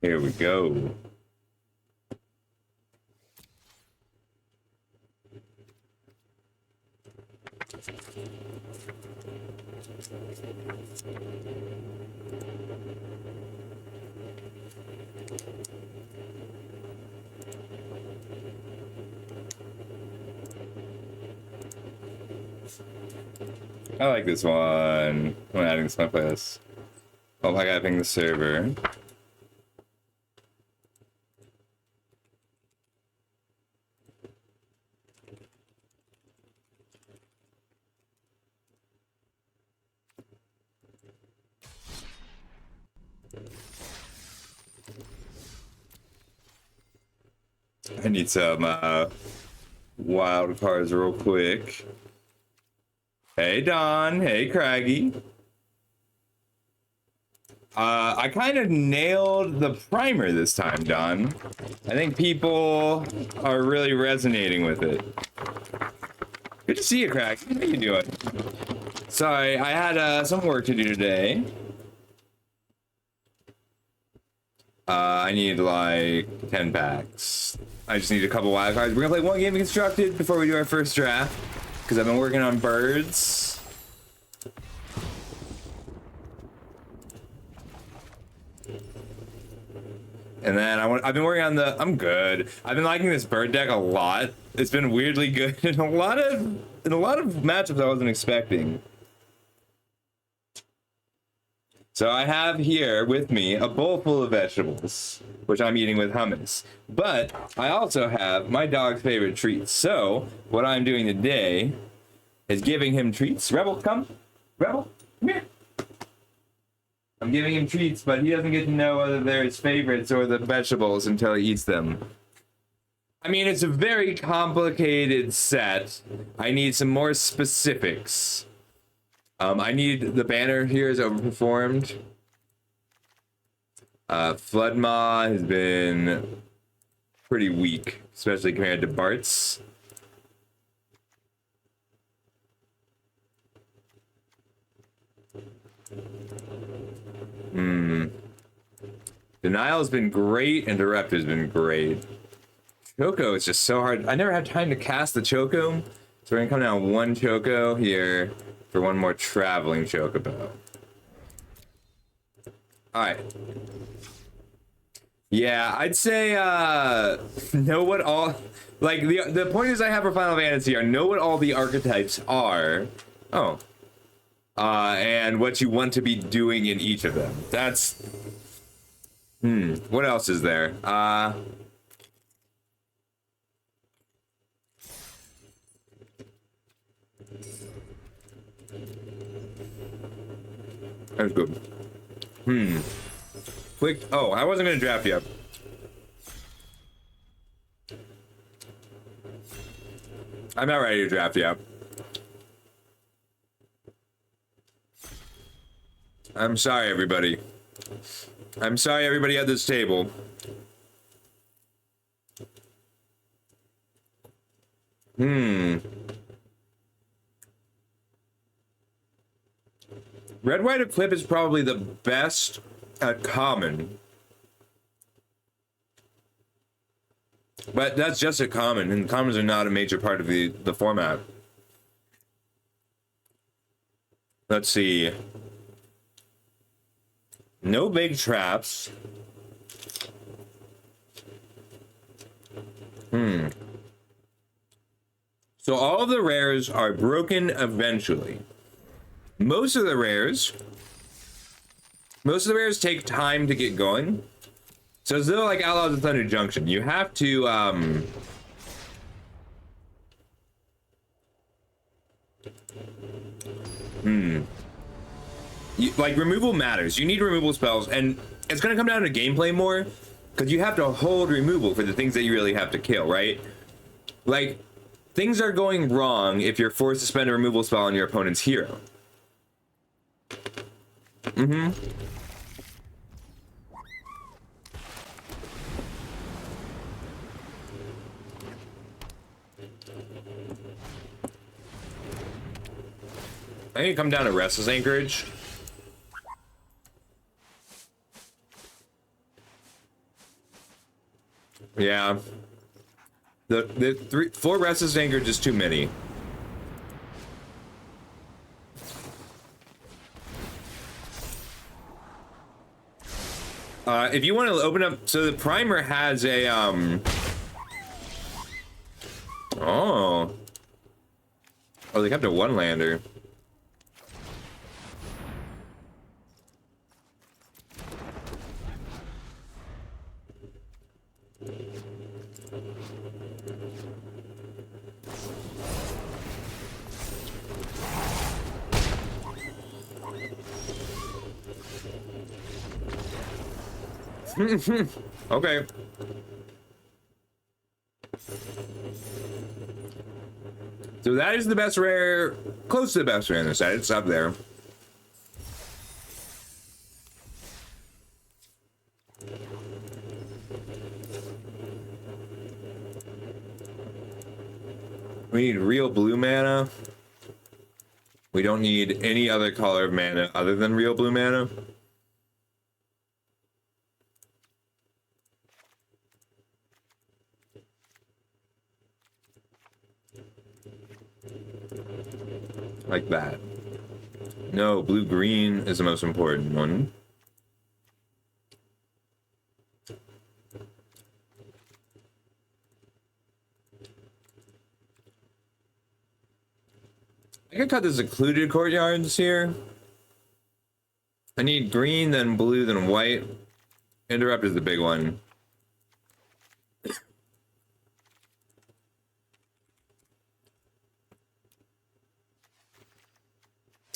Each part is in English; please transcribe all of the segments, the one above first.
Here we go. I like this one. I'm adding this to my playlist. Oh, I gotta ping the server. I need some wild cards real quick. Hey Don, hey Craggy. I kind of nailed the primer this time, Don. I think people are really resonating with it. Good to see you, Craggy. How you doing? Sorry, I had some work to do today. I need like 10 packs. I just need a couple wild cards. We're gonna play one game of Constructed before we do our first draft, because I've been working on birds. And then I've been working on I'm good. I've been liking this bird deck a lot. It's been weirdly good in a lot of matchups I wasn't expecting. So I have here with me a bowl full of vegetables, which I'm eating with hummus. But I also have my dog's favorite treats. So what I'm doing today is giving him treats. Rebel, come. Rebel, come here. I'm giving him treats, but he doesn't get to know whether they're his favorites or the vegetables until he eats them. I mean, it's a very complicated set. I need some more specifics. I need the banner here is overperformed. Floodmaw has been pretty weak, especially compared to Bart's. Denial's been great, and Direptor's been great. Choco is just so hard. I never had time to cast the Choco, so we're gonna come down one Choco here for one more traveling Chocobo. Alright. Yeah, I'd say know what all like the pointers I have for Final Fantasy are know what all the archetypes are. Oh. And what you want to be doing in each of them. That's what else is there? That's good. Quick. Oh, I wasn't gonna draft yet. I'm not ready to draft yet. I'm sorry, everybody. I'm sorry, everybody at this table. Red White Eclipse is probably the best at common. But that's just a common, and commons are not a major part of the format. Let's see. No big traps. So all of the rares are broken eventually. Most of the rares take time to get going. So it's still like Outlaws of Thunder Junction. You have to like removal matters. You need removal spells, and it's gonna come down to gameplay more, because you have to hold removal for the things that you really have to kill, right? Like, things are going wrong if you're forced to spend a removal spell on your opponent's hero. I need to come down to Restless Anchorage. Yeah. The 4 Restless Anger are just too many. If you want to open up, so the primer has a oh, they kept a 1 lander. Okay. So that is the best rare, close to the best rare on the side. It's up there. We need real blue mana. We don't need any other color of mana other than real blue mana. Like that. No, blue-green is the most important one. I can cut the secluded courtyards here. I need green, then blue, then white. Interrupt is the big one.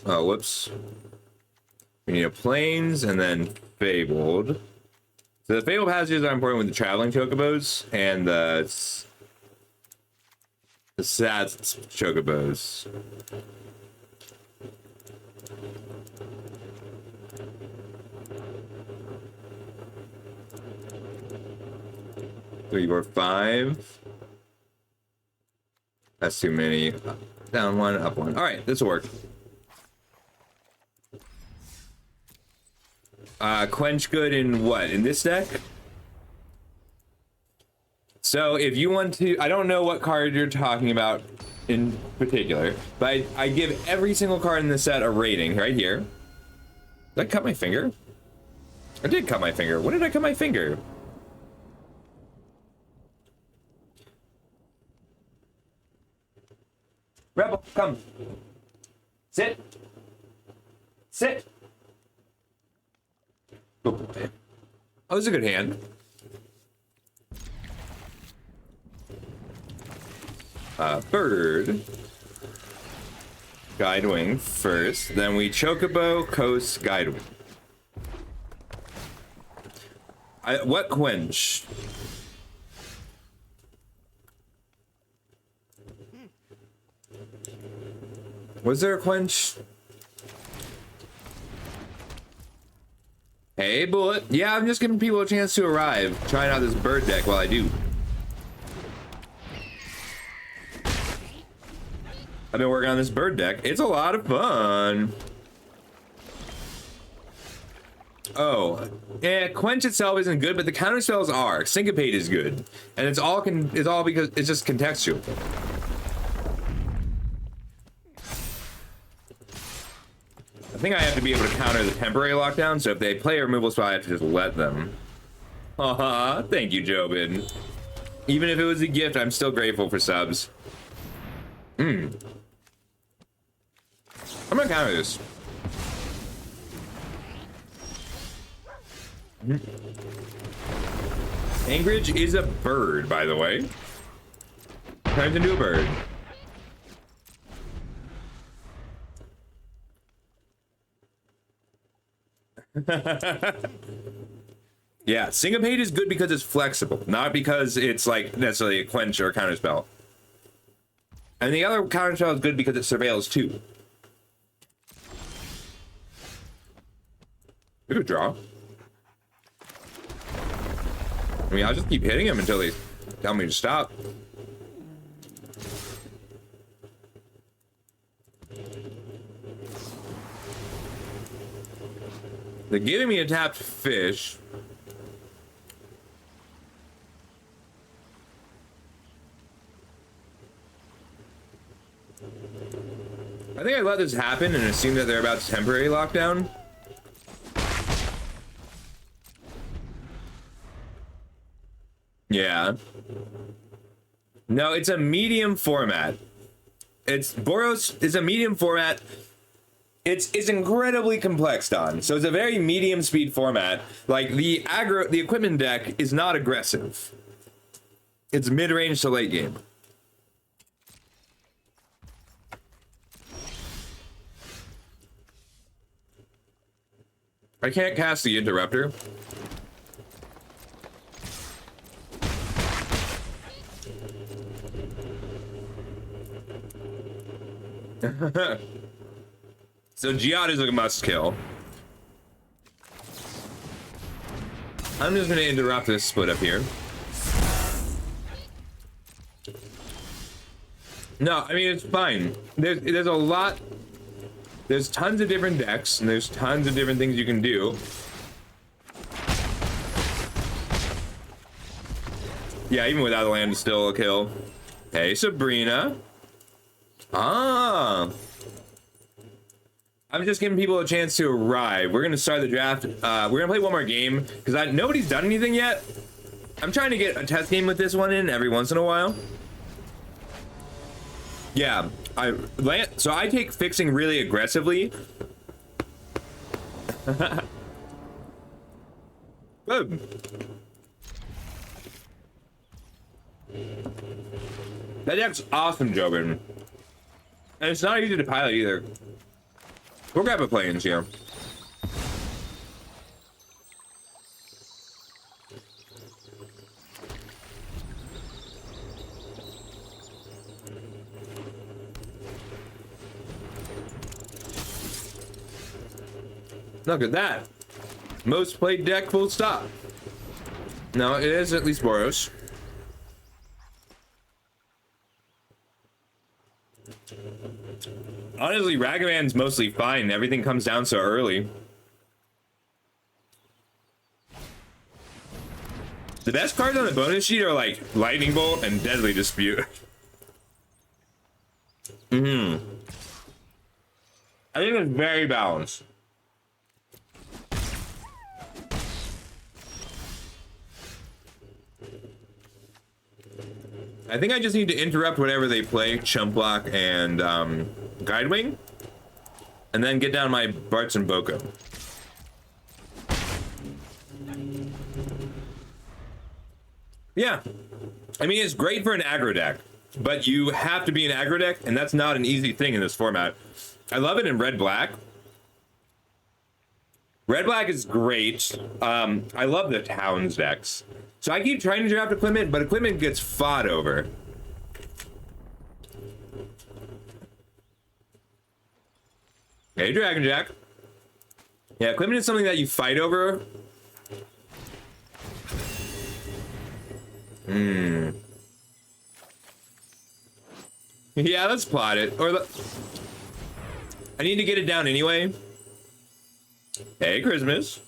Oh, whoops. We need a plains and then fabled. So the fabled passages are important with the traveling chocobos and the sad chocobos. Three, four, five. That's too many. Down 1, up 1. All right, this will work. Quench good in what? In this deck? So if you want to, I don't know what card you're talking about in particular, but I give every single card in the set a rating right here. Did I cut my finger? I did cut my finger. When did I cut my finger? Rebel, come. Sit. Sit. Oh, that was a good hand. Bird. Guidewing first. Then we Chocobo, Coast, Guidewing. What quench? Was there a quench? Hey, Bullet. Yeah, I'm just giving people a chance to arrive. Trying out this bird deck while I do. I've been working on this bird deck. It's a lot of fun. Oh, yeah, Quench itself isn't good, but the counter spells are. Syncopate is good, and it's all because it's just contextual. I think I have to be able to counter the temporary lockdown, so if they play a removal spell, I have to just let them. Haha, thank you, Jobin. Even if it was a gift, I'm still grateful for subs. I'm gonna counter this. Anchorage is a bird, by the way. Turns into a bird. Yeah, Syncopate is good because it's flexible, not because it's like necessarily a quench or a counterspell. And the other counterspell is good because it surveils too. Good draw. I mean, I'll just keep hitting him until they tell me to stop. They're giving me a tapped fish. think I let this happen and assume that they're about to temporary lockdown. Yeah. No, it's a medium format. Boros is a medium format. It's incredibly complex, Don. So it's a very medium speed format. Like the equipment deck is not aggressive. It's mid-range to late game. I can't cast the interrupter. So Jihad is a must kill. I'm just gonna interrupt this split up here. No, I mean it's fine. There's a lot. There's tons of different decks, and there's tons of different things you can do. Yeah, even without the land, it's still a kill. Hey, Sabrina. Ah. I'm just giving people a chance to arrive. We're gonna start the draft. We're gonna play one more game because nobody's done anything yet. I'm trying to get a test game with this one in every once in a while. Yeah, so I take fixing really aggressively. Good. That deck's awesome, Jobin. And it's not easy to pilot either. We'll grab a planes here. Look at that. Most played deck, full stop. No, it is at least Boros. Honestly, Ragavan's mostly fine. Everything comes down so early. The best cards on the bonus sheet are like Lightning Bolt and Deadly Dispute. I think it's very balanced. I think I just need to interrupt whatever they play, Chump Block and Guidewing, and then get down my Bartz and Boko. Yeah, I mean, it's great for an aggro deck, but you have to be an aggro deck, and that's not an easy thing in this format. I love it in Red-Black. Red-Black is great. I love the Towns decks. So I keep trying to draft equipment, but equipment gets fought over. Hey, Dragon Jack. Yeah, equipment is something that you fight over. Yeah, let's plot it. I need to get it down anyway. Hey, Christmas.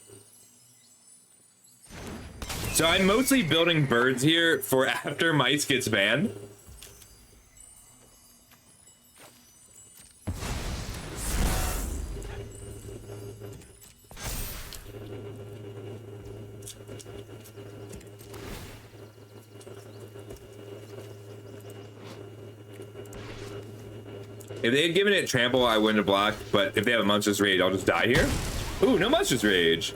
So I'm mostly building birds here for after Mice gets banned. If they had given it trample, I wouldn't have blocked, but if they have a Monstrous Rage, I'll just die here. Ooh, no Monstrous Rage.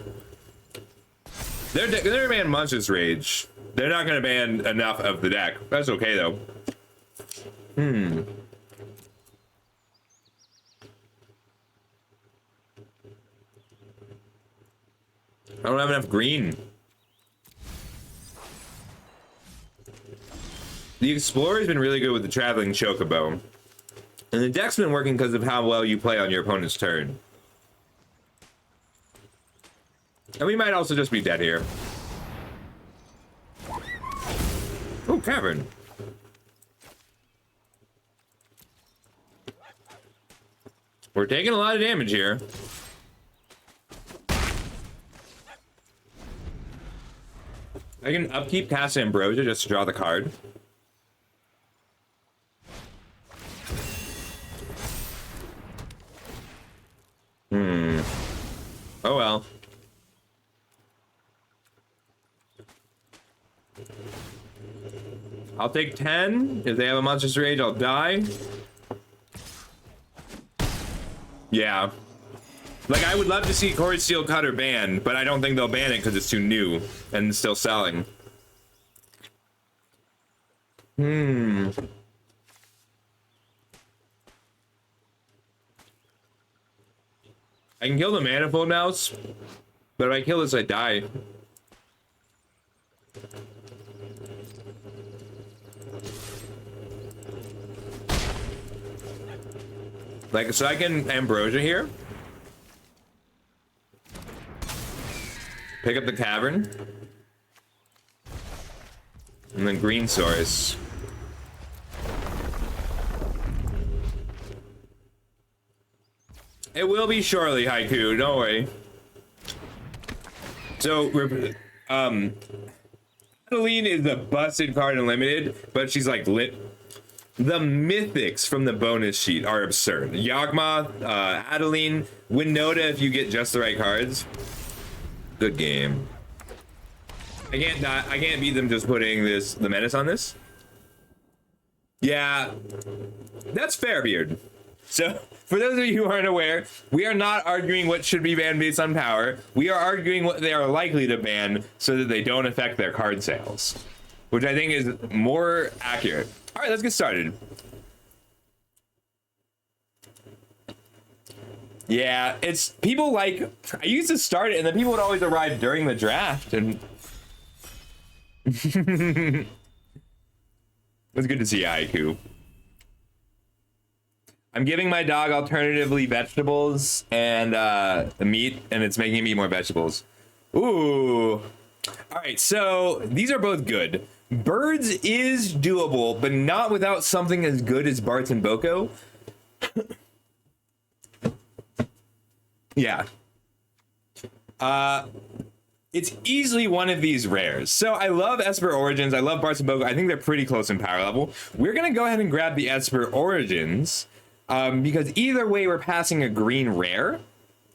They're gonna ban Monstrous Rage. They're not gonna ban enough of the deck. That's okay though. I don't have enough green. The Explorer's been really good with the Traveling Chocobo. And the deck's been working because of how well you play on your opponent's turn. And we might also just be dead here. Oh, Cavern. We're taking a lot of damage here. I can upkeep cast Ambrosia just to draw the card. well. I'll take 10. If they have a Monstrous Rage, I'll die. Yeah. Like, I would love to see Chord Steel Cutter banned, but I don't think they'll ban it because it's too new and still selling. I can kill the Manifold Mouse, but if I kill this, I die. Like, so I can Ambrosia here. Pick up the Cavern. And then Green Source. It will be shortly, Haiku, don't worry. So, Adeline is a busted card in Limited, but she's like lit. The mythics from the bonus sheet are absurd. Yawgmoth, Adeline, Winota if you get just the right cards. Good game. I can't beat them just putting the menace on this. Yeah, that's fair, Beard. So, for those of you who aren't aware, we are not arguing what should be banned based on power. We are arguing what they are likely to ban so that they don't affect their card sales, which I think is more accurate. All right, let's get started. Yeah, it's people like, I used to start it and then people would always arrive during the draft and it was good to see Aiku. I'm giving my dog alternatively vegetables and meat, and it's making me more vegetables. Ooh. All right, so these are both good. Birds is doable, but not without something as good as Bartz and Boko. Yeah. It's easily one of these rares. So I love Esper Origins. I love Bartz and Boko. I think they're pretty close in power level. We're going to go ahead and grab the Esper Origins. Because either way, we're passing a green rare,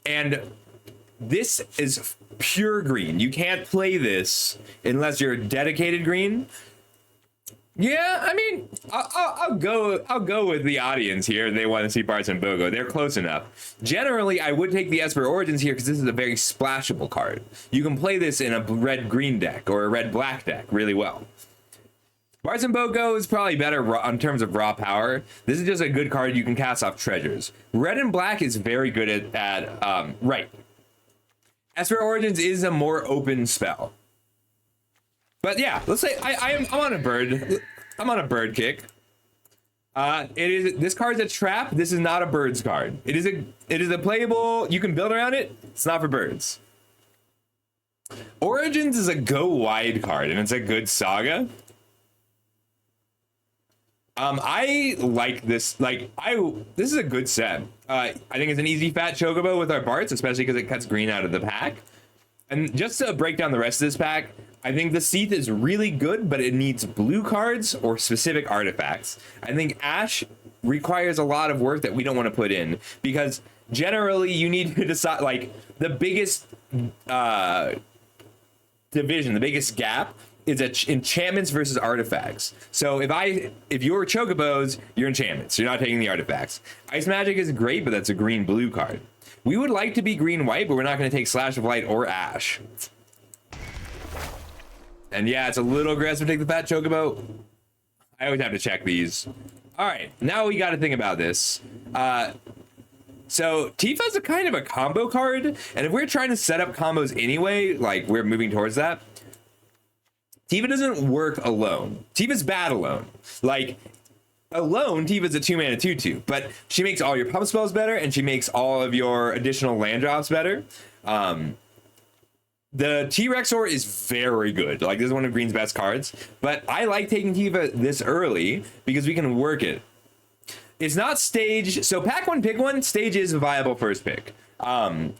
and this is pure green. You can't play this unless you're a dedicated green. Yeah, I mean, I'll go with the audience here. They want to see Bartz and Boko. They're close enough. Generally, I would take the Esper Origins here because this is a very splashable card. You can play this in a red-green deck or a red-black deck really well. Bartz and Boko is probably better in terms of raw power. This is just a good card you can cast off treasures. Red and black is very good at right. Esper Origins is a more open spell. But yeah, let's say I'm on a bird. I'm on a bird kick. This card's a trap. This is not a birds card. It is a playable. You can build around it. It's not for birds. Origins is a go wide card, and it's a good saga. I like this. This is a good set. I think it's an easy fat Chocobo with our Bartz, especially because it cuts green out of the pack. And just to break down the rest of this pack, I think the Seath is really good, but it needs blue cards or specific artifacts. I think Ash requires a lot of work that we don't want to put in because generally you need to decide, like, the biggest division, the biggest gap is enchantments versus artifacts. So if you're Chocobos, you're enchantments. You're not taking the artifacts. Ice Magic is great, but that's a green-blue card. We would like to be green-white, but we're not going to take Slash of Light or Ash. And yeah, it's a little aggressive to take the fat Chocobo. I always have to check these. All right, now we got to think about this. So Tifa's a kind of a combo card, and if we're trying to set up combos anyway, like we're moving towards that, Tifa doesn't work alone. Tifa's bad alone. Like, alone, Tifa's a 2-mana 2/2, but she makes all your pump spells better, and she makes all of your additional land drops better. The T-Rexor is very good. Like, this is one of Green's best cards, but I like taking Tifa this early because we can work it. It's not stage, so pack one, pick one, stage is a viable first pick. It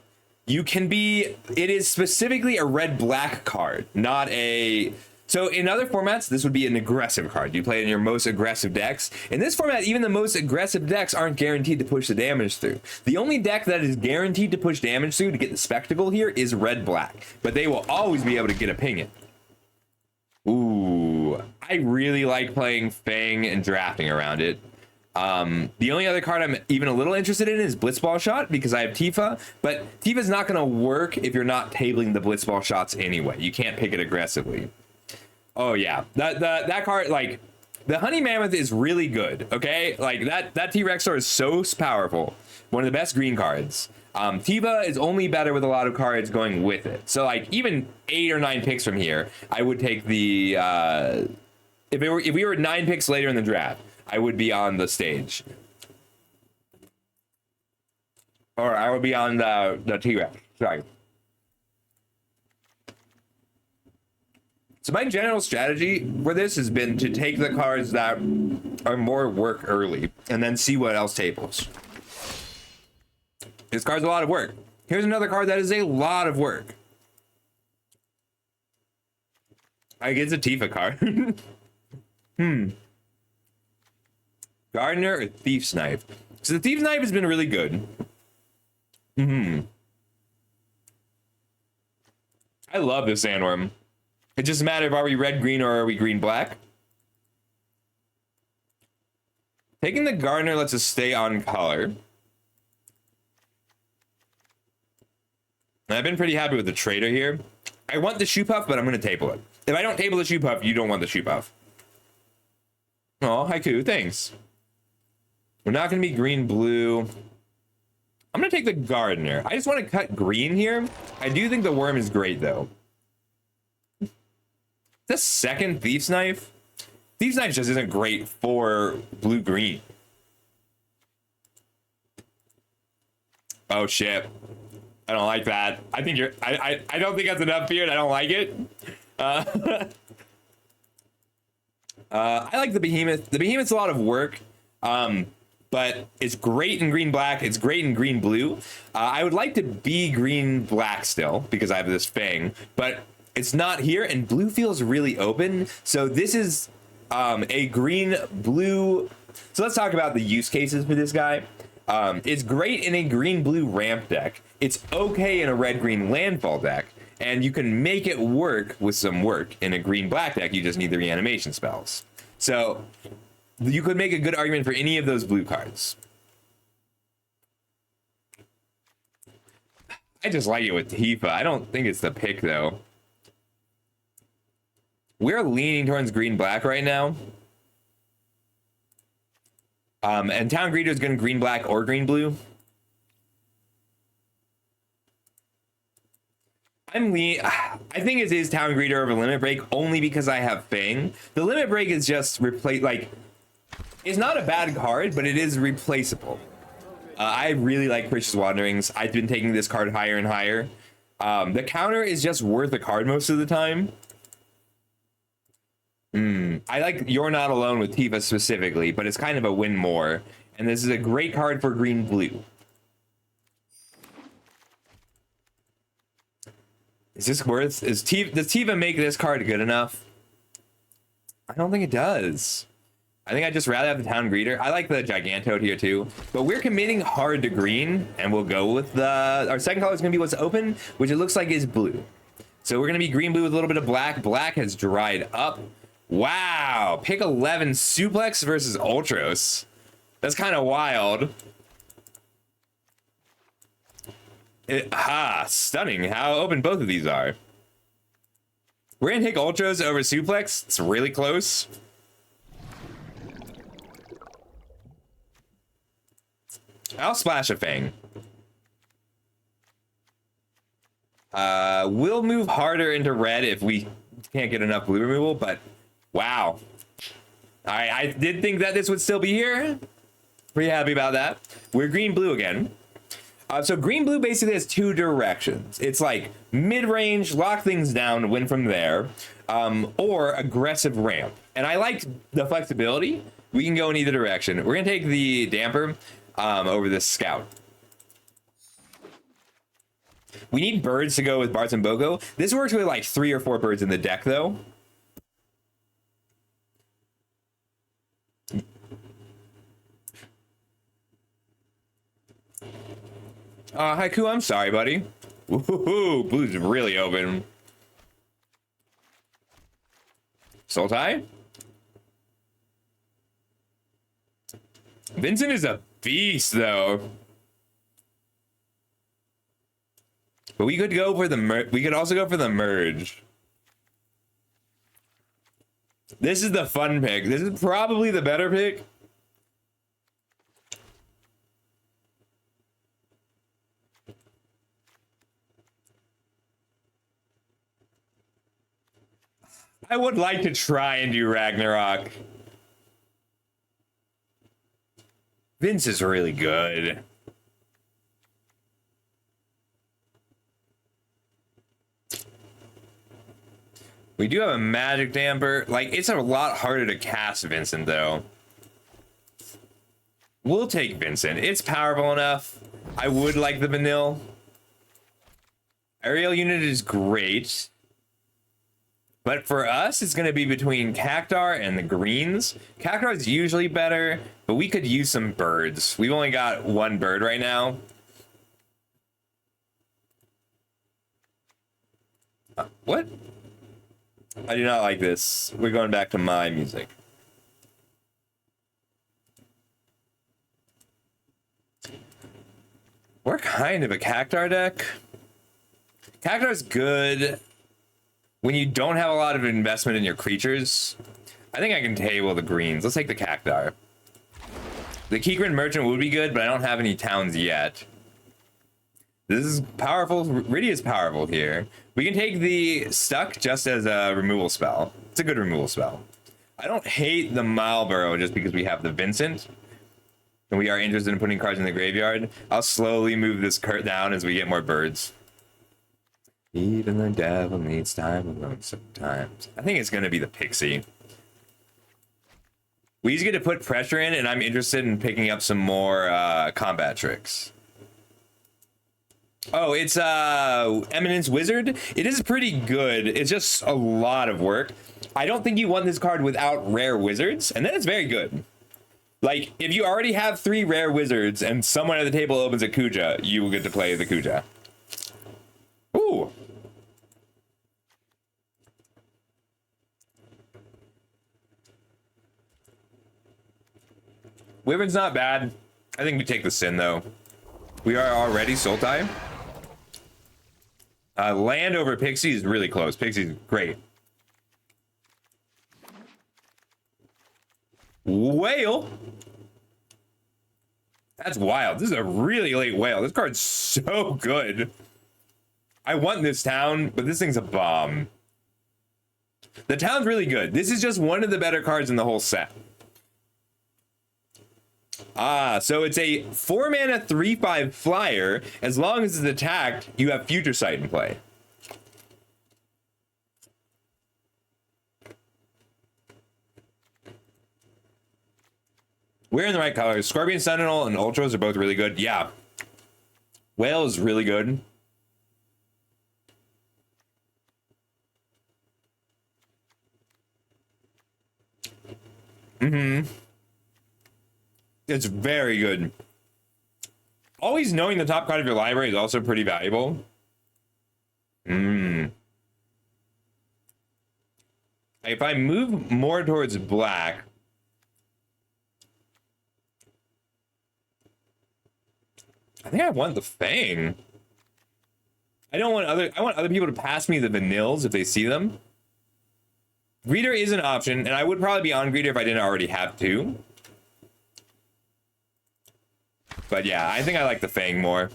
is specifically a red-black card, not a So in other formats, this would be an aggressive card. You play it in your most aggressive decks. In this format, even the most aggressive decks aren't guaranteed to push the damage through. The only deck that is guaranteed to push damage through to get the spectacle here is red-black. But they will always be able to get a ping. Ooh, I really like playing Fang and drafting around it. The only other card I'm even a little interested in is Blitzball Shot because I have Tifa, but Tifa's not going to work if you're not tabling the Blitzball Shots anyway. You can't pick it aggressively. Oh yeah, that card, like, the Honey Mammoth is really good, okay? Like, that T-Rex sword is so powerful. One of the best green cards. Tifa is only better with a lot of cards going with it. So, like, even 8 or 9 picks from here, I would take the, if we were 9 picks later in the draft, I would be on the stage. Or I would be on the T-Rex, sorry. So my general strategy for this has been to take the cards that are more work early and then see what else tables. This card's a lot of work. Here's another card that is a lot of work. I guess it's a Tifa card. Gardener or Thief's Knife? So the Thief's Knife has been really good. I love this Sandworm. It just matters if are we red, green, or are we green, black? Taking the Gardener lets us stay on color. And I've been pretty happy with the Trader here. I want the Shoe Puff, but I'm going to table it. If I don't table the Shoe Puff, you don't want the Shoe Puff. Oh, Haiku, thanks. We're not going to be green, blue. I'm going to take the Gardener. I just want to cut green here. I do think the Worm is great, though. The second Thief's Knife? Thief's Knife just isn't great for blue-green. Oh, shit. I don't like that. I think you're... I don't think that's enough here, and I don't like it. I like the Behemoth. The Behemoth's a lot of work, but it's great in green-black. It's great in green-blue. I would like to be green-black still, because I have this Fang, but it's not here, and blue feels really open. So this is a green-blue... So let's talk about the use cases for this guy. It's great in a green-blue ramp deck. It's okay in a red-green landfall deck. And you can make it work with some work. In a green-black deck, you just need the reanimation spells. So you could make a good argument for any of those blue cards. I just like it with Tifa. I don't think it's the pick, though. We're leaning towards green-black right now. And Town Greeter is going to green-black or green-blue. I think it is Town Greeter over Limit Break only because I have Fang. The Limit Break is just it's not a bad card, but it is replaceable. I really like Precious Wanderings. I've been taking this card higher and higher. The counter is just worth a card most of the time. I like You're Not Alone with Tifa specifically, but it's kind of a win more. And this is a great card for green-blue. Is this worth... does Tifa make this card good enough? I don't think it does. I think I'd just rather have the Town Greeter. I like the Gigantoad here too. But we're committing hard to green, and we'll go with the... Our second color is going to be what's open, which it looks like is blue. So we're going to be green-blue with a little bit of black. Black has dried up. Wow! Pick 11 Suplex versus Ultros. That's kind of wild. Stunning how open both of these are. We're gonna take Ultros over Suplex. It's really close. I'll splash a Fang. We'll move harder into red if we can't get enough blue removal, but wow. I did think that this would still be here. Pretty happy about that. We're green-blue again. So green-blue basically has two directions. It's like mid-range, lock things down, win from there, or aggressive ramp. And I like the flexibility. We can go in either direction. We're going to take the Damper over this Scout. We need birds to go with Bartz and Boko. This works with like 3 or 4 birds in the deck, though. Haiku, I'm sorry, buddy. Woohoo! Blue's really open. Sultai? Vincent is a beast, though. But we could go for the we could also go for the merge. This is the fun pick. This is probably the better pick. I would like to try and do Ragnarok. Vince is really good. We do have a magic damper. Like, it's a lot harder to cast Vincent, though. We'll take Vincent. It's powerful enough. I would like the vanilla. Aerial unit is great. But for us, it's going to be between Cactuar and the greens. Cactuar is usually better, but we could use some birds. We've only got one bird right now. What? I do not like this. We're going back to my music. We're kind of a Cactuar deck. Cactuar's good when you don't have a lot of investment in your creatures. I think I can table the greens. Let's take the Cactuar. The Kikrin Merchant would be good, but I don't have any towns yet. This is powerful. Rydia is powerful here. We can take the Stuck just as a removal spell. It's a good removal spell. I don't hate the Malboro just because we have the Vincent. And we are interested in putting cards in the graveyard. I'll slowly move this cart down as we get more birds. Even the devil needs time alone sometimes. I think it's going to be the Pixie. We just get to put pressure in, and I'm interested in picking up some more combat tricks. Oh, it's Eminence Wizard. It is pretty good. It's just a lot of work. I don't think you want this card without rare wizards, and then it's very good. Like, if you already have 3 rare wizards and someone at the table opens a Kuja, you will get to play the Kuja. Ooh. Wyvern's not bad. I think we take the Sin, though. We are already Sultai. Land over Pixie is really close. Pixie's great. Whale. That's wild. This is a really late whale. This card's so good. I want this town, but this thing's a bomb. The town's really good. This is just one of the better cards in the whole set. So it's a 4-mana 3/5 flyer. As long as it's attacked, you have Future Sight in play. We're in the right colors. Scorpion Sentinel and Ultras are both really good. Yeah. Whale is really good. It's very good. Always knowing the top card of your library is also pretty valuable. If I move more towards black, I think I want the Fang. I want other people to pass me the vanills if they see them. Greeter is an option, and I would probably be on Greeter if I didn't already have 2. But yeah, I think I like the Fang more.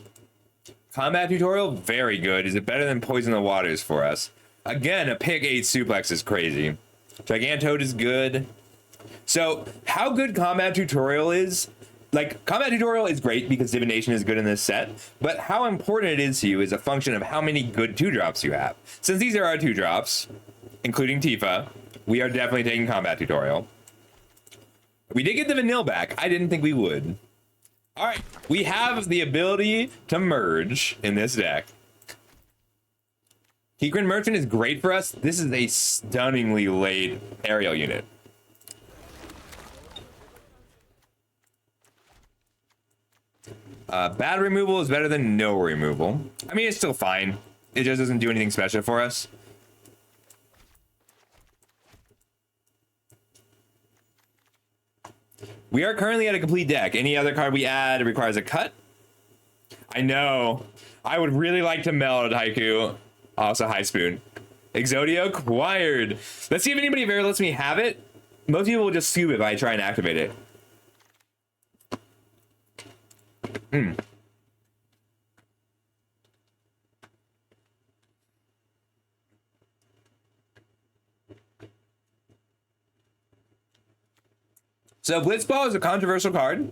Combat Tutorial, very good. Is it better than Poison the Waters for us? Again, a pick 8 suplex is crazy. Gigantode is good. So, how good Combat Tutorial is, like, Combat Tutorial is great because Divination is good in this set, but how important it is to you is a function of how many good 2-drops you have. Since these are our 2-drops, including Tifa, we are definitely taking Combat Tutorial. We did get the vanilla back. I didn't think we would. All right, we have the ability to merge in this deck. Kikrin Merchant is great for us. This is a stunningly late aerial unit. Bad removal is better than no removal. I mean, it's still fine. It just doesn't do anything special for us. We are currently at a complete deck. Any other card we add requires a cut. I know. I would really like to meld Haiku. Also, High Spoon. Exodia acquired. Let's see if anybody ever lets me have it. Most people will just scoop it if I try and activate it. So Blitzball is a controversial card.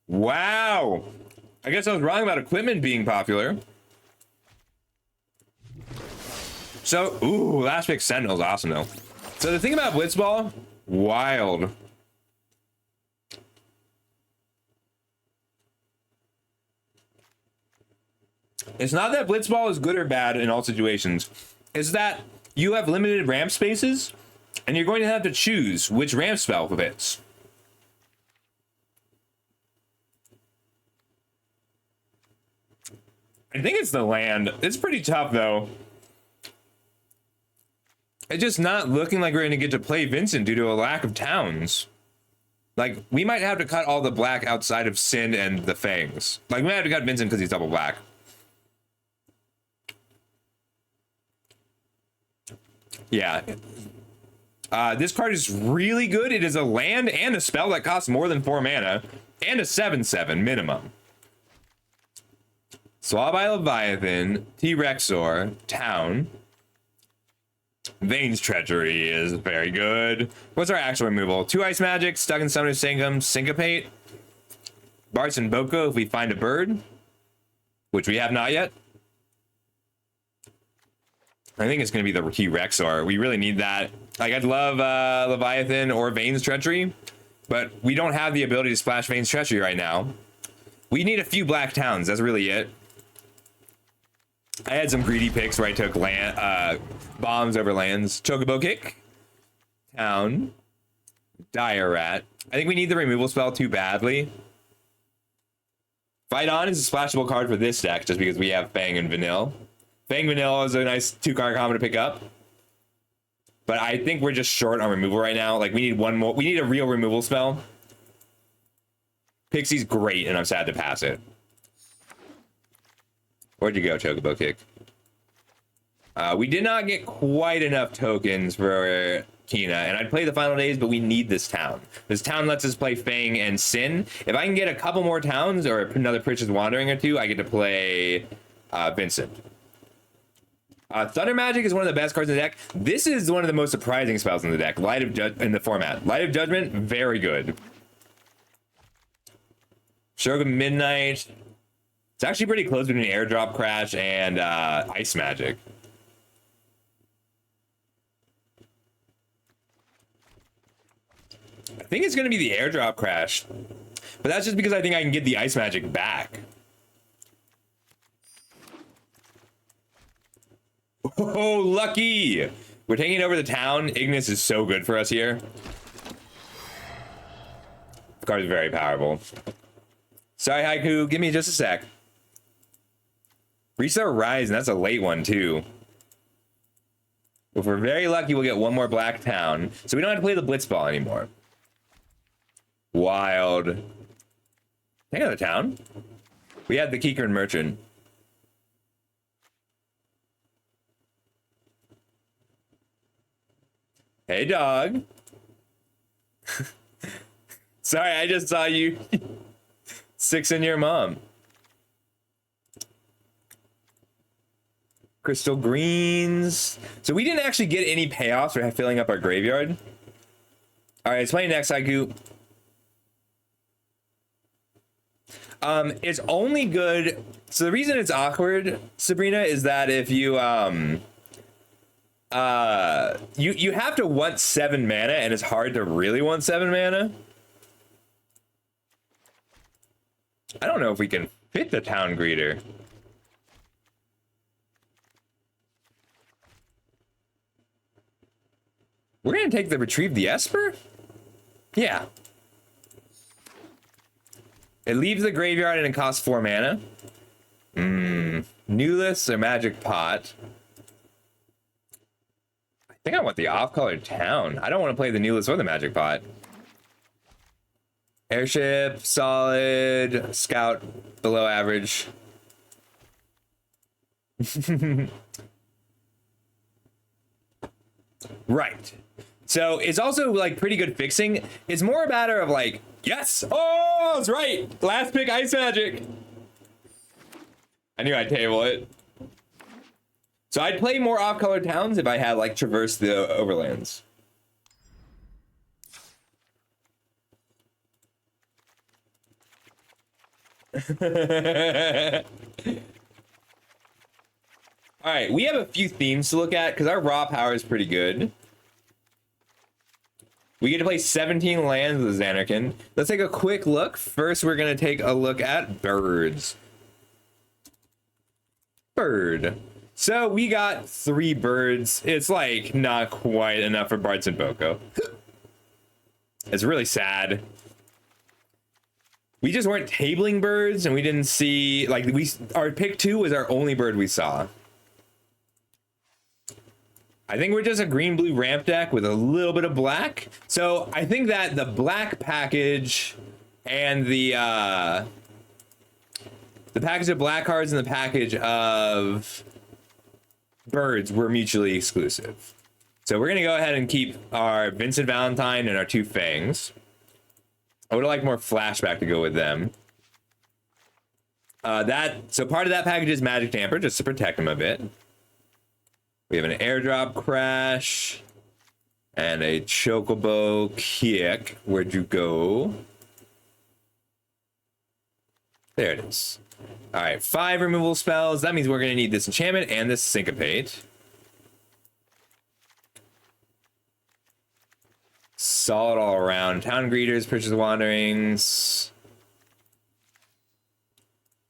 Wow. I guess I was wrong about equipment being popular. So, ooh, Last Pick Sentinel is awesome though. So the thing about Blitzball, wild. It's not that Blitzball is good or bad in all situations. It's that you have limited ramp spaces and you're going to have to choose which ramp spell fits. I think it's the land. It's pretty tough though. It's just not looking like we're going to get to play Vincent due to a lack of towns. Like, we might have to cut all the black outside of Sin and the Fangs. Like, we might have to cut Vincent because he's double black. Yeah. This card is really good. It is a land and a spell that costs more than 4 mana. And a 7/7 minimum. Swab Eye Leviathan, T-Rexor, Town. Vane's Treachery is very good. What's our actual removal? 2 Ice Magic, Stuck in Summoner's Sanctum, Syncopate. Bart's and Boko if we find a bird. Which we have not yet. I think it's going to be the T-Rexor. We really need that. Like, I'd love Leviathan or Vane's Treachery. But we don't have the ability to splash Vane's Treachery right now. We need a few black towns. That's really it. I had some greedy picks where I took land, bombs over lands. Chocobo Kick. Town. Dire Rat. I think we need the removal spell too badly. Fight On is a splashable card for this deck just because we have Fang and Vanille. Fang Vanille is a nice 2-card combo to pick up. But I think we're just short on removal right now. Like, we need one more. We need a real removal spell. Pixie's great, and I'm sad to pass it. Where'd you go, Chocobo Kick? We did not get quite enough tokens for Kina, and I'd play the Final Days, but we need this town. This town lets us play Fang and Sin. If I can get a couple more towns or another Pritch's Wandering or two, I get to play Vincent. Thunder Magic is one of the best cards in the deck. This is one of the most surprising spells in the deck. In the format. Light of Judgment, very good. Shogun Midnight. It's actually pretty close between Airdrop Crash and Ice Magic. I think it's going to be the Airdrop Crash. But that's just because I think I can get the Ice Magic back. Oh, lucky! We're taking over the town. Ignis is so good for us here. The card is very powerful. Sorry, Haiku. Give me just a sec. Restart Rise, and that's a late one, too. If we're very lucky, we'll get one more black town. So we don't have to play the Blitzball anymore. Wild. Take out the town. We had the Keeker and Merchant. Hey, dog. Sorry, I just saw you 6 your mom. Crystal Greens. So we didn't actually get any payoffs for filling up our graveyard. All right, let's play next, Haiku. It's only good. So the reason it's awkward, Sabrina, is that if you you have to want 7 mana, and it's hard to really want 7 mana. I don't know if we can fit the Town Greeter. We're gonna take the Retrieve the Esper? Yeah. It leaves the graveyard and it costs 4 mana. Newless or Magic Pot. I think I want the off-color town. I don't want to play the Newless or the Magic Pot. Airship, solid. Scout, below average. Right. So it's also like pretty good fixing. It's more a matter of like, yes, oh, it's right. Last pick, Ice Magic. I knew I'd table it. So I'd play more off-color towns if I had like traversed the overlands. All right, we have a few themes to look at because our raw power is pretty good. We get to play 17 lands with Zanarkand. Let's take a quick look. First, we're going to take a look at birds. Bird. So we got 3 birds. It's like not quite enough for Bards and Boko. It's really sad. We just weren't tabling birds and we didn't see, like, our pick 2 was our only bird we saw. I think we're just a green-blue ramp deck with a little bit of black. So I think that the black package and the package of black cards and the package of birds were mutually exclusive. So we're going to go ahead and keep our Vincent Valentine and our 2 Fangs. I would have liked more flashback to go with them. So part of that package is Magic Tamper, just to protect them a bit. We have an airdrop crash and a chocobo kick. Where'd you go? There it is. All right, 5 removal spells. That means we're going to need this enchantment and this syncopate. Solid all around. Town greeters, Purchase of Wanderings.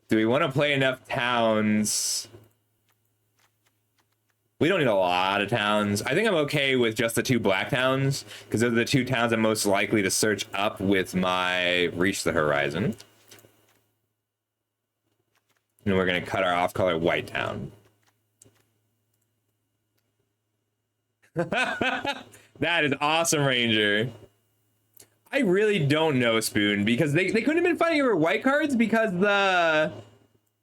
Do we want to play enough towns? We don't need a lot of towns. I think I'm okay with just the 2 black towns because those are the 2 towns I'm most likely to search up with my Reach the Horizon. And we're going to cut our off-color white town. That is awesome, Ranger. I really don't know, Spoon, because they couldn't have been fighting over white cards because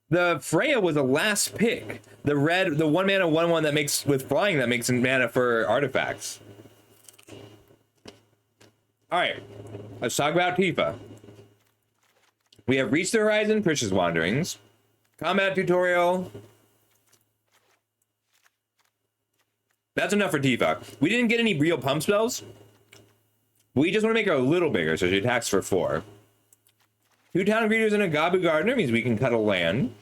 the Freya was a last pick. The 1 mana 1/1 that makes with flying that makes mana for artifacts. All right, let's talk about Tifa. We have Reach the Horizon, Purchase Wanderings, Combat Tutorial. That's enough for Tifa. We didn't get any real pump spells. We just want to make her a little bigger, so she attacks for 4. 2 Town Greeters and a Gabu Gardener means we can cut a land.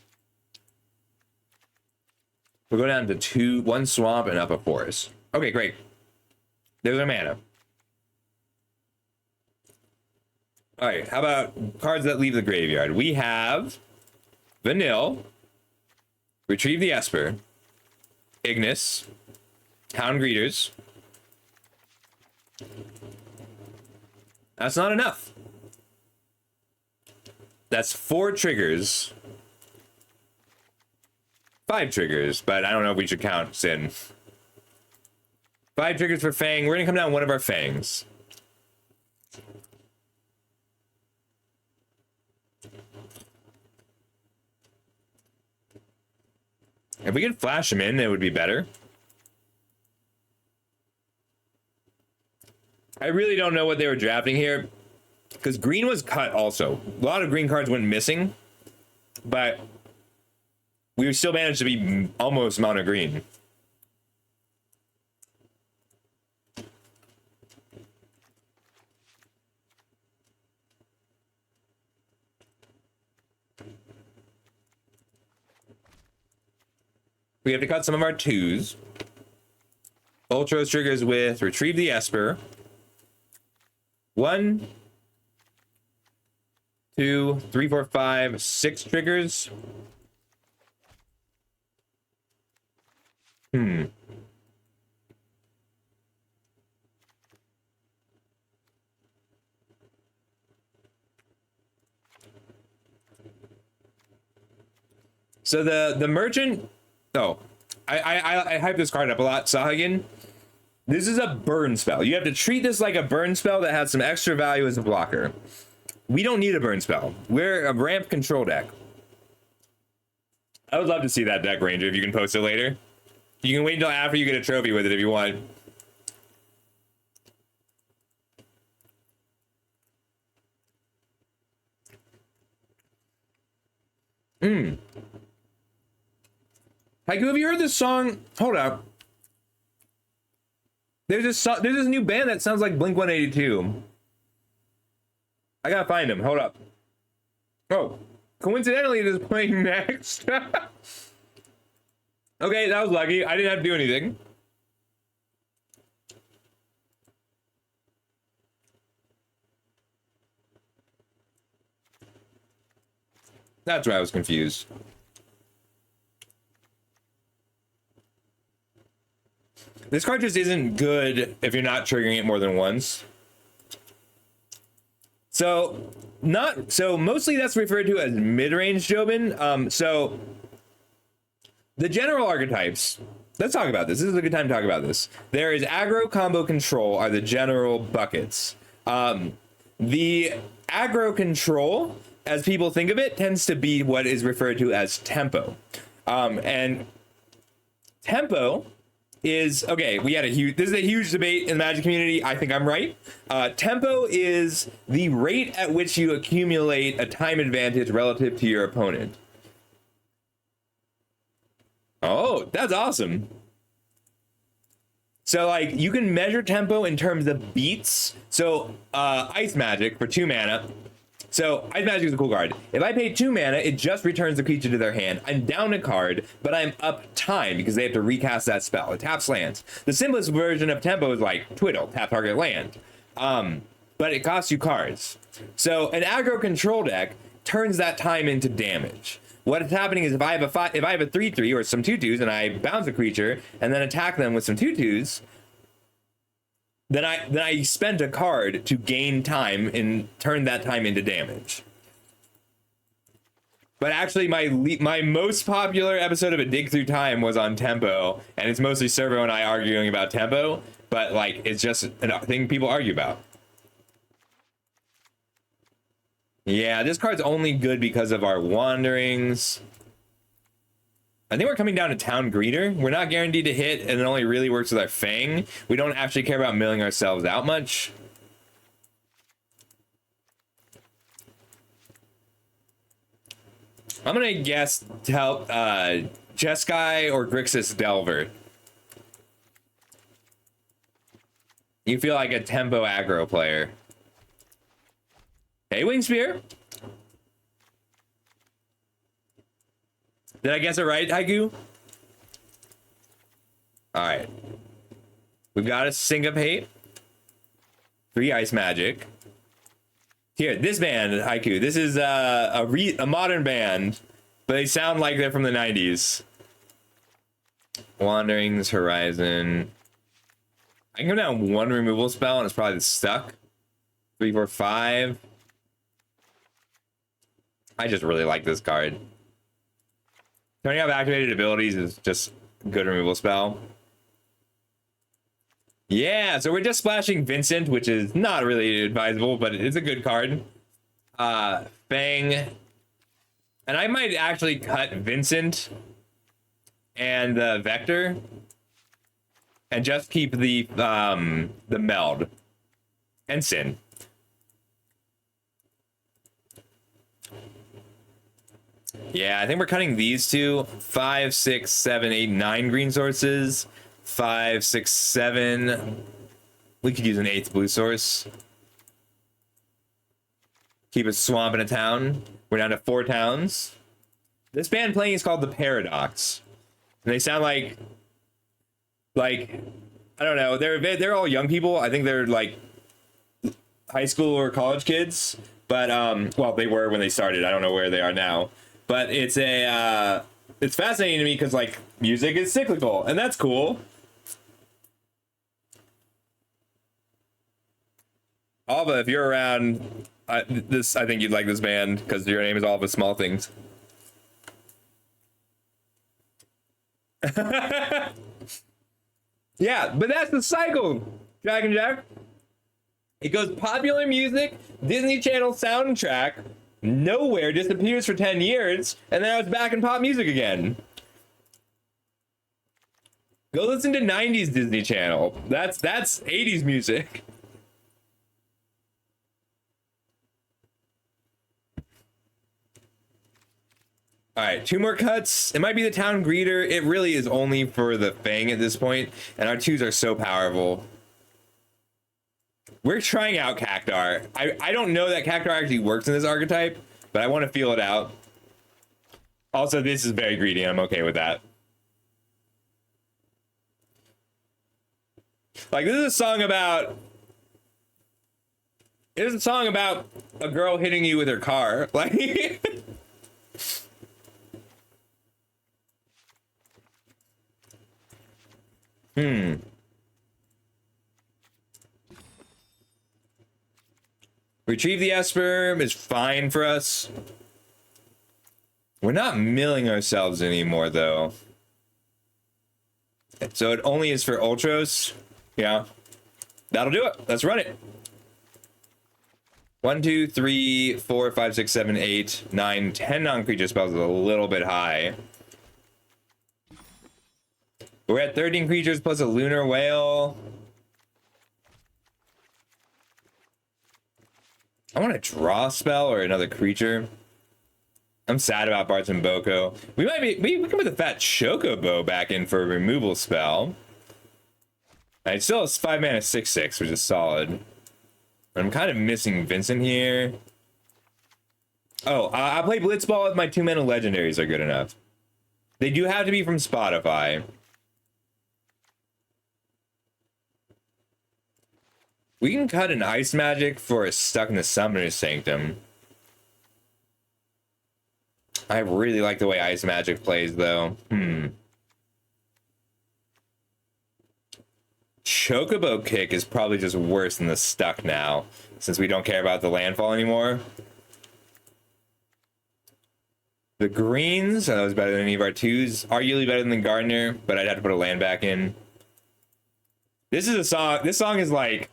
We'll go down to 1 swamp and up a forest. Okay, great. There's our mana. All right, how about cards that leave the graveyard? We have Vanille, Retrieve the Esper, Ignis, Town Greeters. That's not enough. That's 4 triggers. 5 triggers, but I don't know if we should count Sin. 5 triggers for Fang. We're gonna come down one of our Fangs. If we could flash him in, it would be better. I really don't know what they were drafting here, because green was cut also. A lot of green cards went missing, but we still managed to be almost mono green. We have to cut some of our 2s. Ultros triggers with Retrieve the Esper. 1, 2, 3, 4, 5, 6 triggers. So the merchant. Oh, I hype this card up a lot. Sahagin. This is a burn spell. You have to treat this like a burn spell that has some extra value as a blocker. We don't need a burn spell. We're a ramp control deck. I would love to see that deck, Ranger, if you can post it later. You can wait until after you get a trophy with it if you want. Haiku, have you heard this song? Hold up. There's this new band that sounds like Blink-182. I gotta find him. Hold up. Oh, coincidentally, it is playing next. Okay, that was lucky. I didn't have to do anything. That's why I was confused. This card just isn't good if you're not triggering it more than once. So mostly that's referred to as mid-range Jobin. So the general archetypes, let's talk about this. This is a good time to talk about this. There is aggro, combo, control are the general buckets. The aggro control, as people think of it, tends to be what is referred to as tempo. And tempo is, okay, this is a huge debate in the Magic community. I think I'm right. Tempo is the rate at which you accumulate a time advantage relative to your opponent. Oh, that's awesome. So like you can measure tempo in terms of beats. So Ice Magic for 2 mana. So Ice Magic is a cool card. If I pay 2 mana, it just returns the creature to their hand. I'm down a card, but I'm up time because they have to recast that spell. It taps lands. The simplest version of tempo is like Twiddle, tap target land. But it costs you cards. So an aggro control deck turns that time into damage. What is happening is if I have a 3/3 or some 2/2s and I bounce a creature and then attack them with some 2/2s, then I spent a card to gain time and turn that time into damage. But actually, my most popular episode of A Dig Through Time was on tempo, and it's mostly Servo and I arguing about tempo, but like it's just a thing people argue about. Yeah, this card's only good because of our wanderings. I think we're coming down to Town Greeter. We're not guaranteed to hit, and it only really works with our Fang. We don't actually care about milling ourselves out much. I'm gonna guess to help Jeskai or Grixis Delver. You feel like a tempo aggro player. Hey, Wingspear. Did I guess it right, Haiku? Alright. We've got a Syncopate. 3 Ice Magic. Here, this band, Haiku. This is a modern band, but they sound like they're from the 90s. Wanderings, Horizon. I can go down 1 removal spell and it's probably stuck. 3, 4, 5. I just really like this card. Turning off activated abilities is just a good removal spell. Yeah, so we're just splashing Vincent, which is not really advisable, but it's a good card. Fang. And I might actually cut Vincent and Vector and just keep the Meld and Sin. Yeah, I think we're cutting these two. 5, 6, 7, 8, 9 green sources. 5, 6, 7. We could use an 8th blue source. Keep a swamp in a town. We're down to 4 towns. This band playing is called The Paradox. And they sound like I don't know, they're all young people. I think they're like high school or college kids. But well, they were when they started. I don't know where they are now. But it's fascinating to me because like music is cyclical, and that's cool. Alva, if you're around, I think you'd like this band because your name is Alva Small Things. Yeah, but that's the cycle, Jack and Jack. It goes popular music, Disney Channel soundtrack, nowhere, disappears for 10 years, and then it's back in pop music again. Go listen to 90s Disney Channel. That's 80s music. All right, 2 more cuts. It might be the town greeter. It really is only for the Fang at this point, and our 2s are so powerful. We're trying out Cactuar. I don't know that Cactuar actually works in this archetype, but I want to feel it out. Also, this is very greedy. I'm okay with that. Like, this is a song about... It is a song about a girl hitting you with her car. Like... Retrieve the Esper is fine for us. We're not milling ourselves anymore, though. So it only is for Ultros. Yeah. That'll do it. Let's run it. 1, 2, 3, 4, 5, 6, 7, 8, 9, 10 non-creature spells is a little bit high. We're at 13 creatures plus a lunar whale. I want to draw a spell or another creature. I'm sad about Bart's and Boko. We can put the fat Chocobo back in for a removal spell. It still has 5 mana 6/6, which is solid. I'm kind of missing Vincent here. Oh, I play Blitzball if my 2 mana legendaries are good enough. They do have to be from Spotify. We can cut an Ice Magic for a Stuck in the Summoner's Sanctum. I really like the way Ice Magic plays, though. Chocobo Kick is probably just worse than the Stuck now, since we don't care about the landfall anymore. The greens, that was better than any of our 2s. Arguably better than the Gardener, but I'd have to put a land back in. This is a song. This song is like...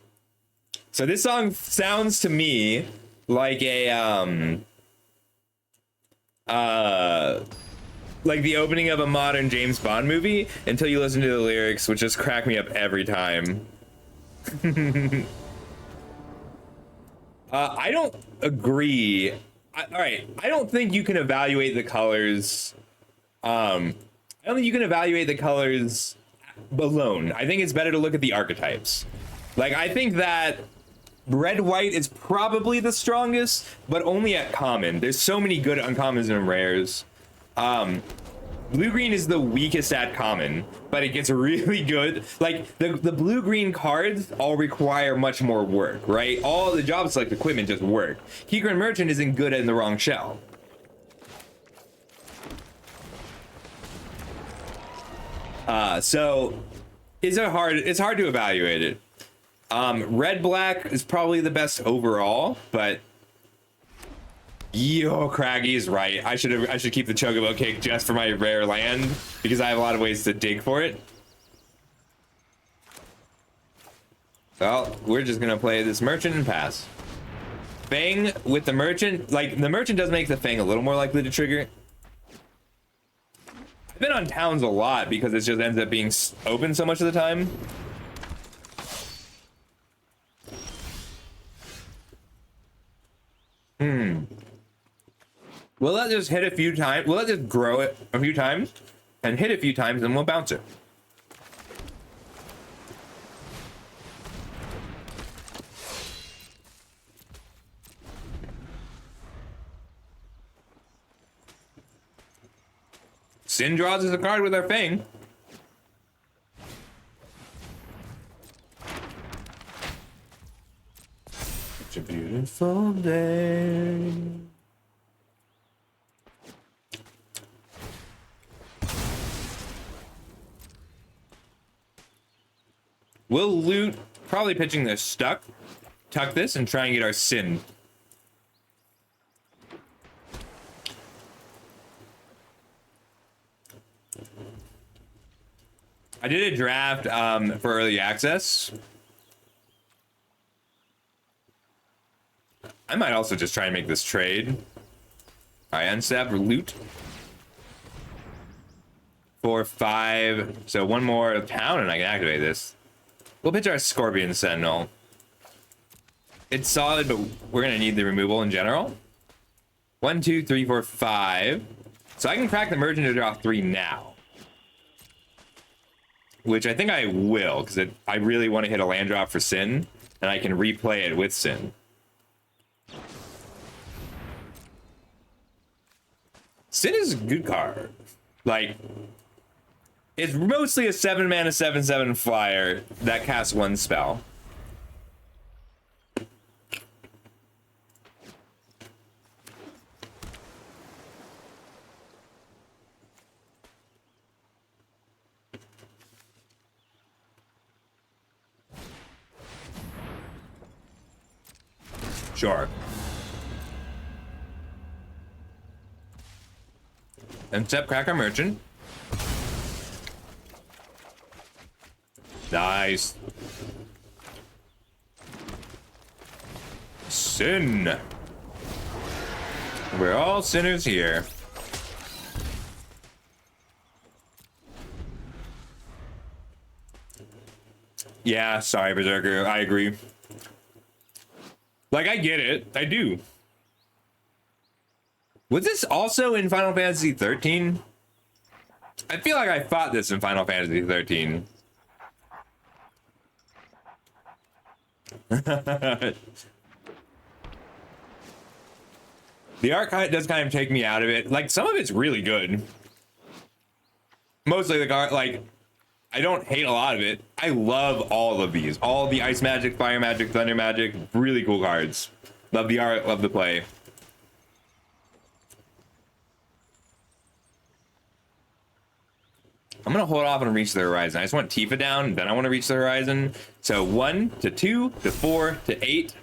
So this song sounds to me like a, like the opening of a modern James Bond movie until you listen to the lyrics, which just crack me up every time. I don't agree. All right, I don't think you can evaluate the colors. I don't think you can evaluate the colors alone. I think it's better to look at the archetypes. Like, I think that red-white is probably the strongest, but only at common. There's so many good uncommons and rares. Blue-green is the weakest at common, but it gets really good. Like, the blue-green cards all require much more work, right? All the job select equipment just work. Kikrin Merchant isn't good in the wrong shell. So it's hard to evaluate it. Red black is probably the best overall, but yo, Craggy is right. I should keep the Chocobo Kick just for my rare land because I have a lot of ways to dig for it. Well, we're just gonna play this merchant and pass. Fang with the merchant, like the merchant does make the Fang a little more likely to trigger. I've been on towns a lot because it just ends up being open so much of the time. We'll let this hit a few times. We'll let this grow it a few times and hit a few times, and we'll bounce it. Sin draws us a card with our Fang. It's a beautiful day. We'll loot, probably pitching this Stuck, tuck this, and try and get our Sin. I did a draft for early access. I might also just try and make this trade. All right, unstep loot. 4, 5. So one more pound and I can activate this. We'll pitch our Scorpion Sentinel. It's solid, but we're gonna need the removal in general. 1, 2, 3, 4, 5. So I can crack the Merchant to draw 3 now. Which I think I will, because I really want to hit a land drop for Sin, and I can replay it with Sin. Sin is a good card. Like, it's mostly a 7 mana 7/7 flyer that casts 1 spell. Sure. And step crack our Merchant. Nice. Sin. We're all sinners here. Yeah, sorry, Berserker. I agree. Like, I get it. I do. Was this also in Final Fantasy 13? I feel like I fought this in Final Fantasy 13. The art does kind of take me out of it. Like, some of it's really good. Mostly the art, like, I don't hate a lot of it. I love all of these. All the Ice Magic, Fire Magic, Thunder Magic. Really cool cards. Love the art, love the play. I'm gonna hold off on Reach the Horizon. I just want Tifa down, then I want to Reach the Horizon. So 1 to 2 to 4 to 8.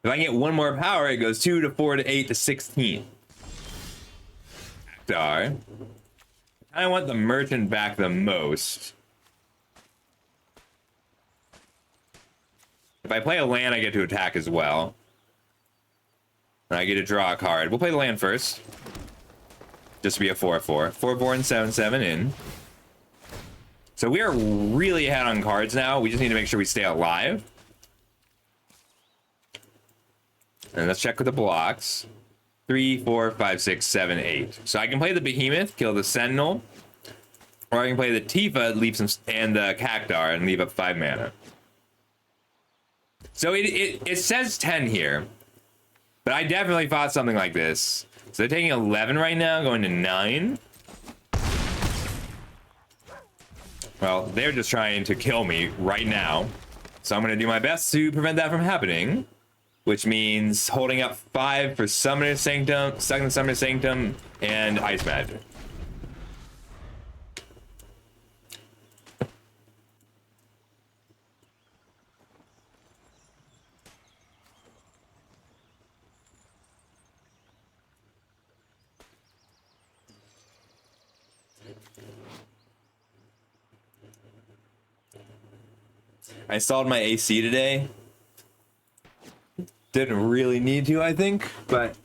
If I can get one more power, it goes 2 to 4 to 8 to 16. Actar. I want the Merchant back the most. If I play a land, I get to attack as well. And I get to draw a card. We'll play the land first. Just to be a 4/4. 4/4 and 7/7 in. So we are really ahead on cards now. We just need to make sure we stay alive. And let's check with the blocks. 3, 4, 5, 6, 7, 8. So I can play the Behemoth, kill the Sentinel. Or I can play the Tifa, leave some, and the Cactuar and leave up 5 mana. So it says 10 here. But I definitely fought something like this. So they're taking 11 right now, going to 9. Well, they're just trying to kill me right now. So I'm going to do my best to prevent that from happening. Which means holding up 5 for Summoner Sanctum, second Summoner Sanctum, and Ice Magic. I installed my AC today. Didn't really need to, I think, but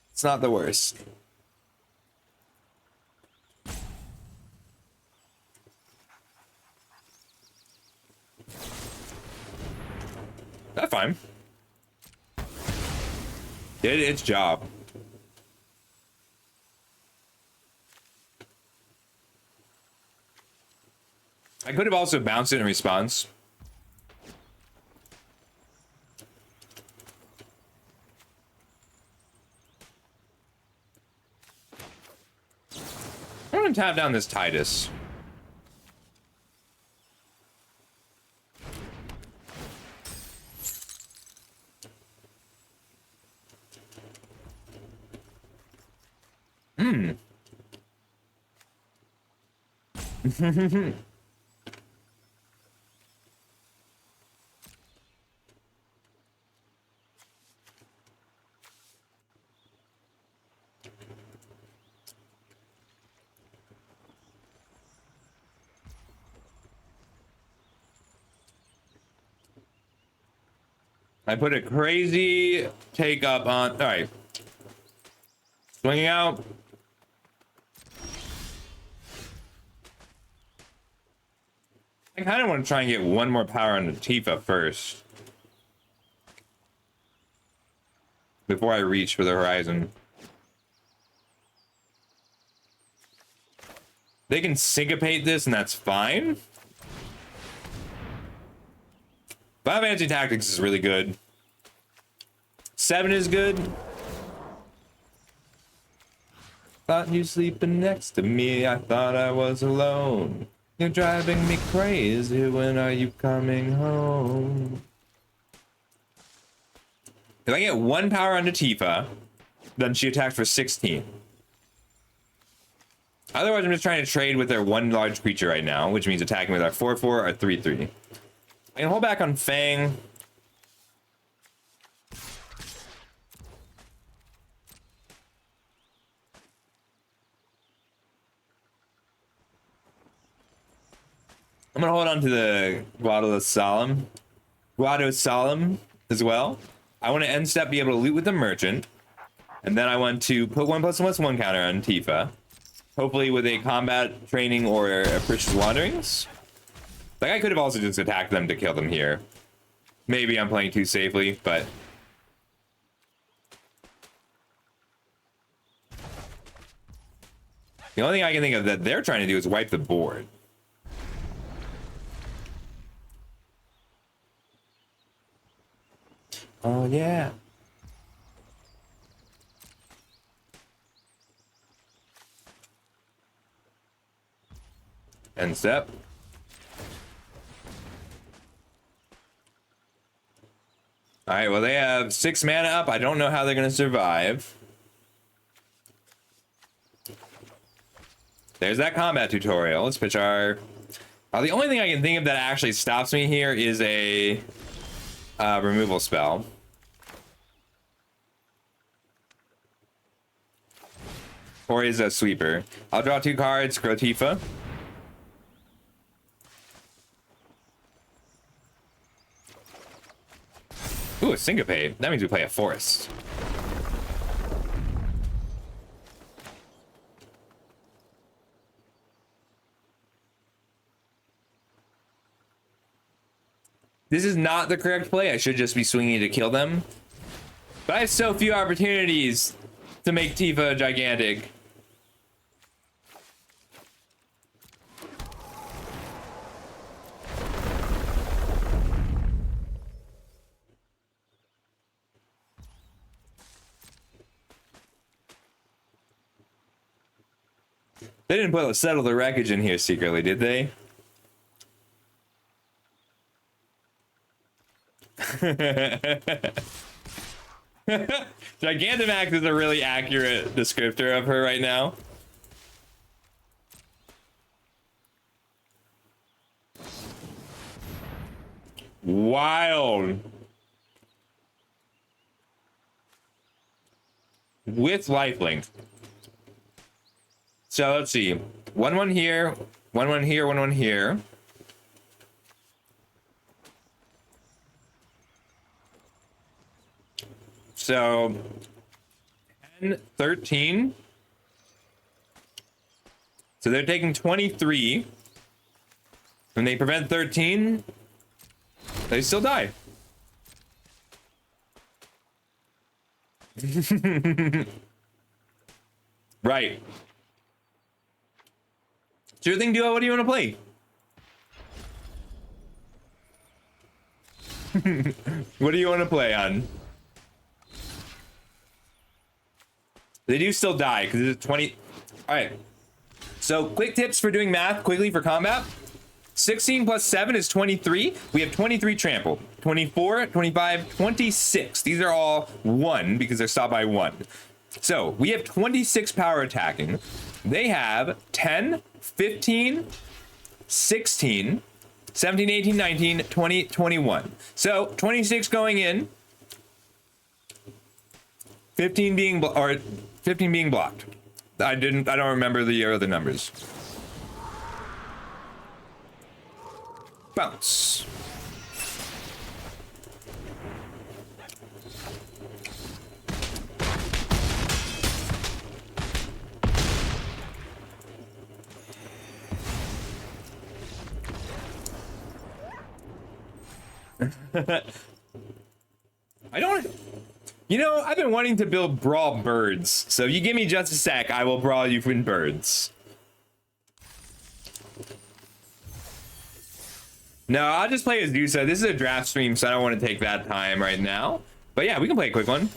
it's not the worst. That's fine. Did its job. I could have also bounced it in response. I'm gonna tap down this Tidus. I put a crazy take up on. All right. Swinging out. I kind of want to try and get one more power on the Tifa first. Before I reach for the horizon. They can syncopate this and that's fine. Final Fantasy Tactics is really good. 7 is good. Thought you sleeping next to me, I thought I was alone. You're driving me crazy, when are you coming home? If I get 1 power onto Tifa, then she attacks for 16. Otherwise, I'm just trying to trade with their 1 large creature right now, which means attacking with our 4/4 or 3/3. I can hold back on Fang. I'm gonna hold on to the Guado Solemn as well. I want to end step be able to loot with the merchant, and then I want to put 1+1/+1 counter on Tifa, hopefully with a combat training or a Precious Wanderings. Like I could have also just attacked them to kill them here. Maybe I'm playing too safely, but the only thing I can think of that they're trying to do is wipe the board. Oh yeah. End step. All right, well, they have 6 mana up. I don't know how they're going to survive. There's that combat tutorial. Let's pitch our... the only thing I can think of that actually stops me here is a removal spell. Or is a sweeper. I'll draw 2 cards, grow Tifa. Ooh, a syncopate. That means we play a forest. This is not the correct play. I should just be swinging to kill them. But I have so few opportunities to make Tifa gigantic. They didn't put Settle the Wreckage in here secretly, did they? Gigantamax is a really accurate descriptor of her right now. Wild. With lifelink. So let's see. 1/1 here, 1/1 here, 1/1 here. So 10, 13. So they're taking 23. When they prevent 13, they still die. Right. Sure thing, Duo. What do you want to play? What do you want to play on? They do still die because it's 20. All right. So quick tips for doing math quickly for combat. 16 plus 7 is 23. We have 23 trampled. 24, 25, 26. These are all 1 because they're stopped by 1. So we have 26 power attacking. They have 10, 15, 16, 17, 18, 19, 20, 21. So 26 going in. 15 being or 15 being blocked. I don't remember the other numbers. Bounce. I don't. You know, I've been wanting to build brawl birds. So if you give me just a sec, I will brawl you in birds. No, I'll just play as Dusa. This is a draft stream, so I don't want to take that time right now. But yeah, we can play a quick one.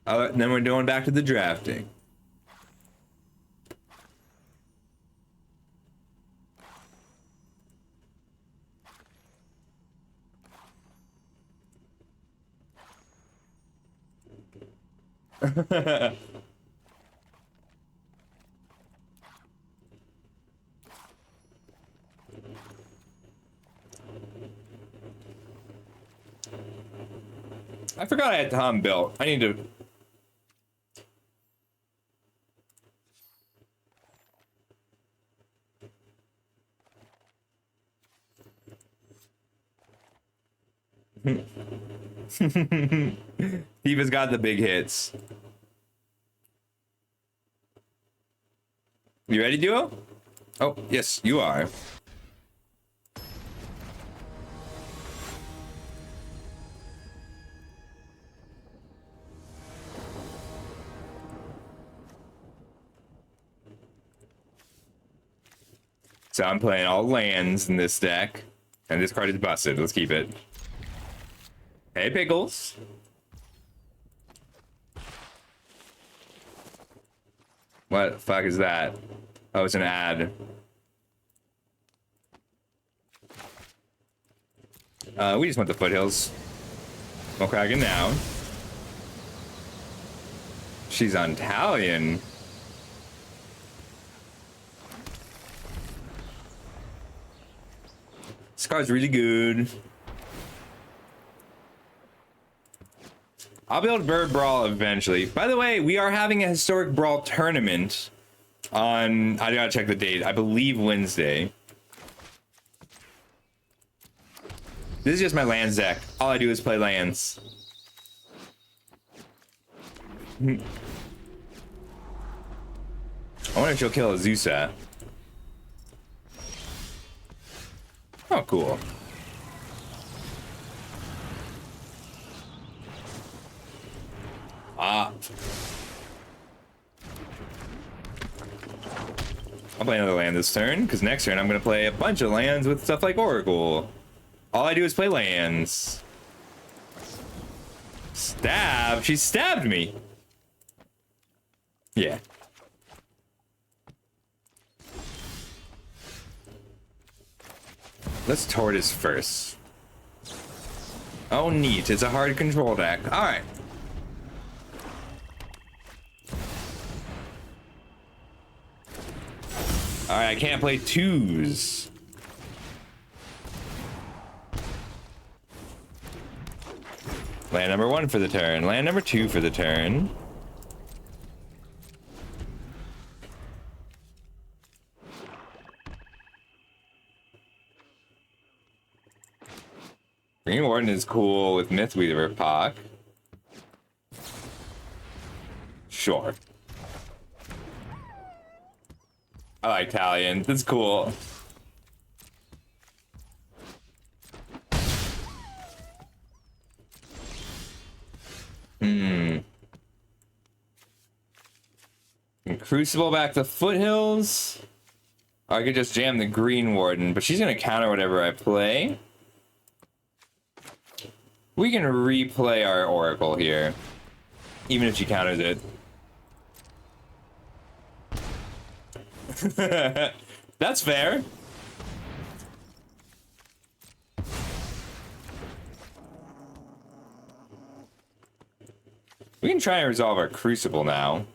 Then we're going back to the drafting. I forgot I had Tom built. I need to... Diva's got the big hits. You ready, Duo? Oh, yes, you are. So I'm playing all lands in this deck. And this card is busted. Let's keep it. Hey, Pickles. What the fuck is that? Oh, it's an ad. We just want the foothills. Volkragen now. She's on Talion. This card's really good. I'll build Bird Brawl eventually. By the way, we are having a Historic Brawl tournament on, I gotta check the date, I believe Wednesday. This is just my lands deck. All I do is play lands. I wonder if she'll kill a Zusa. Oh, cool. Ah. I'll play another land this turn, because next turn I'm going to play a bunch of lands with stuff like Oracle. All I do is play lands. Stab? She stabbed me. Yeah. Let's Tortoise first. Oh, neat. It's a hard control deck. Alright. Alright, I can't play twos. Land number 1 for the turn. Land number 2 for the turn. Green Warden is cool with Mythweaver Pock. Sure. I like Talion. That's cool. Crucible back to Foothills. I could just jam the Green Warden, but she's gonna counter whatever I play. We can replay our Oracle here, even if she counters it. That's fair. We can try and resolve our Crucible now.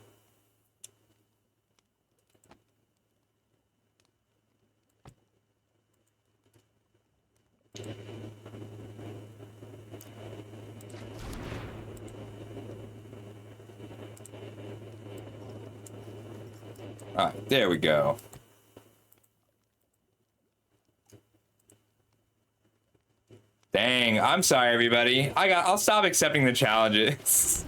Alright, there we go. Dang, I'm sorry everybody. I'll stop accepting the challenges.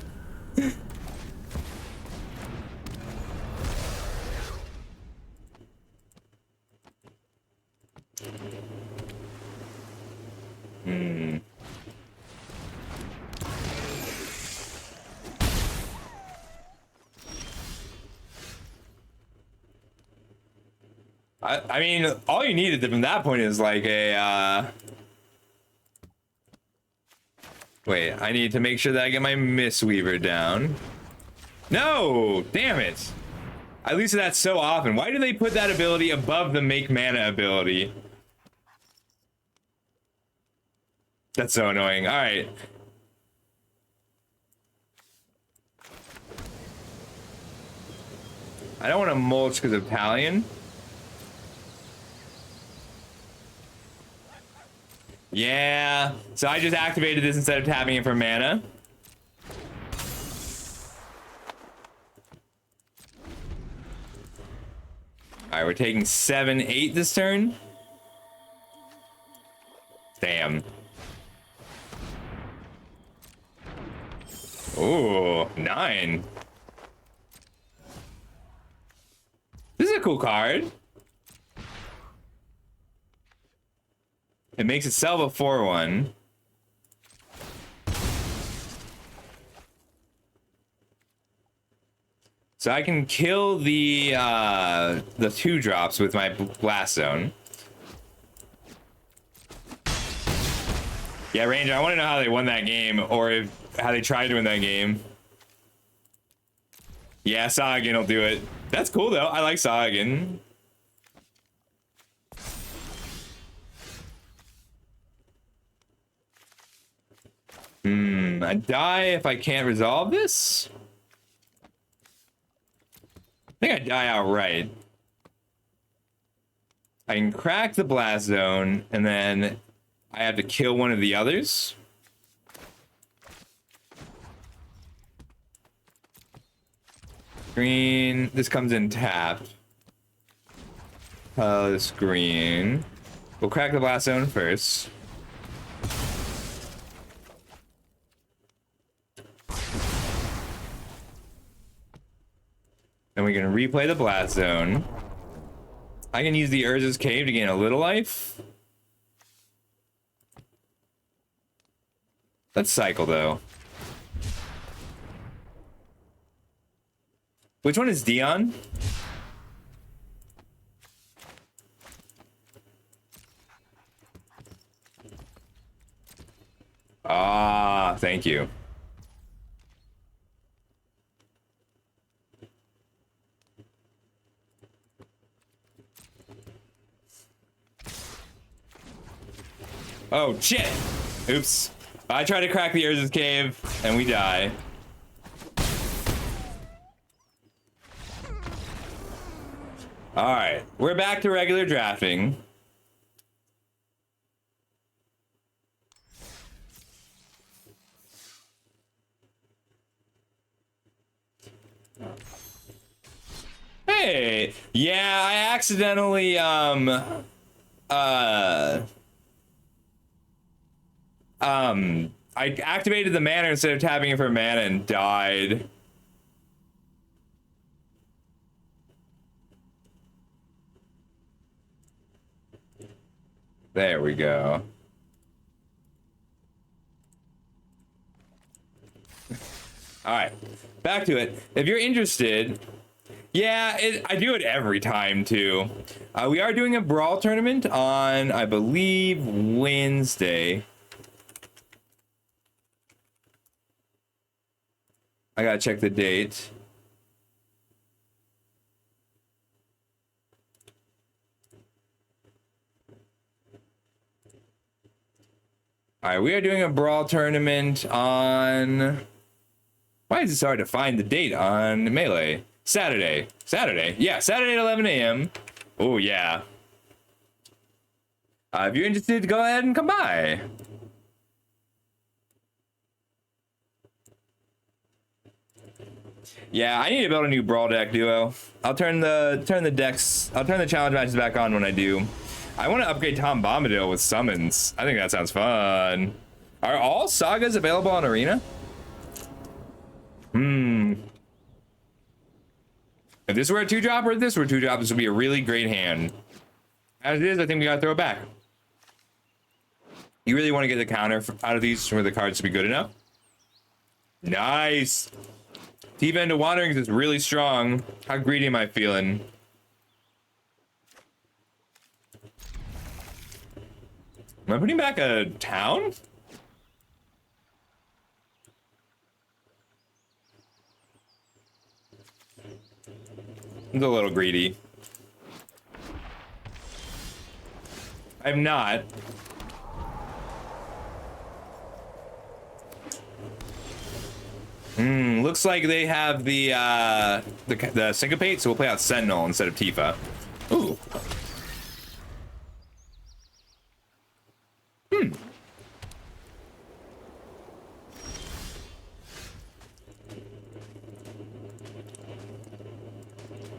I mean, all you needed from that point is like a, wait, I need to make sure that I get my Mistweaver down. No! Damn it! I lose to that so often. Why do they put that ability above the make mana ability? That's so annoying. Alright. I don't want to mulch because of Talion. Yeah. So I just activated this instead of tapping it for mana. Alright, we're taking 7-8 this turn. Damn. Ooh, 9. This is a cool card. It makes itself a 4/1. So I can kill the 2-drops with my Blast Zone. Yeah, Ranger, I want to know how they won that game, or how they tried to win that game. Yeah, Sahuagin will do it. That's cool, though. I like Sahuagin. I die if I can't resolve this? I think I die outright. I can crack the Blast Zone, and then I have to kill one of the others. Green. This comes in tapped. This green. We'll crack the Blast Zone first. Then we're gonna replay the Blast Zone. I can use the Urza's Cave to gain a little life. Let's cycle, though. Which one is Dion? Ah, thank you. Oh, shit! Oops. I try to crack the Urza's Cave, and we die. Alright, we're back to regular drafting. Hey! Yeah, I accidentally, I activated the mana instead of tapping it for mana and died. There we go. All right, back to it. If you're interested, yeah, I do it every time too. We are doing a Brawl tournament on, I believe, Wednesday. I gotta check the date. All right, we are doing a Brawl tournament on... Why is it so hard to find the date on Melee? Saturday. Saturday. Yeah, Saturday at 11 a.m. Oh, yeah. If you're interested, go ahead and come by. Yeah, I need to build a new Brawl deck duo. I'll turn the challenge matches back on when I do. I want to upgrade Tom Bombadil with summons. I think that sounds fun. Are all sagas available on Arena? If this were a 2-drop or if this were a 2-drop, this would be a really great hand. As it is, I think we gotta throw it back. You really want to get the counter out of these for the cards to be good enough. Nice. Deep End of Wanderings is really strong. How greedy am I feeling? Am I putting back a town? It's a little greedy. I'm not. Looks like they have the syncopate, so we'll play out Sentinel instead of Tifa. Ooh.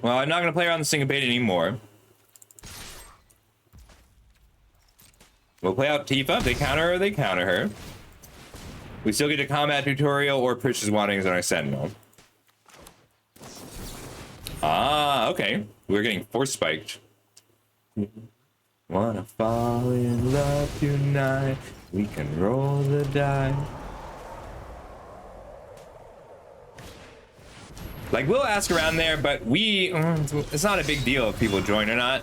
Well, I'm not gonna play around the syncopate anymore. We'll play out Tifa. If they counter her, they counter her. We still get a combat tutorial or Precious Wanderings on our Sentinel. Ah, okay. We're getting force spiked. Wanna fall in love tonight? We can roll the die. Like, we'll ask around there, but it's not a big deal if people join or not.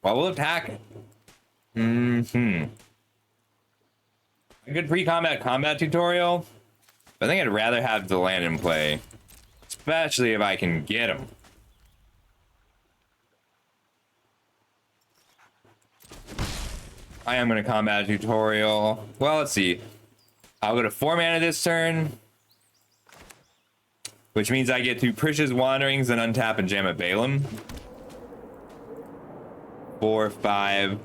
Well, we'll attack. A good pre-combat combat tutorial. I think I'd rather have the land in play, especially if I can get him. I am going to combat tutorial. Well, let's see. I'll go to 4 mana this turn, which means I get to Precious Wanderings and untap and jam at Balaam. 4, 5.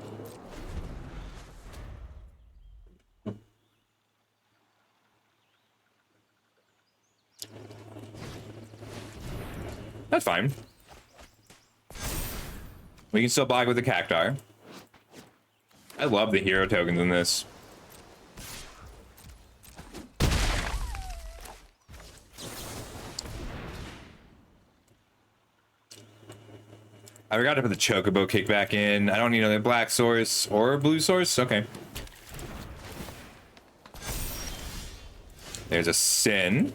That's fine. We can still block with the Cactuar. I love the hero tokens in this. I forgot to put the Chocobo kickback in. I don't need another black source or blue source. Okay. There's a Sin.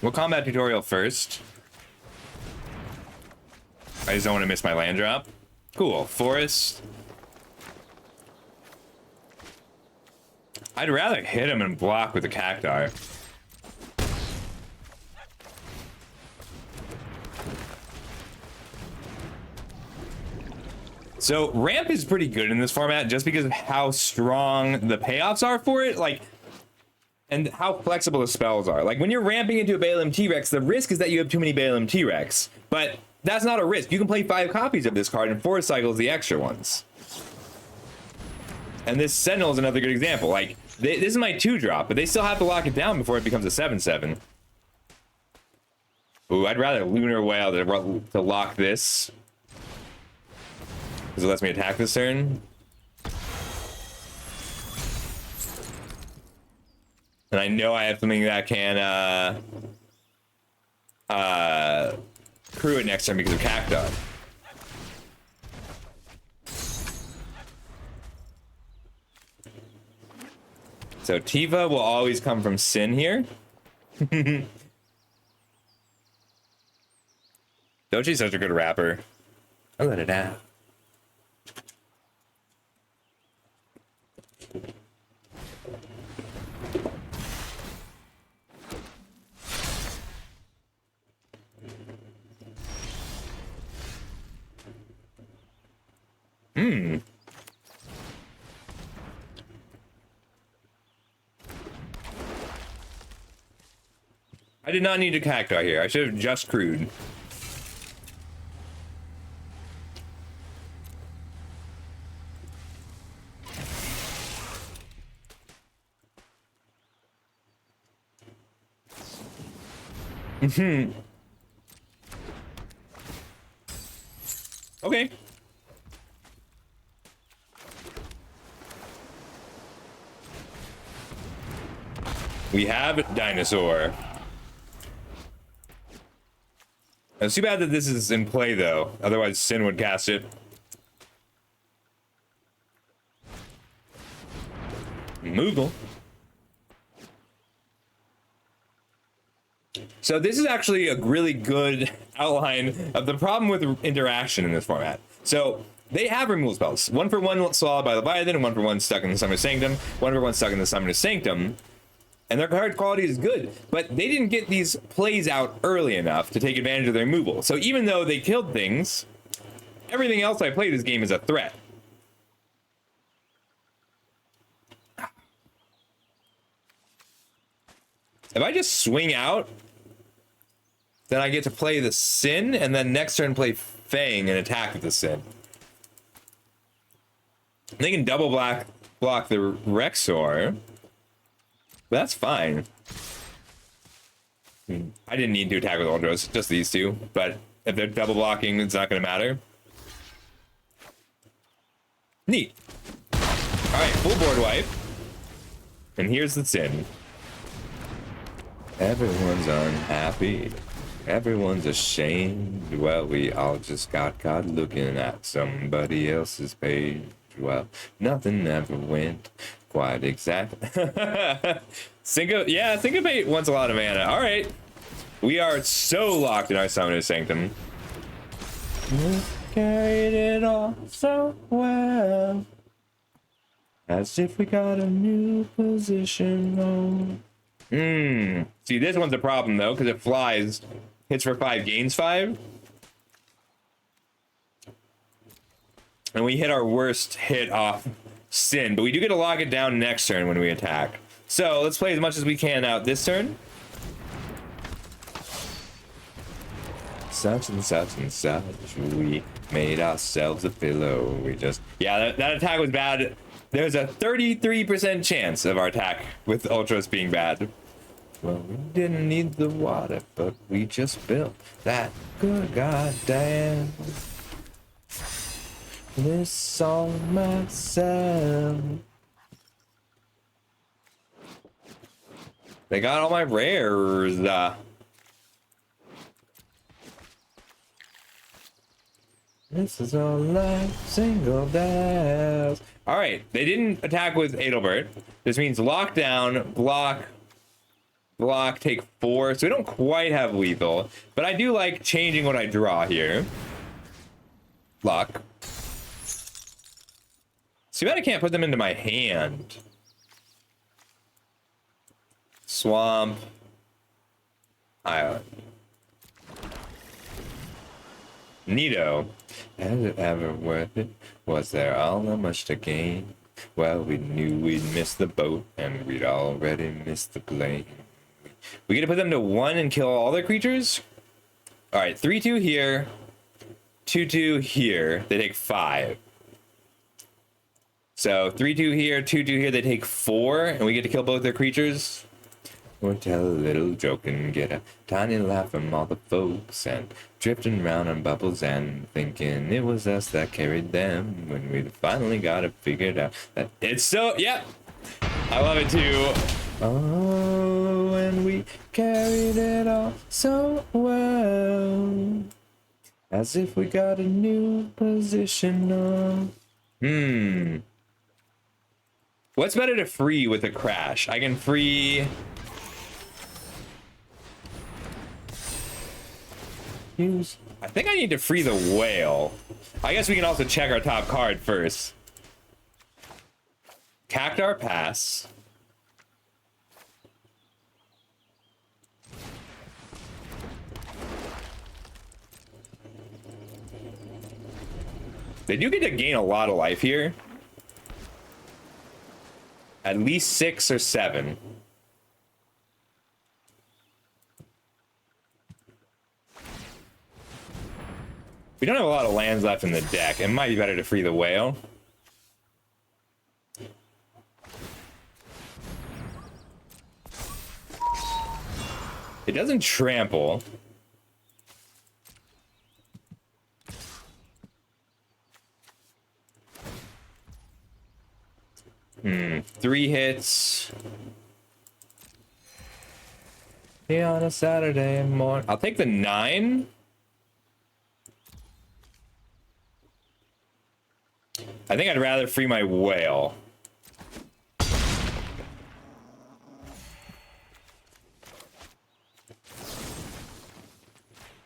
We'll combat tutorial first. I just don't want to miss my land drop. Cool. Forest. I'd rather hit him and block with the Cactuar. So ramp is pretty good in this format just because of how strong the payoffs are for it. Like, and how flexible the spells are. Like, when you're ramping into a Balaam T-Rex, the risk is that you have too many Balaam T-Rex. But that's not a risk. You can play 5 copies of this card and 4 cycles the extra ones. And this Sentinel is another good example. Like, this is my 2-drop, but they still have to lock it down before it becomes a 7/7. Ooh, I'd rather Lunar Whale to lock this, because it lets me attack this turn. And I know I have something that can crew it next turn because of Cactuar. So Tifa will always come from Sin here. Dochi's such a good rapper. I'll let it out. I did not need a Cactuar here. I should have just crewed. Okay. We have Dinosaur. It's too bad that this is in play, though. Otherwise, Sin would cast it. Moogle. So this is actually a really good outline of the problem with interaction in this format. So they have removal spells. 1-for-1 Swallowed by Leviathan, and 1-for-1 Stuck in the Summoner's Sanctum, 1-for-1 Stuck in the Summoner's Sanctum. And their card quality is good, but they didn't get these plays out early enough to take advantage of their removal. So even though they killed things, everything else I played this game is a threat. If I just swing out, then I get to play the Sin, and then next turn play Fang and attack with the Sin. They can double block the Rexor. That's fine. I didn't need to attack with Ultros, just these two. But if they're double blocking, it's not going to matter. Neat. Alright, full board wipe. And here's the Sin. Everyone's unhappy. Everyone's ashamed. Well, we all just got caught looking at somebody else's page. Well, nothing ever went quite exact. Syncopate wants a lot of mana. All right, we are so locked in our Summoner's Sanctum. Carried it all so well, as if we got a new position on. See, this one's a problem though, because it flies, hits for 5, gains 5. And we hit our worst hit off Sin, but we do get to lock it down next turn when we attack. So let's play as much as we can out this turn. Such and such and such, we made ourselves a pillow. We just, yeah, that attack was bad. There's a 33% chance of our attack with Ultros being bad. Well, we didn't need the water, but we just built that good goddamn this song myself. They got all my rares. This is all life, single dash. All right, they didn't attack with Adelbert. This means lockdown, block, take 4. So we don't quite have lethal, but I do like changing what I draw here. Lock. Too bad I can't put them into my hand. Swamp. Island. Neato. Is it ever worth it? Was there all that much to gain? Well, we knew we'd miss the boat, and we'd already missed the plane. We get to put them to 1 and kill all their creatures? Alright, 3-2 here. 2-2 here. They take 5. So 3-2 here, 2-2 here, they take 4, and we get to kill both their creatures. Or tell a little joke and get a tiny laugh from all the folks, and drifting around on bubbles and thinking it was us that carried them when we finally got it figured out. That it's so, yep, I love it too. Oh, and we carried it all so well, as if we got a new position on. What's better to free with a crash? I can free... I think I need to free the whale. I guess we can also check our top card first. Cactuar pass. They do get to gain a lot of life here. At least 6 or 7. We don't have a lot of lands left in the deck. It might be better to free the whale. It doesn't trample. Three hits. Yeah, on a Saturday morning. I'll take the 9. I think I'd rather free my whale.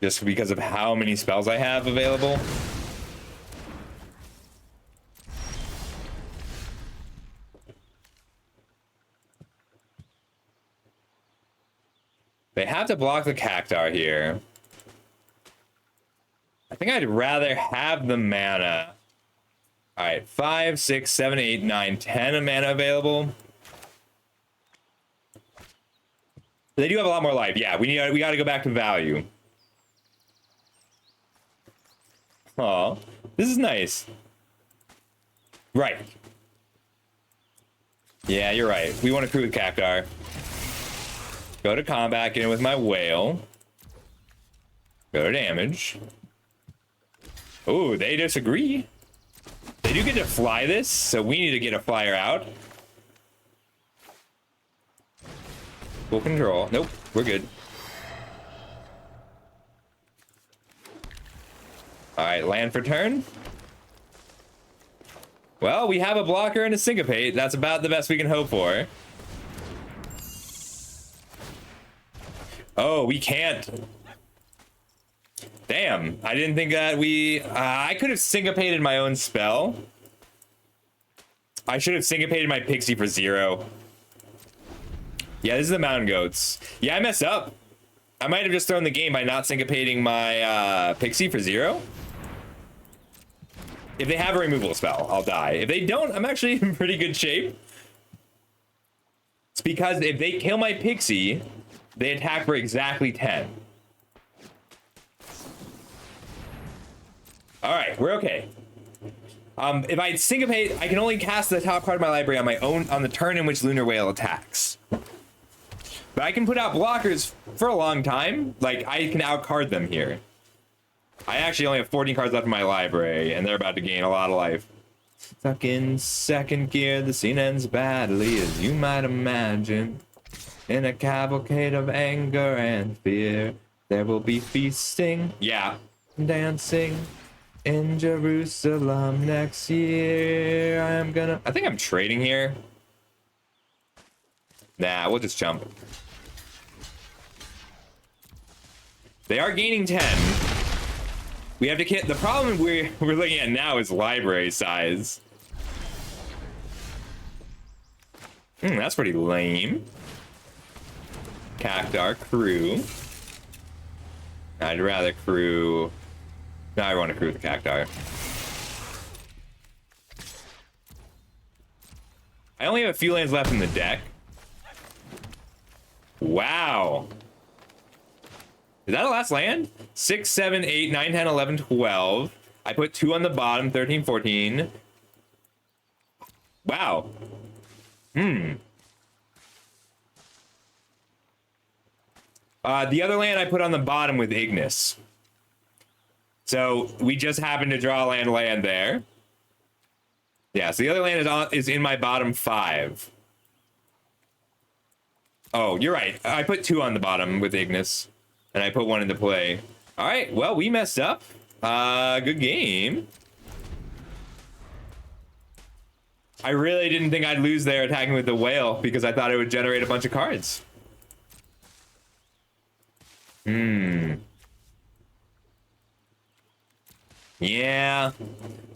Just because of how many spells I have available. to block the Cactuar here. I think I'd rather have the mana. All right, 5, 6, 7, 8, 9, 10 of mana available. They do have a lot more life. Yeah, we got to go back to value. Oh, this is nice. Right. Yeah, you're right. We want to crew with Cactuar. Go to combat, get in with my whale. Go to damage. Oh, they disagree. They do get to fly this, so we need to get a flyer out. Full control. Nope, we're good. All right, land for turn. Well, we have a blocker and a syncopate. That's about the best we can hope for. Oh, we can't. Damn, I didn't think that we... I could have syncopated my own spell. I should have syncopated my Pixie for 0. Yeah, this is the Mountain Goats. Yeah, I messed up. I might have just thrown the game by not syncopating my Pixie for 0. If they have a removal spell, I'll die. If they don't, I'm actually in pretty good shape. It's because if they kill my Pixie, they attack for exactly 10. All right, we're okay. If I syncopate, I can only cast the top card of my library on my own on the turn in which Lunar Whale attacks. But I can put out blockers for a long time. Like, I can outcard them here. I actually only have 14 cards left in my library, and they're about to gain a lot of life. Stuck in second gear, the scene ends badly, as you might imagine. In a cavalcade of anger and fear, there will be feasting, yeah, dancing in Jerusalem next year. I think I'm trading here. Nah, we'll just jump. They are gaining 10. We have to get... The problem we're looking at now is library size. That's pretty lame. Cactuar crew. I'd rather crew... No, I want to crew with the Cactuar. I only have a few lands left in the deck. Wow. Is that a last land? 6, 7, 8, 9, 10, 11, 12. I put 2 on the bottom, 13, 14. Wow. The other land I put on the bottom with Ignis. So we just happened to draw land there. Yeah, so the other land is in my bottom 5. Oh, you're right. I put 2 on the bottom with Ignis. And I put 1 into play. All right, well, we messed up. Good game. I really didn't think I'd lose there attacking with the whale because I thought it would generate a bunch of cards. Yeah.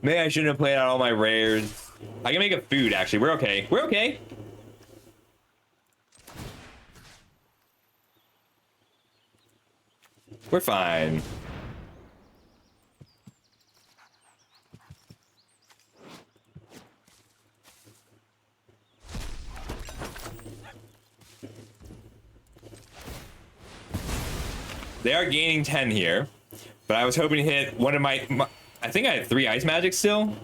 Maybe I shouldn't have played out all my rares. I can make a food, actually. We're okay. We're okay. We're fine. They are gaining 10 here, but I was hoping to hit one of my I think I had 3 ice magics still.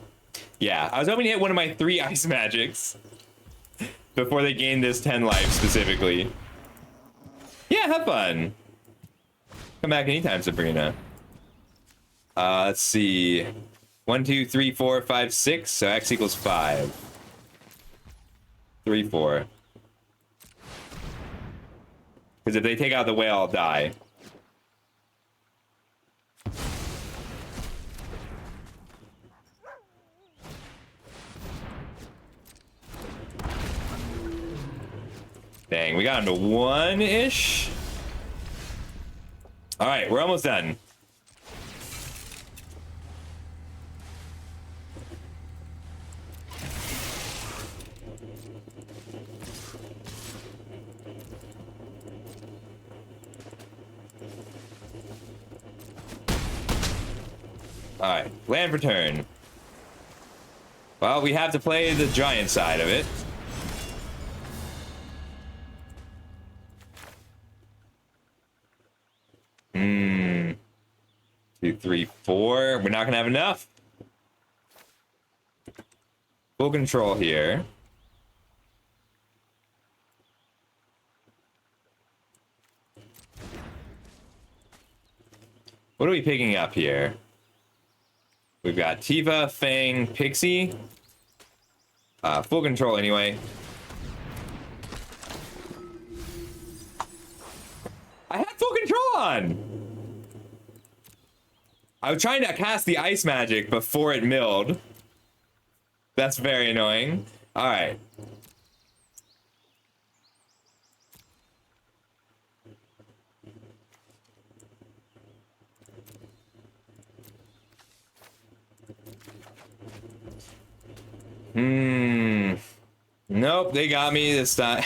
Yeah, I was hoping to hit one of my 3 ice magics before they gained this 10 life specifically. Yeah, have fun. Come back anytime, Sabrina. Let's see. 1, 2, 3, 4, 5, 6. So X equals 5. 3, 4. Because if they take out the whale, I'll die. Dang, we got him to 1-ish. All right, we're almost done. Alright, land for turn. Well, we have to play the giant side of it. Hmm. 2, 3, 4. We're not gonna have enough. Full control here. What are we picking up here? We've got Tifa, Fang, Pixie. Full control anyway. I had full control on! I was trying to cast the ice magic before it milled. That's very annoying. Alright. Nope, they got me this time.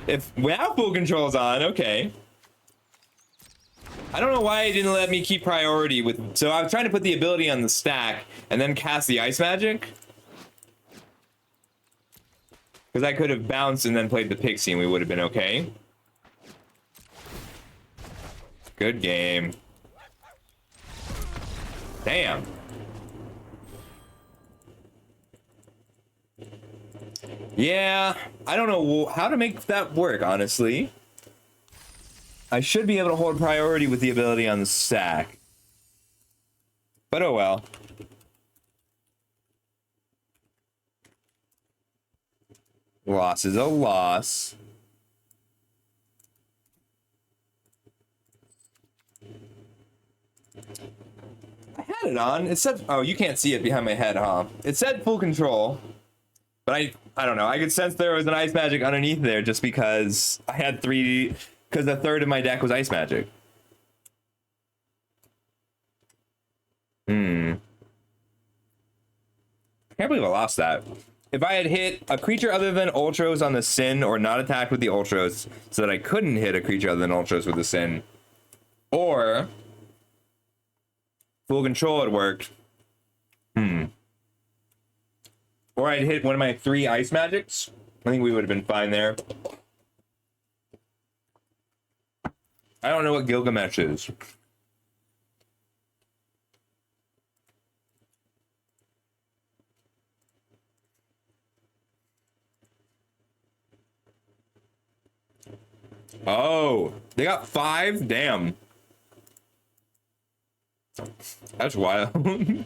If without full control's on, okay. I don't know why it didn't let me keep priority with. So I was trying to put the ability on the stack and then cast the ice magic. Because I could have bounced and then played the Pixie and we would have been okay. Good game. Damn. Yeah, I don't know how to make that work, honestly. I should be able to hold priority with the ability on the stack. But oh well. Loss is a loss. I had it on. It said, oh, you can't see it behind my head, huh? It said full control. But I don't know. I could sense there was an ice magic underneath there just because I had 3, because a third of my deck was ice magic. I can't believe I lost that. If I had hit a creature other than Ultros on the Sin or not attacked with the Ultros so that I couldn't hit a creature other than Ultros with the Sin, or full control had worked. Or I'd hit one of my 3 ice magics. I think we would have been fine there. I don't know what Gilgamesh is. Oh, they got 5? Damn. That's wild.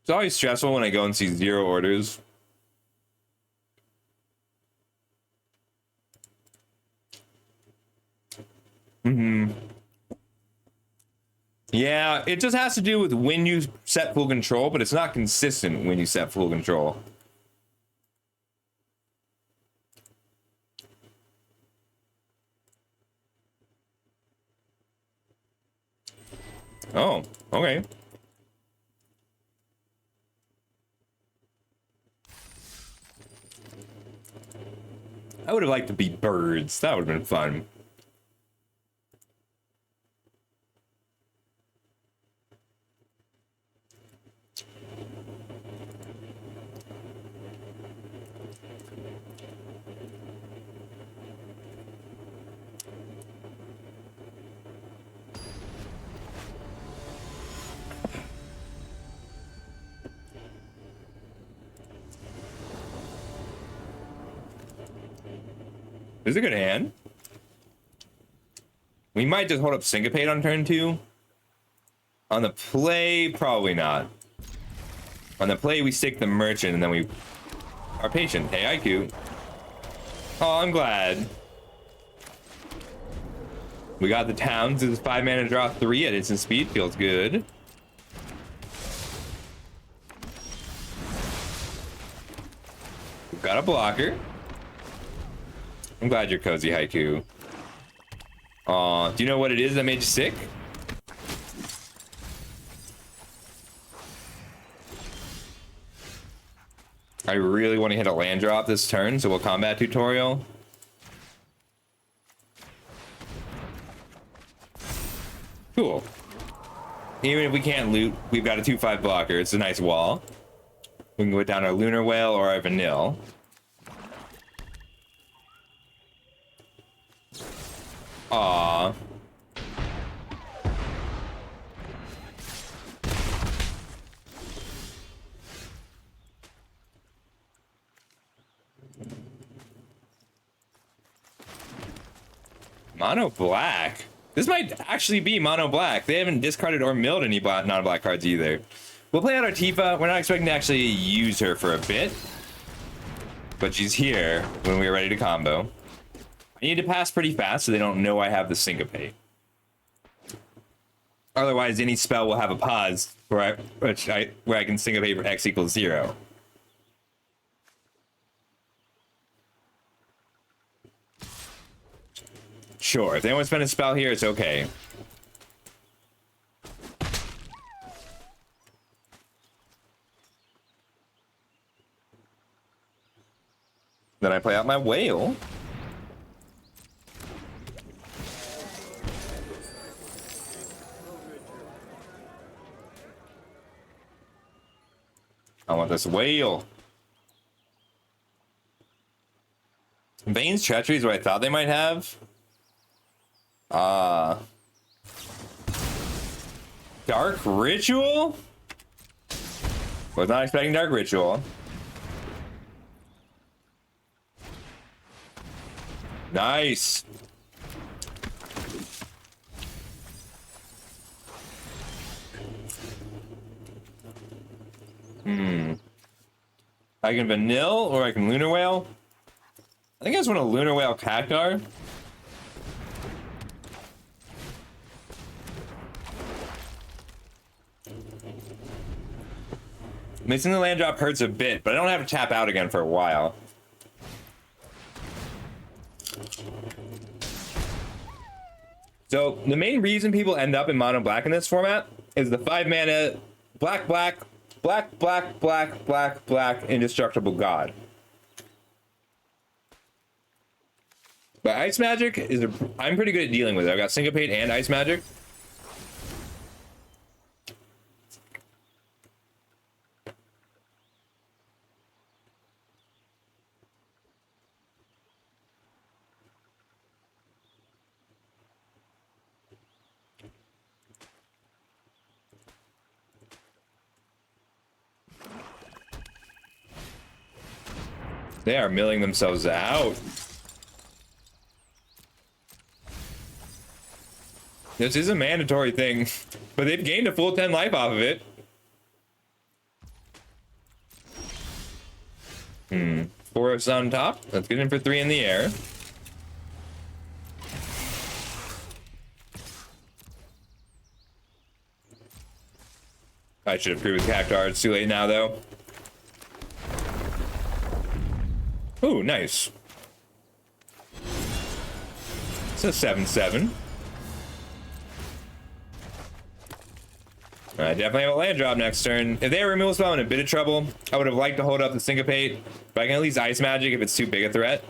It's always stressful when I go and see 0 orders. Yeah, it just has to do with when you set full control, but it's not consistent when you set full control. Oh, okay. I would have liked to be birds. That would have been fun. This is a good hand. We might just hold up Syncopate on turn 2. On the play, probably not. On the play, we stick the Merchant and then we are patient. Hey, IQ. Oh, I'm glad. We got the Towns. This is 5 mana draw 3 at instant speed. Feels good. We've got a blocker. I'm glad you're cozy, Haiku. Aw, do you know what it is that made you sick? I really want to hit a land drop this turn, so we'll combat tutorial. Cool. Even if we can't loot, we've got a 2/5 blocker. It's a nice wall. We can go down our Lunar Whale or our Vanille. Aww. Mono black. This might actually be mono black. They haven't discarded or milled any non-black cards either. We'll play out our Tifa. We're not expecting to actually use her for a bit, but she's here when we're ready to combo. I need to pass pretty fast so they don't know I have the Syncopate. Otherwise, any spell will have a pause where I can Syncopate for X equals 0. Sure, if they want to spend a spell here, it's okay. Then I play out my whale. I want this whale. Bane's Treachery is what I thought they might have. Dark Ritual? Was not expecting Dark Ritual. Nice. I can Vanille or I can Lunar Whale. I think I just want a Lunar Whale Cactuar. Missing the land drop hurts a bit, but I don't have to tap out again for a while. So the main reason people end up in mono black in this format is the 5 mana black, black, black, black, black, black, black, indestructible god. But Ice Magic is I'm pretty good at dealing with it. I've got Syncopate and Ice Magic. They are milling themselves out. This is a mandatory thing, but they've gained a full 10 life off of it. 4 of on top. Let's get in for 3 in the air. I should have proved Cactuar. It's too late now, though. Ooh, nice. It's a 7/7. I definitely have a land drop next turn. If they have a removal spell, I'm in a bit of trouble. I would have liked to hold up the Syncopate, but I can at least Ice Magic if it's too big a threat.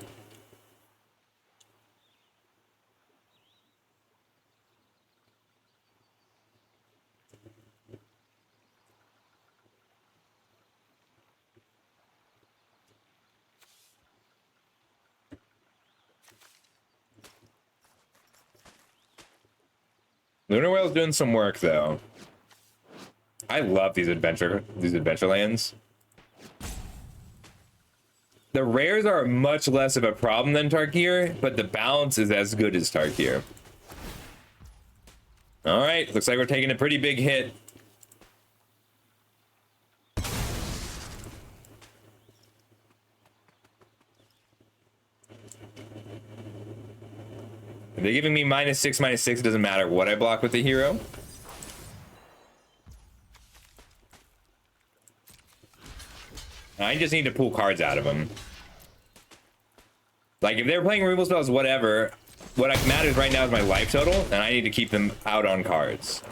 Lunar Whale's doing some work, though. I love these adventure lands. The rares are much less of a problem than Tarkir, but the balance is as good as Tarkir. All right, looks like we're taking a pretty big hit. If they're giving me -6/-6, it doesn't matter what I block with the hero. I just need to pull cards out of them. Like, if they're playing removal spells, whatever, what matters right now is my life total, and I need to keep them out on cards.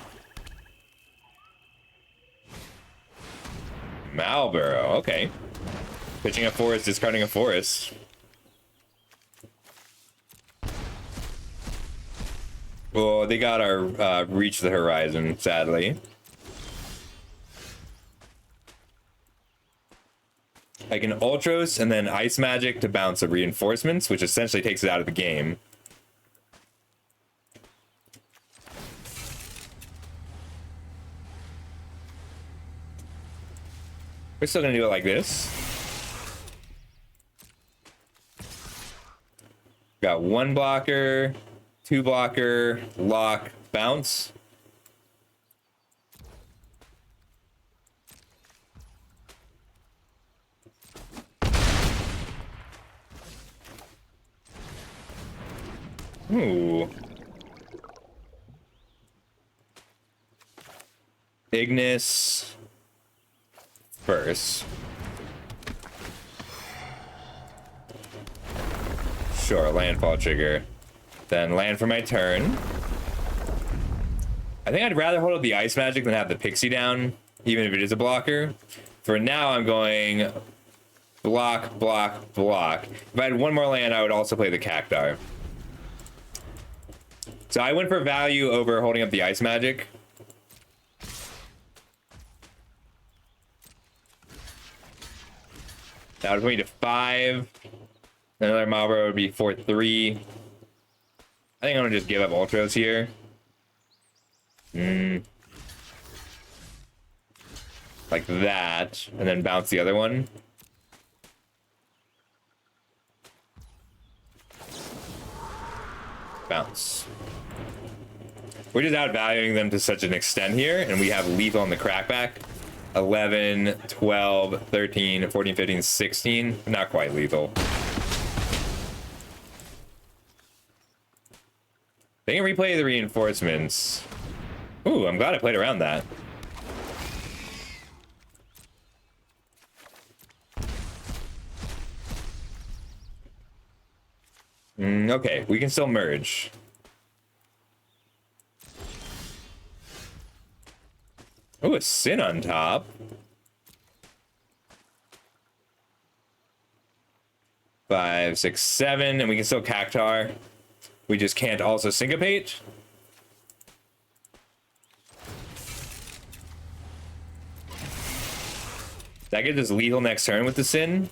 Malboro, okay. Pitching a forest, discarding a forest. Oh, they got our reach the horizon, sadly. I can Ultros and then Ice Magic to bounce the reinforcements, which essentially takes it out of the game. We're still gonna do it like this. Got 1 blocker, 2 blocker, lock, bounce. Ooh. Ignis first. Sure, landfall trigger. Then land for my turn. I think I'd rather hold up the Ice Magic than have the Pixie down, even if it is a blocker. For now, I'm going block, block, block. If I had 1 more land, I would also play the Cactuar. So I went for value over holding up the Ice Magic. That would put me to 5. Another Malboro would be 4-3. I think I'm gonna just give up Ultros here. Like that, and then bounce the other one. Bounce. We're just outvaluing them to such an extent here, and we have lethal on the crackback. 11, 12, 13, 14, 15, 16. Not quite lethal. They can replay the reinforcements. Ooh, I'm glad I played around that. Okay, we can still merge. Ooh, a Sin on top. 5, 6, 7, and we can still Cactuar. We just can't also syncopate. That gives us lethal next turn with the Sin.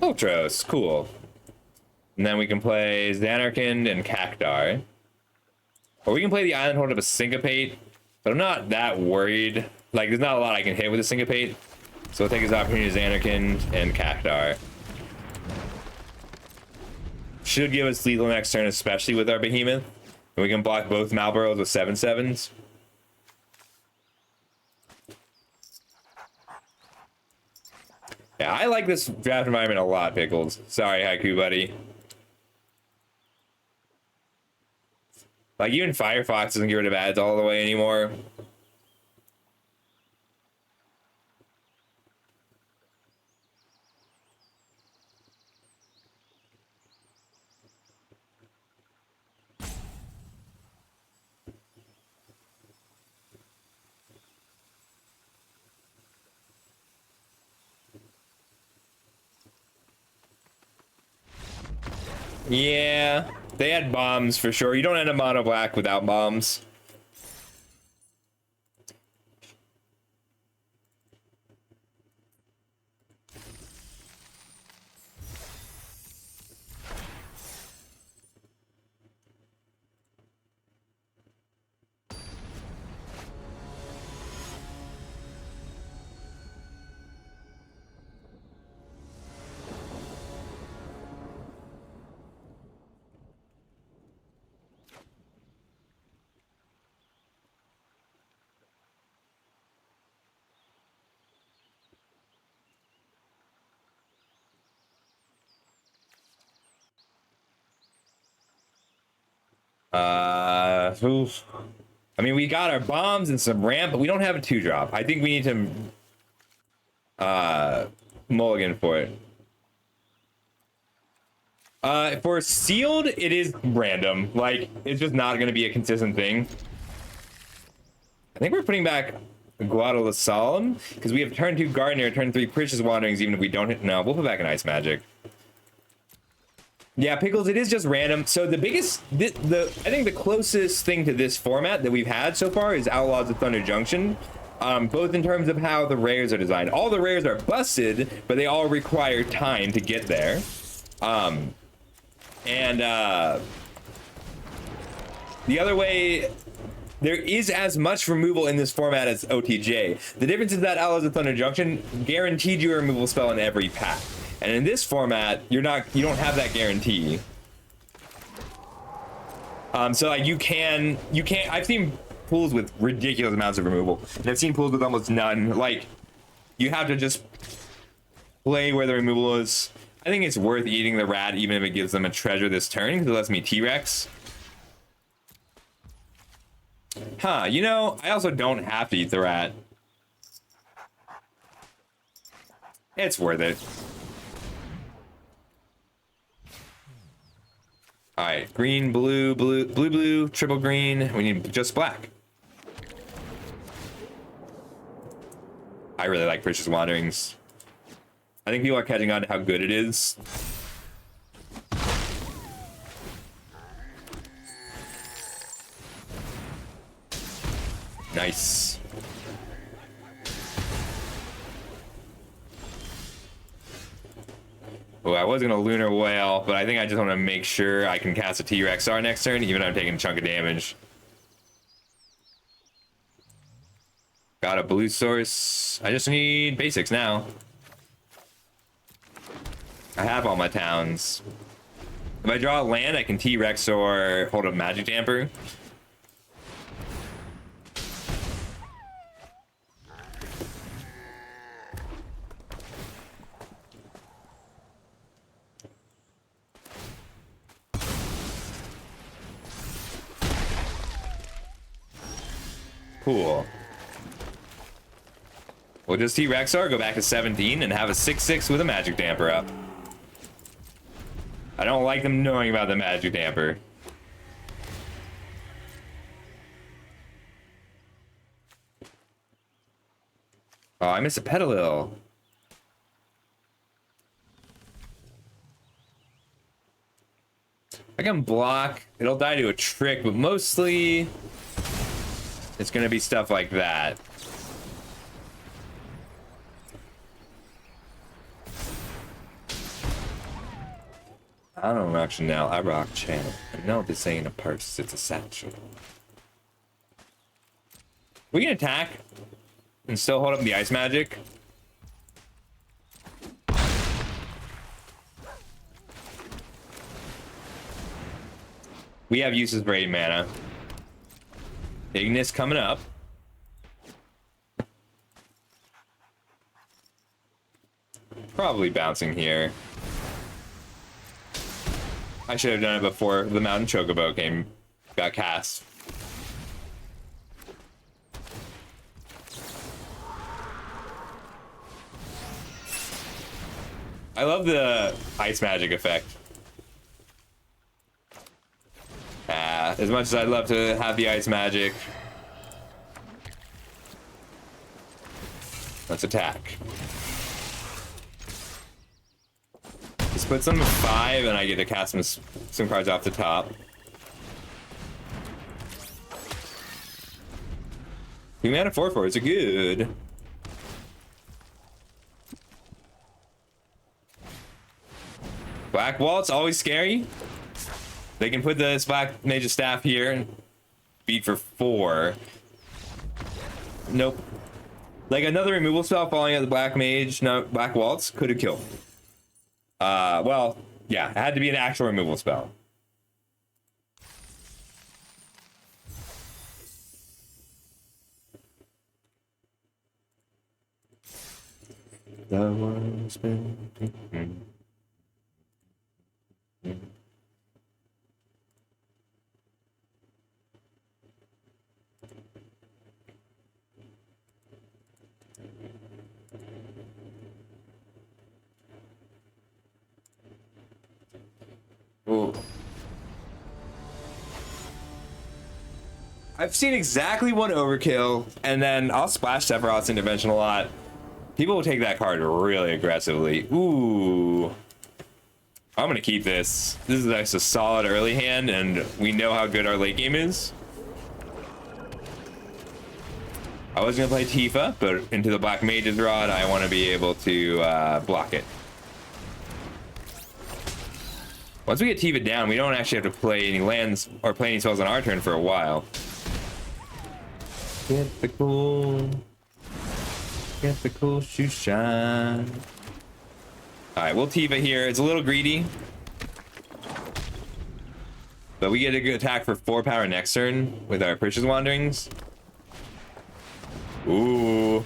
Ultros, cool. And then we can play Zanarkand and Cactuar. Or we can play the Island Hold up a Syncopate, but I'm not that worried. Like, there's not a lot I can hit with a Syncopate. So we'll take his opportunity to Zanarkand and Cactuar. Should give us lethal next turn, especially with our Behemoth. And we can block both Malboros with 7/7s. Yeah, I like this draft environment a lot, Pickles. Sorry, Haiku buddy. Like, even Firefox doesn't get rid of ads all the way anymore. Yeah, they had bombs for sure. You don't end up mono black without bombs. Oof. I mean, we got our bombs and some ramp, but we don't have a 2-drop. I think we need to mulligan for it. For sealed, it is random. Like, it's just not going to be a consistent thing. I think we're putting back Guadalasalem, because we have turn 2 Gardener, turn 3 Precious Wanderings, even if we don't hit. No, we'll put back an Ice Magic. Yeah, Pickles, it is just random. So the biggest, I think the closest thing to this format that we've had so far is Outlaws of Thunder Junction. Both in terms of how the rares are designed. All the rares are busted, but they all require time to get there. The other way, there is as much removal in this format as OTJ. The difference is that Outlaws of Thunder Junction guaranteed you a removal spell in every pack. And in this format, you don't have that guarantee. So like you can't, I've seen pools with ridiculous amounts of removal. And I've seen pools with almost none. Like, you have to just play where the removal is. I think it's worth eating the rat, even if it gives them a treasure this turn, because it lets me T-Rex. Huh, you know, I also don't have to eat the rat. It's worth it. Alright, green, blue, blue, blue, blue, triple green. We need just black. I really like Precious Wanderings. I think people are catching on to how good it is. Nice. Oh, I was gonna Lunar Whale, but I think I just want to make sure I can cast a T-Rexar next turn, even though I'm taking a chunk of damage. Got a blue source. I just need basics now. I have all my towns. If I draw a land, I can T-Rex or hold a Magic Damper. Cool. We'll just T-Rexar, go back to 17, and have a 6/6 with a Magic Damper up. I don't like them knowing about the Magic Damper. Oh, I missed a Petalil. I can block. It'll die to a trick, but mostly it's gonna be stuff like that. I don't rock Chanel, I rock Channel. And no, this ain't a purse, it's a satchel. We can attack and still hold up the Ice Magic. We have uses for 8 mana. Ignis coming up. Probably bouncing here. I should have done it before the Mountain Chocobo got cast. I love the Ice Magic effect. As much as I'd love to have the Ice Magic, let's attack. Just put some 5 and I get to cast some cards off the top. 2 mana 4/4s are good. Black Waltz, always scary. They can put this Black Mage's Staff here and beat for 4. Nope. Like another removal spell falling at the Black Mage, no, Black Waltz could have killed. Well, yeah, it had to be an actual removal spell. The world's been... Ooh. I've seen exactly one overkill, and then I'll splash Sephiroth's intervention a lot. People will take that card really aggressively. Ooh. I'm gonna keep this. This is nice, a solid early hand, and we know how good our late game is. I was gonna play Tifa, but into the Black Mage's Rod, I want to be able to block it. Once we get Tifa down, we don't actually have to play any lands or play any spells on our turn for a while. Get the cool shoe shine. All right, we'll Tifa here. It's a little greedy, but we get a good attack for 4 power next turn with our Precious Wanderings. Ooh.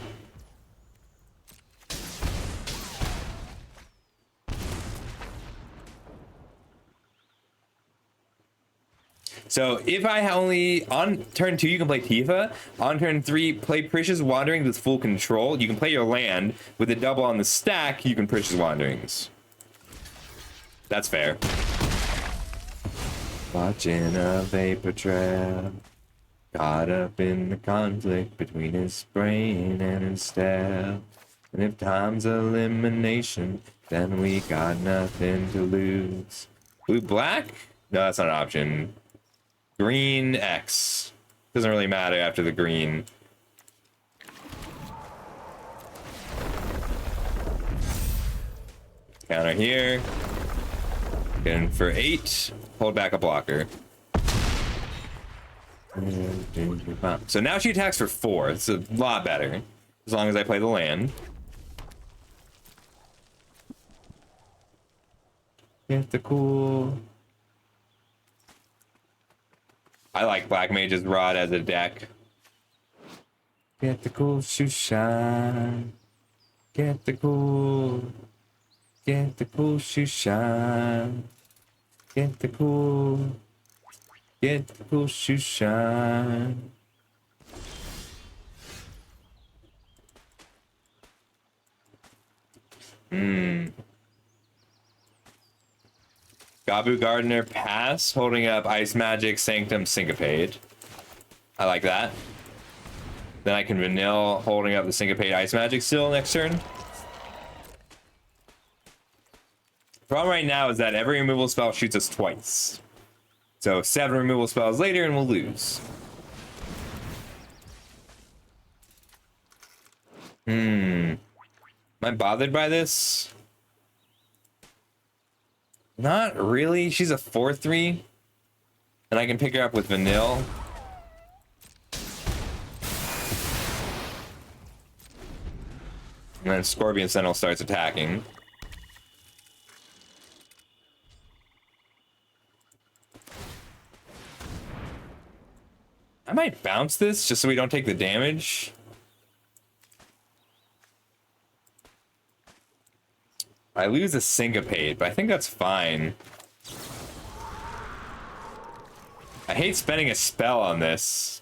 So if I only, on turn 2, you can play Tifa. On turn 3, play Precious Wanderings with full control. You can play your land. With a double on the stack, you can Precious Wanderings. That's fair. Watching a vapor trail. Caught up in the conflict between his brain and his style. And if time's elimination, then we got nothing to lose. Blue black? No, that's not an option. Green X. Doesn't really matter after the green. Counter here. In for 8. Hold back a blocker. So now she attacks for 4. It's a lot better. As long as I play the land. Get the cool. I like Black Mage's Rod as a deck. Get the cool shoe shine. Get the cool shoe shine. Get the cool shoe shine. Gabu Gardener pass, holding up Ice Magic, Sanctum, Syncopate. I like that. Then I can Vanille, holding up the Syncopate Ice Magic still next turn. The problem right now is that every removal spell shoots us twice. So 7 removal spells later and we'll lose. Am I bothered by this? Not really. She's a 4/3. And I can pick her up with Vanille. And then Scorpion Sentinel starts attacking. I might bounce this just so we don't take the damage. I lose a Syncopate, but I think that's fine. I hate spending a spell on this.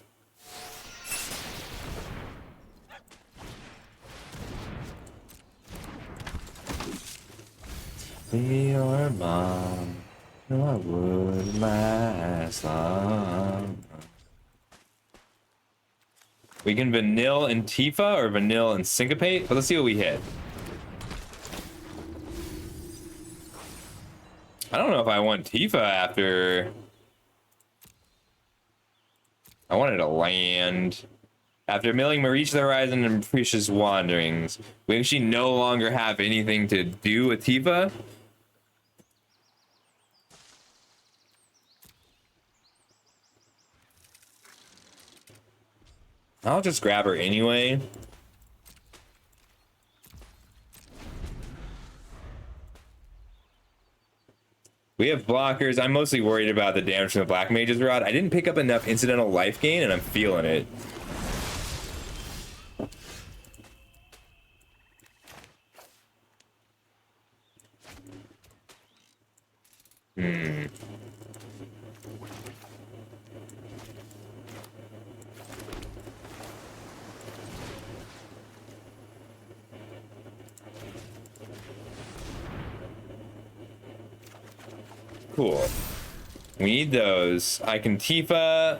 Your mom, no, I wouldn't last long. We can Vanille and Tifa or Vanille and Syncopate, but let's see what we hit. I don't know if I want Tifa after... I wanted a land. After milling Reach the Horizon and Precious Wanderings, we actually no longer have anything to do with Tifa. I'll just grab her anyway. We have blockers. I'm mostly worried about the damage from the Black Mage's Rod. I didn't pick up enough incidental life gain, and I'm feeling it. Cool. We need those. I can Tifa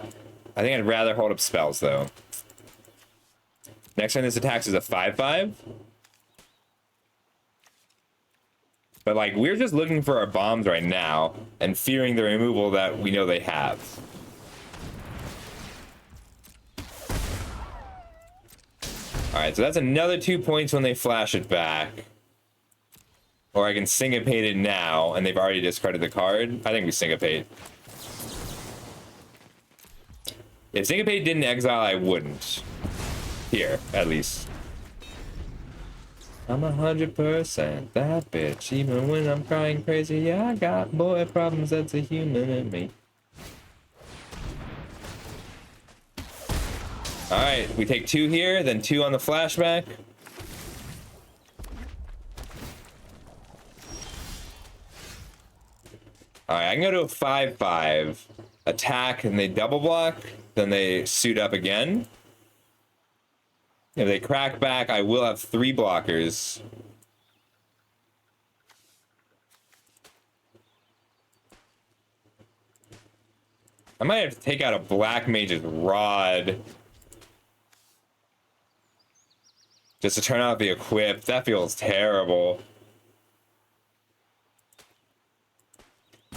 I think I'd rather hold up spells, though. Next time this attacks is a 5/5. But, like, we're just looking for our bombs right now and fearing the removal that we know they have. Alright, so that's another 2 points when they flash it back. Or I can syncopate it now, and they've already discarded the card. I think we syncopate. If syncopate didn't exile, I wouldn't. Here, at least. I'm 100% that bitch, even when I'm crying crazy. Yeah, I got boy problems, that's a human in me. Alright, we take 2 here, then 2 on the flashback. Alright, I can go to a 5/5. Attack, and they double block. Then they suit up again. If they crack back, I will have 3 blockers. I might have to take out a Black Mage's Rod. Just to turn off the equip. That feels terrible.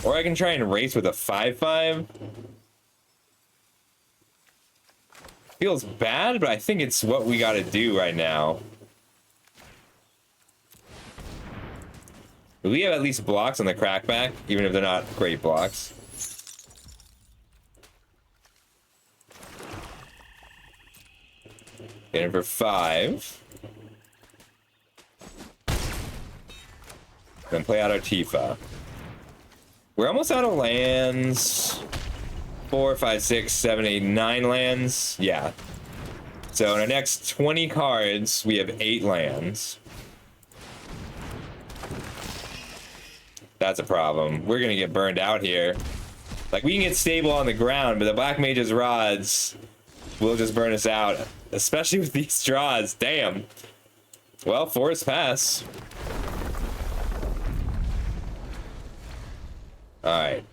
Or I can try and race with a 5/5. Feels bad, but I think it's what we gotta do right now. We have at least blocks on the crackback, even if they're not great blocks. Get in for 5. Then play out our Tifa. We're almost out of lands. 4, 5, 6, 7, 8, 9 lands. Yeah. So in our next 20 cards, we have 8 lands. That's a problem. We're gonna get burned out here. Like, we can get stable on the ground, but the Black Mage's Rods will just burn us out. Especially with these draws. Damn. Well, force pass. Alright.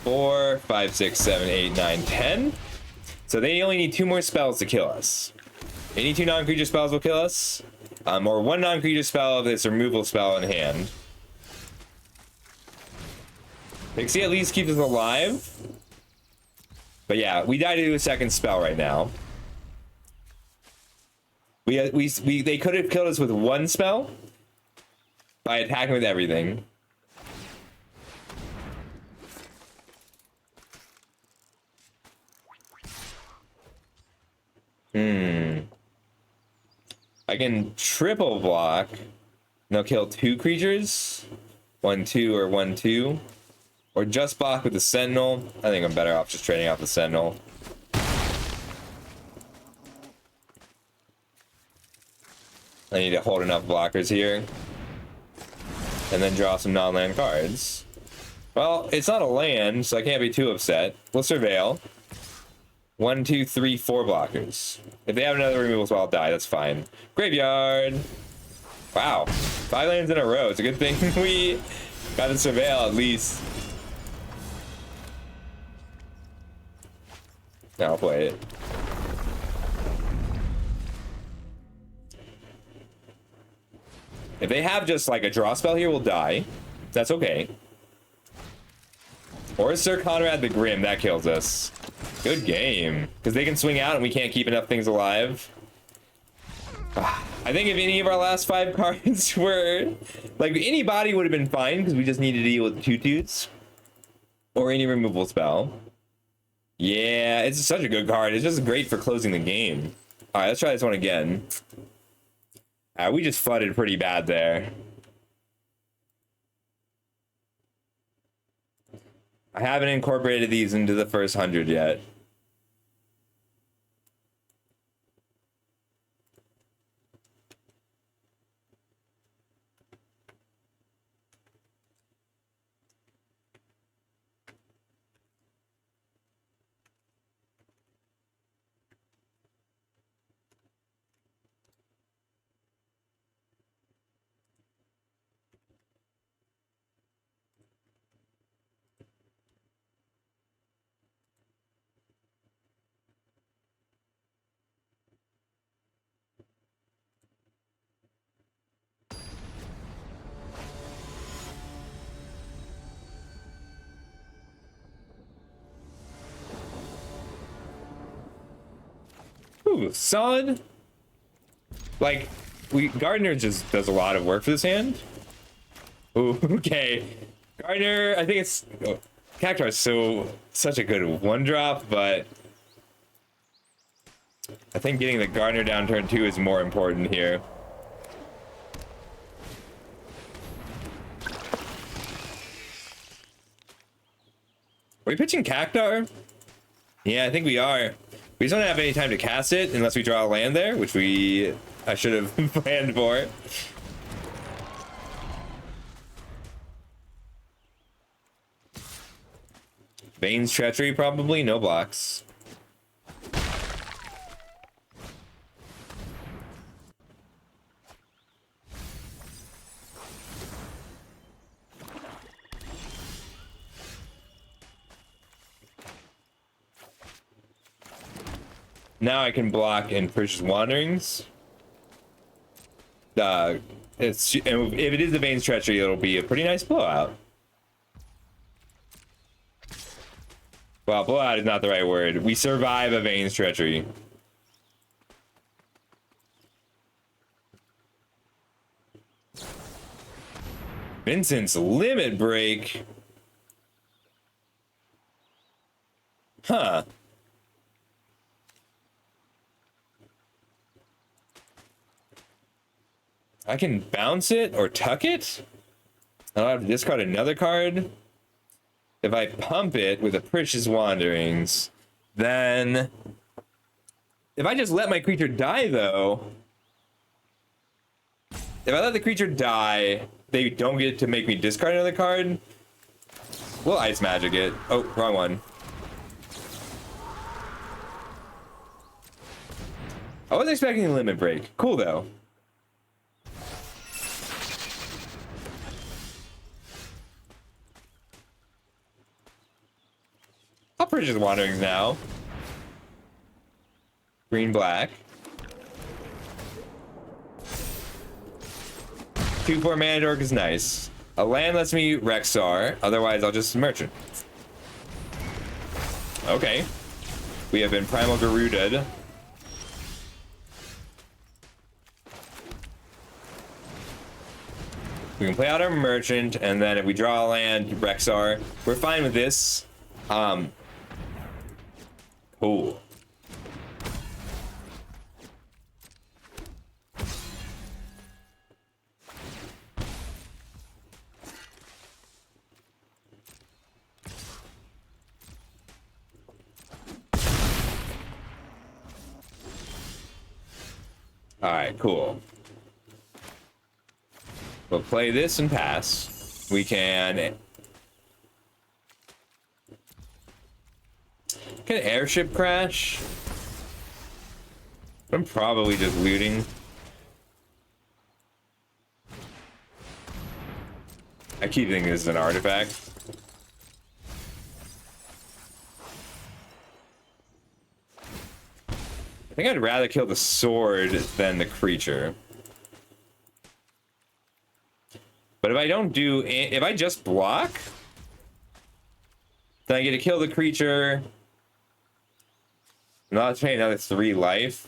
4, 5, 6, 7, 8, 9, 10. So they only need 2 more spells to kill us. Any 2 non-creature spells will kill us. Or 1 non-creature spell if it's a removal spell in hand. Pixie at least keeps us alive. But yeah, we die to do a second spell right now. They could have killed us with 1 spell by attacking with everything. I can triple block. And they'll kill 2 creatures. 1, 2, or 1, 2. Or just block with the Sentinel. I think I'm better off just trading off the Sentinel. I need to hold enough blockers here. And then draw some non-land cards. Well, it's not a land, so I can't be too upset. We'll Surveil. 1, 2, 3, 4 blockers. If they have another removal spell, I'll die. That's fine. Graveyard. Wow. 5 lands in a row. It's a good thing we got to Surveil at least. Now I'll play it. If they have just like a draw spell here, we'll die. That's okay. Or Sir Conrad the Grim, that kills us. Good game. Because they can swing out and we can't keep enough things alive. I think if any of our last 5 cards were... Like, any body would have been fine because we just needed to deal with 2/2s. Or any removal spell. Yeah, it's such a good card. It's just great for closing the game. Alright, let's try this one again. We just flooded pretty bad there. I haven't incorporated these into the first 100 yet. Ooh, solid. Like, Gardener just does a lot of work for this hand. Ooh, okay. Gardener, I think it's... Oh, Cactuar is such a good one drop, but... I think getting the Gardener down turn 2 is more important here. Are we pitching Cactuar? Yeah, I think we are. We just don't have any time to cast it unless we draw a land there, which I should have planned for. Vane's Treachery, probably. No blocks. Now I can block and Pernicious Wanderings. If it is the Vane's Treachery, it'll be a pretty nice blowout. Well, blowout is not the right word. We survive a Vane's Treachery. Vincent's Limit Break. Huh. I can bounce it or tuck it. I'll have to discard another card. If I pump it with a Pernicious Wanderings, then if I just let my creature die, though, if I let the creature die, they don't get to make me discard another card. We'll Ice Magic it. Oh, wrong one. I wasn't expecting a Limit Break. Cool, though. I'll Pernicious Wanderings now. Green, black. 2/4 Mana Dork is nice. A land lets me Rexxar, otherwise I'll just Merchant. Okay. We have been Primal Garuda'd. We can play out our Merchant, and then if we draw a land, Rexxar. We're fine with this. Cool. All right, cool. We'll play this and pass. We can Airship Crash? I'm probably just looting. I keep thinking this is an artifact. I think I'd rather kill the sword than the creature. But if I don't do, if I just block, then I get to kill the creature. Not paying another 3 life.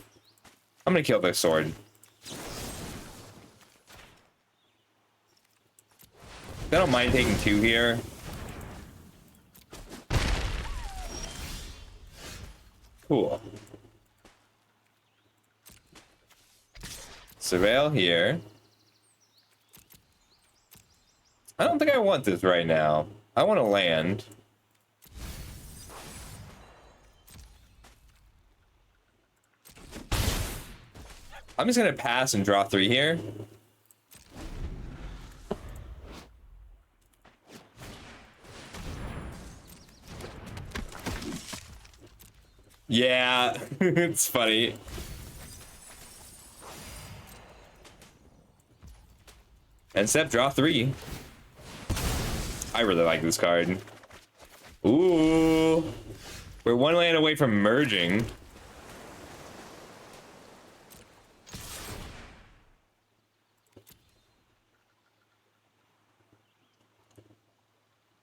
I'm gonna kill the sword. I don't mind taking 2 here. Cool. Surveil here. I don't think I want this right now. I want to land. I'm just gonna pass and draw 3 here. Yeah, it's funny. And step, draw 3. I really like this card. Ooh. We're 1 land away from merging.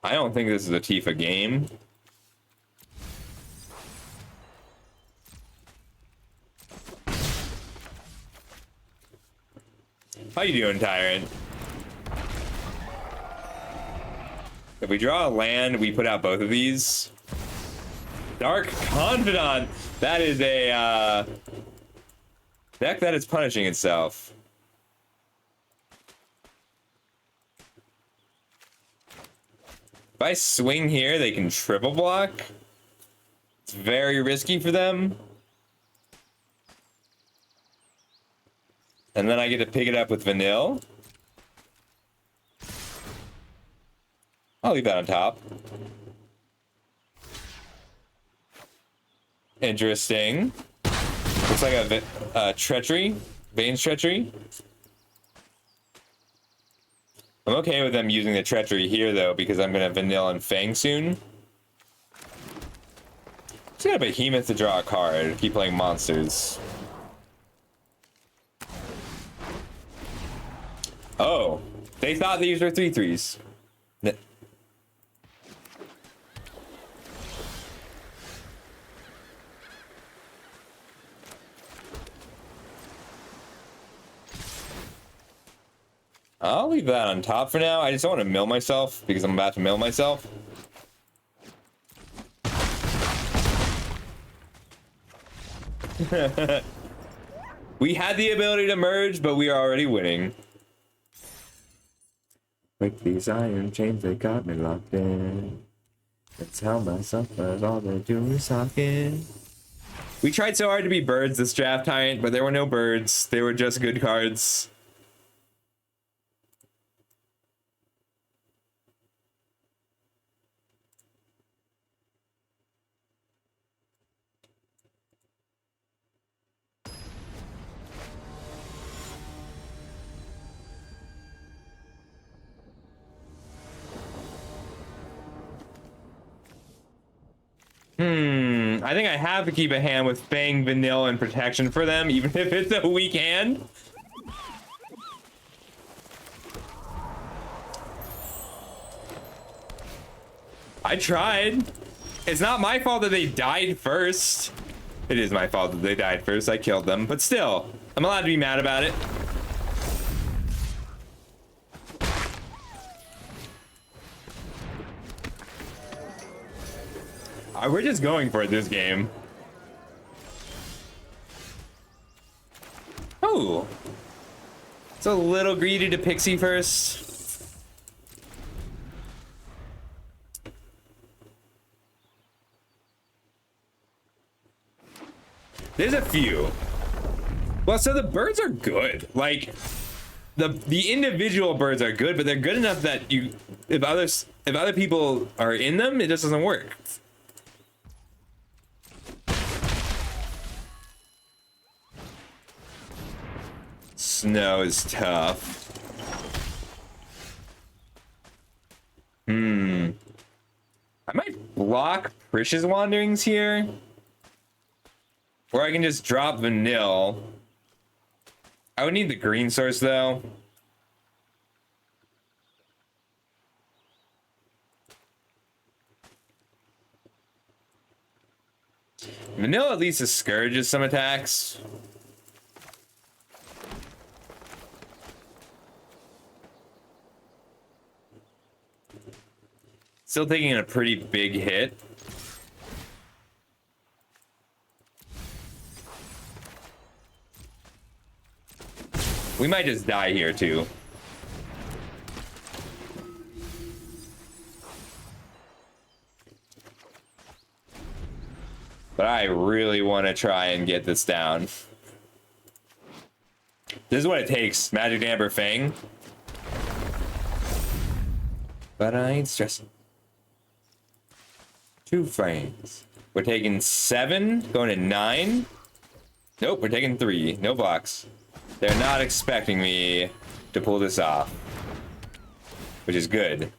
I don't think this is a Tifa game. How you doing, Tyrant? If we draw a land, we put out both of these. Dark Confidant. That is a deck that is punishing itself. If I swing here, they can triple block. It's very risky for them. And then I get to pick it up with Vanille. I'll leave that on top. Interesting. Looks like a Treachery. Bane's Treachery. I'm okay with them using the Treachery here, though, because I'm going to Vanille and Fang soon. Just got a Behemoth to draw a card. Keep playing monsters. Oh. They thought these were 3/3s. I'll leave that on top for now. I just don't want to mill myself because I'm about to mill myself. We had the ability to merge, but we are already winning. Like these iron chains, they got me locked in. That's how my suffers, all they do is sucking. We tried so hard to be birds this draft, Tyrant, but there were no birds. They were just good cards. I think I have to keep a hand with Fang, Vanille, and Protection for them, even if it's a weak hand. I tried. It's not my fault that they died first. It is my fault that they died first. I killed them, but still, I'm allowed to be mad about it. We're just going for it this game. Oh. It's a little greedy to Pixie first. There's a few. Well, so the birds are good. Like, the individual birds are good, but they're good enough that you, if other people are in them, it just doesn't work. Snow is tough. I might block Precious Wanderings here. Or I can just drop Vanille. I would need the green source, though. Vanille at least discourages some attacks. Still taking a pretty big hit. We might just die here too. But I really want to try and get this down. This is what it takes. Magic Amber Fang. But I ain't stressing. 2 frames. We're taking 7, going to 9. Nope, we're taking 3. No blocks. They're not expecting me to pull this off, which is good.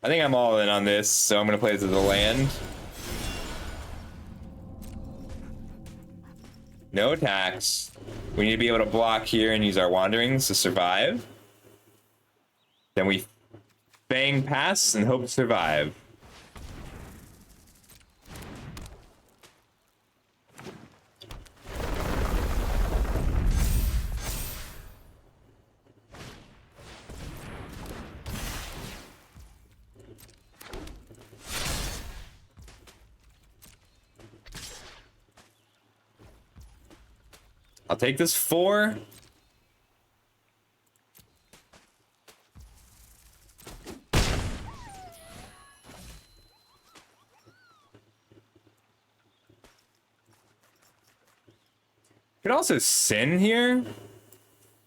I think I'm all in on this, so I'm going to play this as a land. No attacks. We need to be able to block here and use our Wanderings to survive. Then we Fang pass and hope to survive. I'll take this 4. Could also Sin here,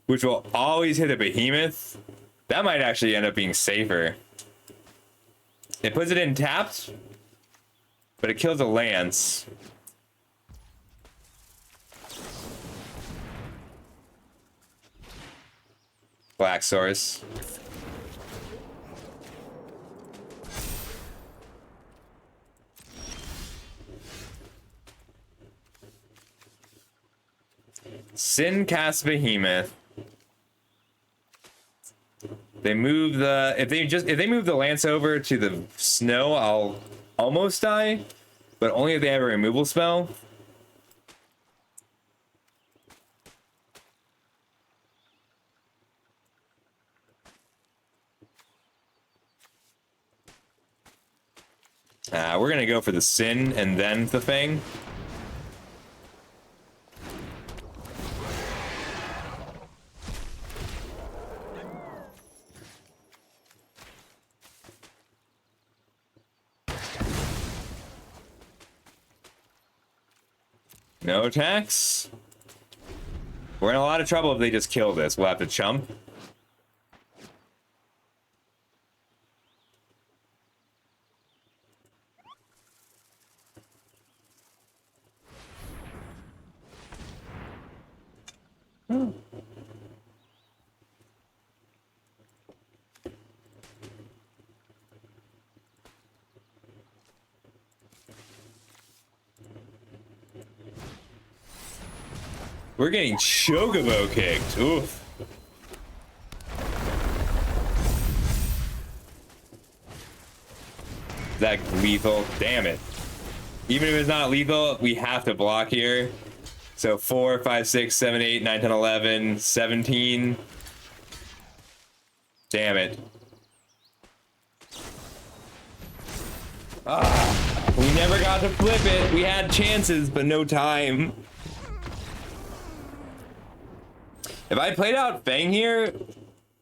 which will always hit a behemoth. That might actually end up being safer. It puts it in tapped, but it kills a lance. Black Source. Sin casts Behemoth. They move the if they move the lance over to the snow, I'll almost die, but only if they have a removal spell. We're gonna go for the Sin and then the Fang. No attacks. We're in a lot of trouble if they just kill this. We'll have to chump. We're getting Chocobo kicked. Oof. Is that lethal? Damn it. Even if it's not lethal, we have to block here. So 4, 5, 6, 7, 8, 9, 10, 11, 17. Damn it. We never got to flip it. We had chances, but no time. If I played out Fang here,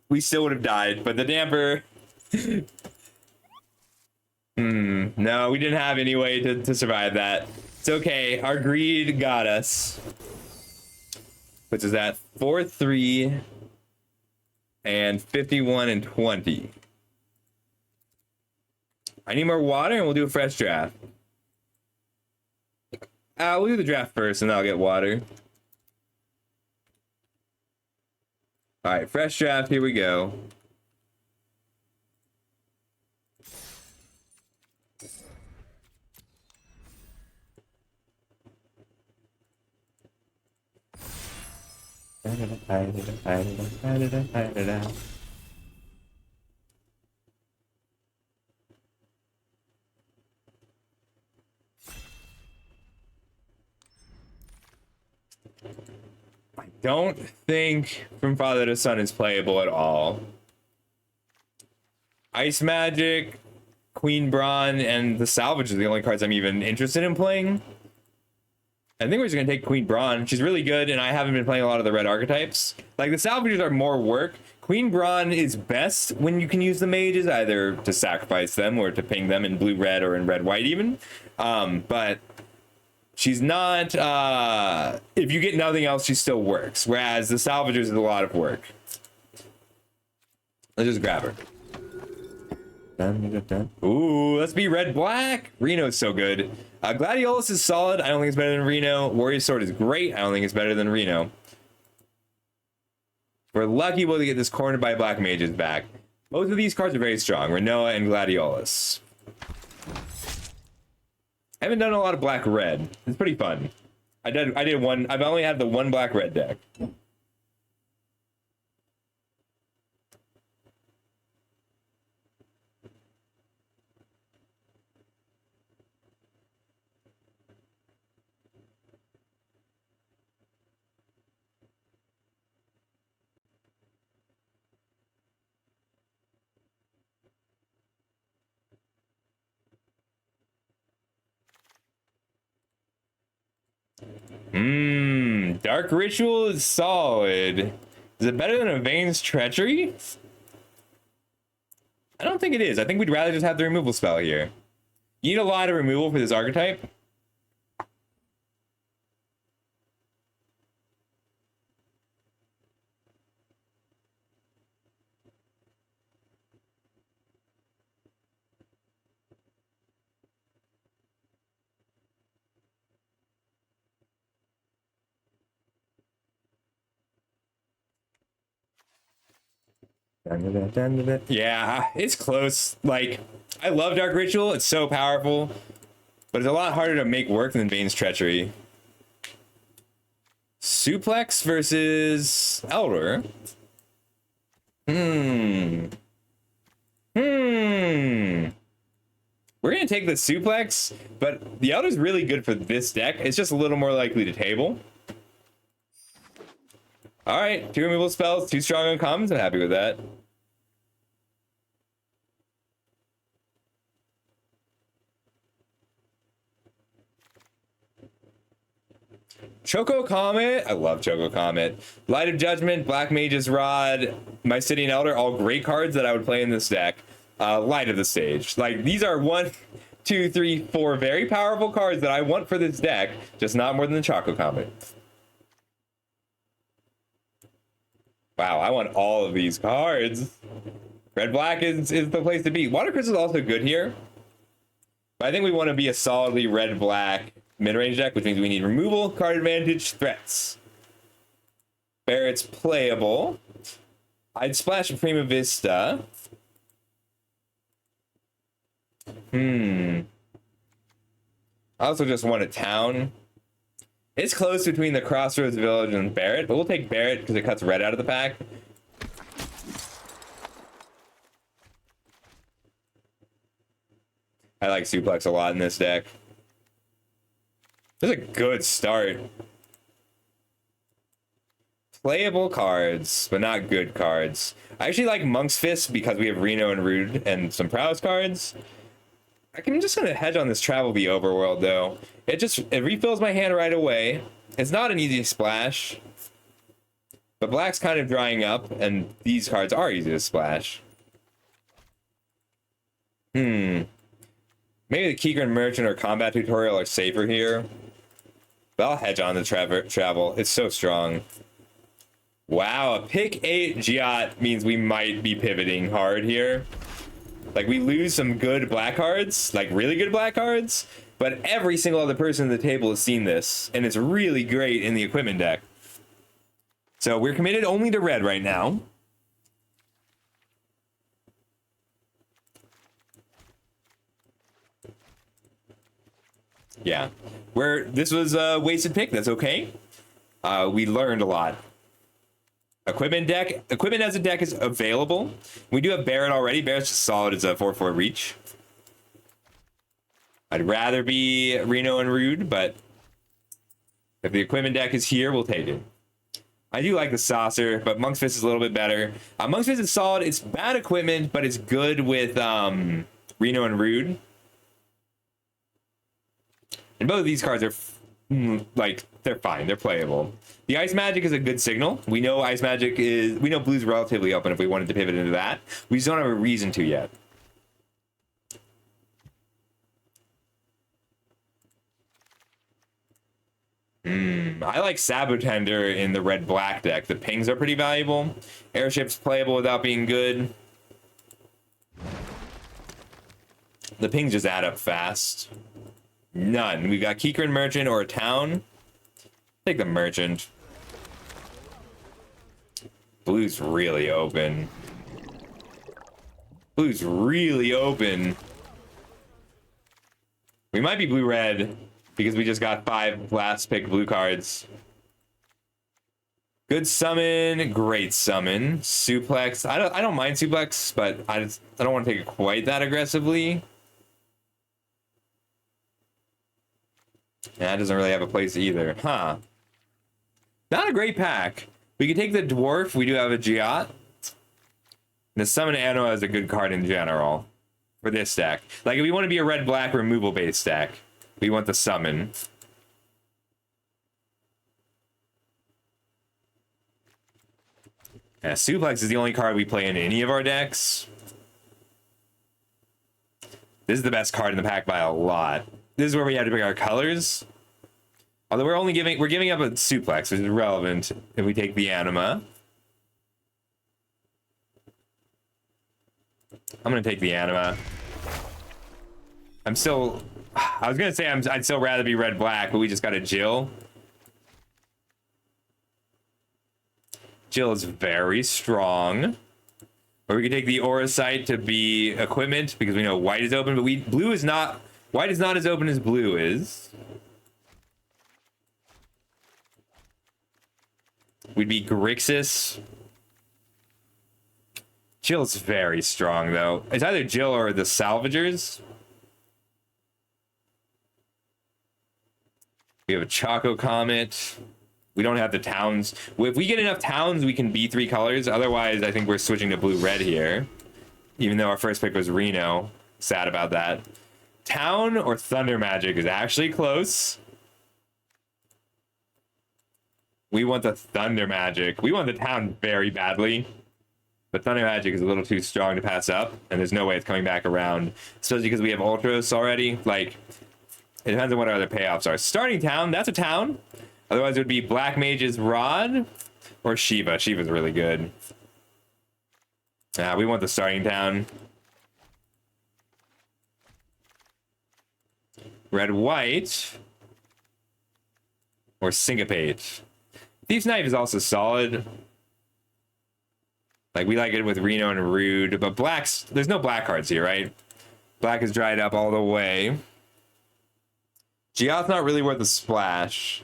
we still would have died, but the damper... No, we didn't have any way to survive that. It's okay, our greed got us. Which is at 4, 3, and 51 and 20. I need more water and we'll do a fresh draft. We'll do the draft first and then I'll get water. All right, fresh draft, here we go. I don't think From Father to Son is playable at all. Ice Magic, Queen Braun, and the Salvage are the only cards I'm even interested in playing. I think we're just going to take Queen Braun. She's really good, and I haven't been playing a lot of the red archetypes. Like, the Salvagers are more work. Queen Braun is best when you can use the mages, either to sacrifice them or to ping them in blue-red or in red-white even. But she's not... if you get nothing else, she still works. Whereas the Salvagers is a lot of work. Let's just grab her. Ooh, let's be red-black. Reno's so good. Gladiolus is solid. I don't think it's better than Reno. Warrior Sword is great. I don't think it's better than Reno. We're lucky we'll get this cornered by black mages back. Both of these cards are very strong. Renoa and Gladiolus. I haven't done a lot of black-red. It's pretty fun. I did one. I've only had the one black-red deck. Dark Ritual is solid. Is it better than a Vane's Treachery? I don't think it is. I think we'd rather just have the removal spell here. You need a lot of removal for this archetype. Yeah, it's close. Like, I love Dark Ritual. It's so powerful, but it's a lot harder to make work than Vane's Treachery. Suplex versus Elder. We're gonna take the Suplex, but the Elder's really good for this deck. It's just a little more likely to table. All right, 2 removal spells, 2 strong uncommons. I'm happy with that. Choco Comet. I love Choco Comet. Light of Judgment, Black Mage's Rod, Mycetian Elder, all great cards that I would play in this deck. Light of the Stage. Like, these are 1, 2, 3, 4 very powerful cards that I want for this deck, just not more than the Choco Comet. Wow, I want all of these cards. Red Black is the place to be. Water Crystal is also good here, but I think we want to be a solidly Red Black mid-range deck, which means we need removal, card advantage, threats. Barrett's playable. I'd splash a Prima Vista. I also just want a town. It's close between the Crossroads Village and Barret, but we'll take Barret because it cuts red out of the pack. I like Suplex a lot in this deck. This is a good start. Playable cards, but not good cards. I actually like Monk's Fist because we have Reno and Rude and some prowess cards. I'm just gonna hedge on this Travel the Overworld though. It refills my hand right away. It's not an easy splash, but black's kind of drying up, and these cards are easy to splash. Maybe the Keegren Merchant or Combat Tutorial are safer here, but I'll hedge on the Travel. It's so strong. Wow, a pick 8 Giat means we might be pivoting hard here. Like, we lose some good black cards, like really good black cards, but every single other person at the table has seen this, and it's really great in the equipment deck. So we're committed only to red right now. Yeah, this was a wasted pick. That's okay. We learned a lot. Equipment as a deck is available. We do have Barret already. Barret's just solid as a 4/4 reach. I'd rather be Reno and Rude, but if the equipment deck is here, we'll take it. I do like the Saucer, but Monk's Fist is a little bit better. Monk's Fist is solid. It's bad equipment, but it's good with Reno and Rude. And both of these cards are they're fine. They're playable. The Ice Magic is a good signal. We know Blue's relatively open if we wanted to pivot into that. We just don't have a reason to yet. I like Sabotender in the red-black deck. The pings are pretty valuable. Airship's playable without being good. The pings just add up fast. None. We've got Keegren Merchant or a town. Take the Merchant. Blue's really open. Blue's really open. We might be blue-red because we just got 5 last pick blue cards. Good summon, great summon. Suplex. I don't mind Suplex, but I don't want to take it quite that aggressively. That doesn't really have a place either. Huh. Not a great pack. We can take the Dwarf. We do have a Giat. The Summon Anno is a good card in general for this deck. Like, if we want to be a red-black removal-based deck, we want the Summon. Yeah, Suplex is the only card we play in any of our decks. This is the best card in the pack by a lot. This is where we have to pick our colors. Although we're giving up a Suplex, which is relevant if we take the Anima. I'm gonna take the Anima. I was gonna say I'd still rather be red-black, but we just got a Jill. Jill is very strong. Or we could take the Auracite to be equipment because we know white is open, but white is not as open as blue is. We'd be Grixis. Jill's very strong though. It's either Jill or the Salvagers. We have a Choco Comet. We don't have the towns. If we get enough towns, we can be 3 colors. Otherwise, I think we're switching to blue-red here. Even though our first pick was Reno. Sad about that. Town or Thunder Magic is actually close. We want the Thunder Magic. We want the town very badly. But Thunder Magic is a little too strong to pass up. And there's no way it's coming back around. Especially because we have Ultras already. Like, it depends on what our other payoffs are. Starting town, that's a town. Otherwise, it would be Black Mage's Rod or Shiva. Shiva's really good. We want the starting town. Red-White or Syncopate. Thief's Knife is also solid. Like, we like it with Reno and Rude, but there's no black cards here, right? Black is dried up all the way. Giot's not really worth a splash.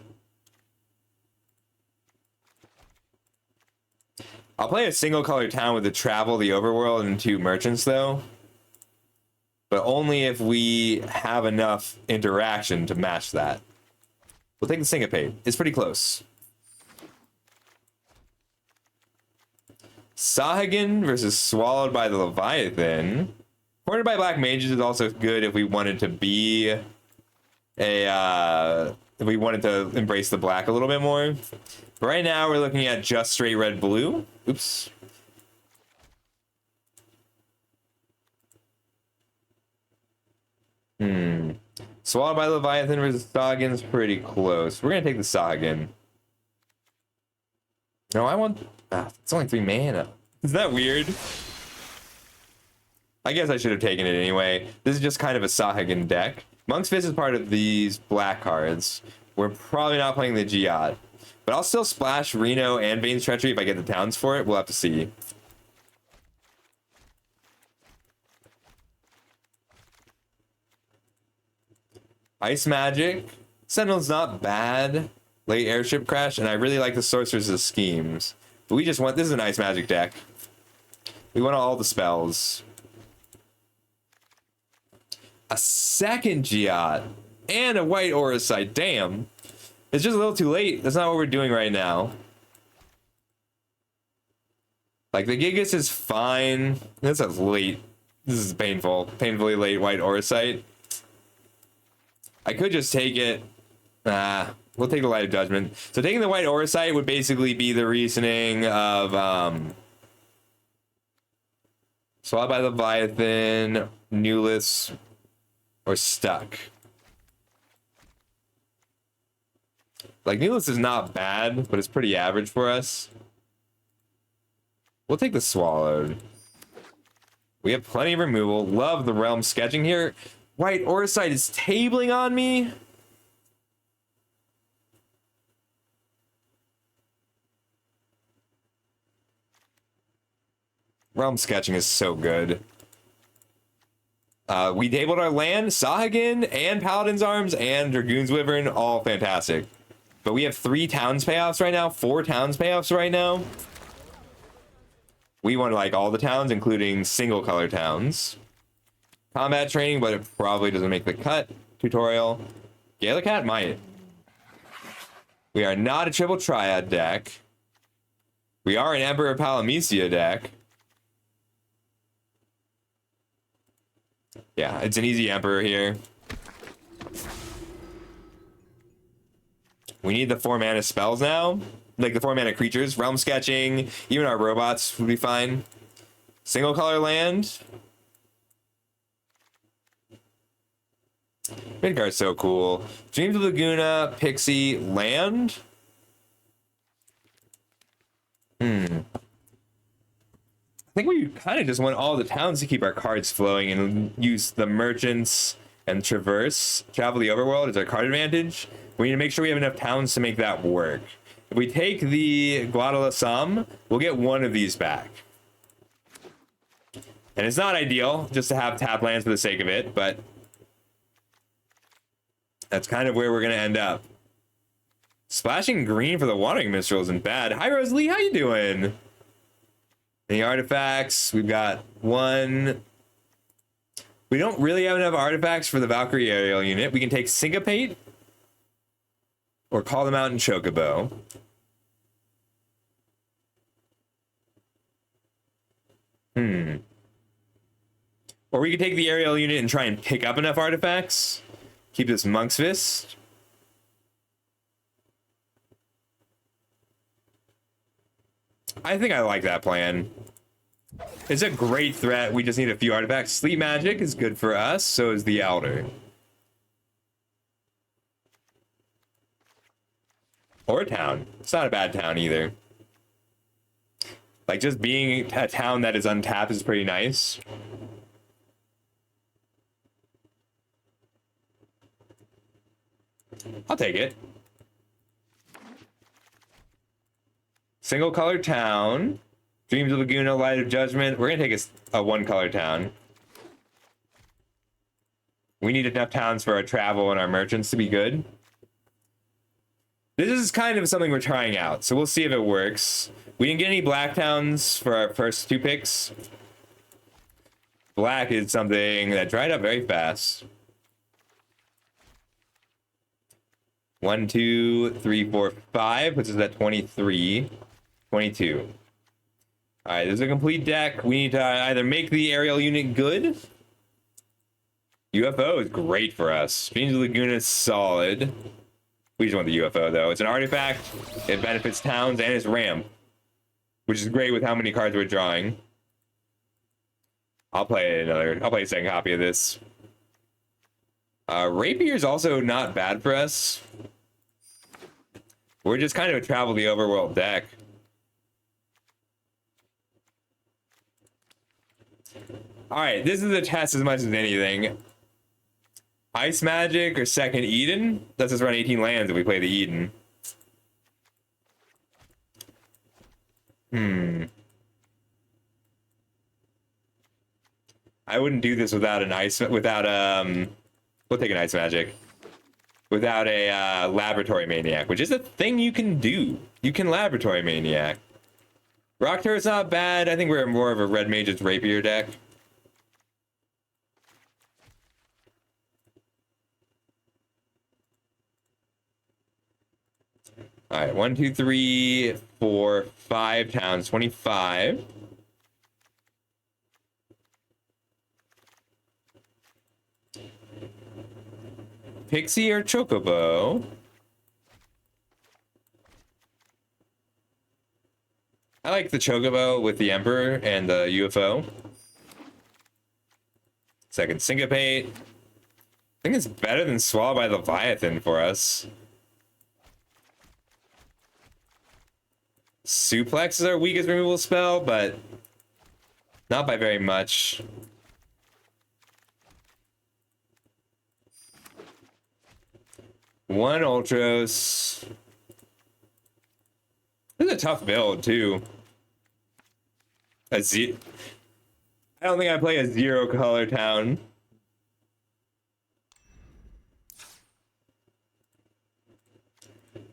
I'll play a single color town with the Travel, the Overworld, and 2 merchants, though. But only if we have enough interaction to match that. We'll take the Syncopate. It's pretty close. Sahagin versus Swallowed by the Leviathan. Cornered by Black Mages is also good if we wanted to be if we wanted to embrace the black a little bit more. But right now we're looking at just straight red-blue. Oops. Swallowed by Leviathan versus Sahagin pretty close. We're gonna take the Sahagin. No, I want... it's only 3 mana. Is that weird? I guess I should have taken it anyway. This is just kind of a Sahagin deck. Monk's Fist is part of these black cards. We're probably not playing the Giot. But I'll still splash Reno and Vane's Treachery if I get the towns for it. We'll have to see. Ice Magic. Sentinel's not bad. Late Airship Crash. And I really like the Sorcerer's Schemes. But we just want... This is an Ice Magic deck. We want all the spells. A second Giot. And a white Auracite. Damn. It's just a little too late. That's not what we're doing right now. Like, the Gigas is fine. This is late. This is painful. Painfully late white Auracite. I could just take it. We'll take the Light of Judgment. So taking the white Auracite would basically be the reasoning of Swallowed by Leviathan, Newless, or Stuck. Like, Newless is not bad, but it's pretty average for us. We'll take the Swallowed. We have plenty of removal. Love the Realm sketching here. White Auracite is tabling on me. Realm sketching is so good. We tabled our land, Sahagin, and Paladin's Arms, and Dragoon's Wyvern, all fantastic. But we have 3 towns payoffs right now, 4 towns payoffs right now. We want like all the towns, including single color towns. Combat training, but it probably doesn't make the cut. Tutorial. Gallicat might. We are not a triple triad deck. We are an Emperor Palamecia deck. Yeah, it's an easy Emperor here. We need the 4 mana spells now. like the 4-mana creatures, realm sketching, even our robots would be fine. Single color land. Midgard's so cool. Dreams of Laguna, Pixie, land. I think we kind of just want all the towns to keep our cards flowing and use the merchants and travel the overworld as our card advantage. We need to make sure we have enough towns to make that work. If we take the Guadalajara, we'll get one of these back. And it's not ideal just to have tap lands for the sake of it, but that's kind of where we're going to end up. Splashing green for the Watering Minstrel isn't bad. Hi, Rosalie. How you doing? Any artifacts? We've got one. We don't really have enough artifacts for the Valkyrie aerial unit. We can take Syncopate or Call them out in Chocobo. Or we could take the aerial unit and try and pick up enough artifacts. Keep this Monk's Fist. I think I like that plan. It's a great threat. We just need a few artifacts. Sleep Magic is good for us. So is the Elder. Or a town. It's not a bad town either. Like, just being a town that is untapped is pretty nice. I'll take it. Single color town. Dreams of Laguna, Light of Judgment. We're gonna take a one color town. We need enough towns for our travel and our merchants to be good. This is kind of something we're trying out, so we'll see if it works. We didn't get any black towns for our first two picks. Black is something that dried up very fast. 1, 2, 3, 4, 5 puts us at 23, 22. All right, this is a complete deck. We need to either make the aerial unit good. UFO is great for us. Dreams of Laguna is solid. We just want the UFO though. It's an artifact. It benefits towns and it's ramp, which is great with how many cards we're drawing. I'll play a second copy of this. Rapier is also not bad for us. We're just kind of a travel the overworld deck. All right, this is a test as much as anything. Ice Magic or second Eden? Lets us run 18 lands if we play the Eden. I wouldn't do this without an ice, we'll take an Ice Magic. Without a Laboratory Maniac, which is a thing you can do. You can Laboratory Maniac. Rock Turret's not bad. I think we're more of a Red Mage's Rapier deck. All right, 1, 2, 3, 4, 5 towns, 25. Pixie or Chocobo? I like the Chocobo with the Emperor and the UFO. Second Syncopate. I think it's better than Swallow by Leviathan for us. Suplex is our weakest removal spell, but not by very much. One Ultros. This is a tough build, too. I don't think I play a 0 color town.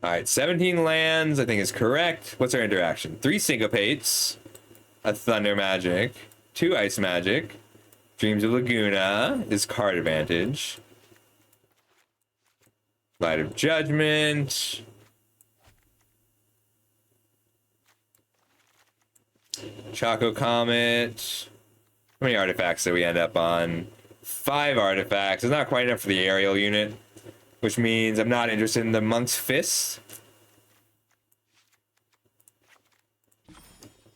All right, 17 lands, I think is correct. What's our interaction? 3 Syncopates, a Thunder Magic, 2 Ice Magic, Dreams of Laguna is card advantage, Light of Judgment, Choco Comet. How many artifacts did we end up on? 5 artifacts. It's not quite enough for the aerial unit, which means I'm not interested in the Monk's Fist.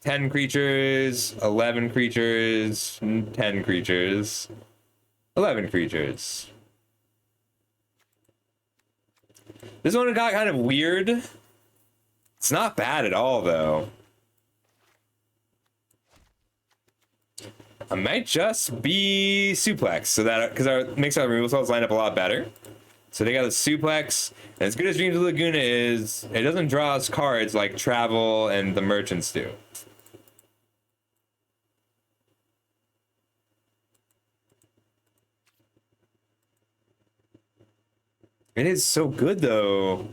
10 creatures, 11 creatures, 10 creatures, 11 creatures. This one got kind of weird. It's not bad at all, though. I might just be suplex, so that because our makes our removal spells line up a lot better. So they got the suplex, and as good as Dreams of Laguna is, it doesn't draw us cards like Travel and the Merchants do. It is so good, though.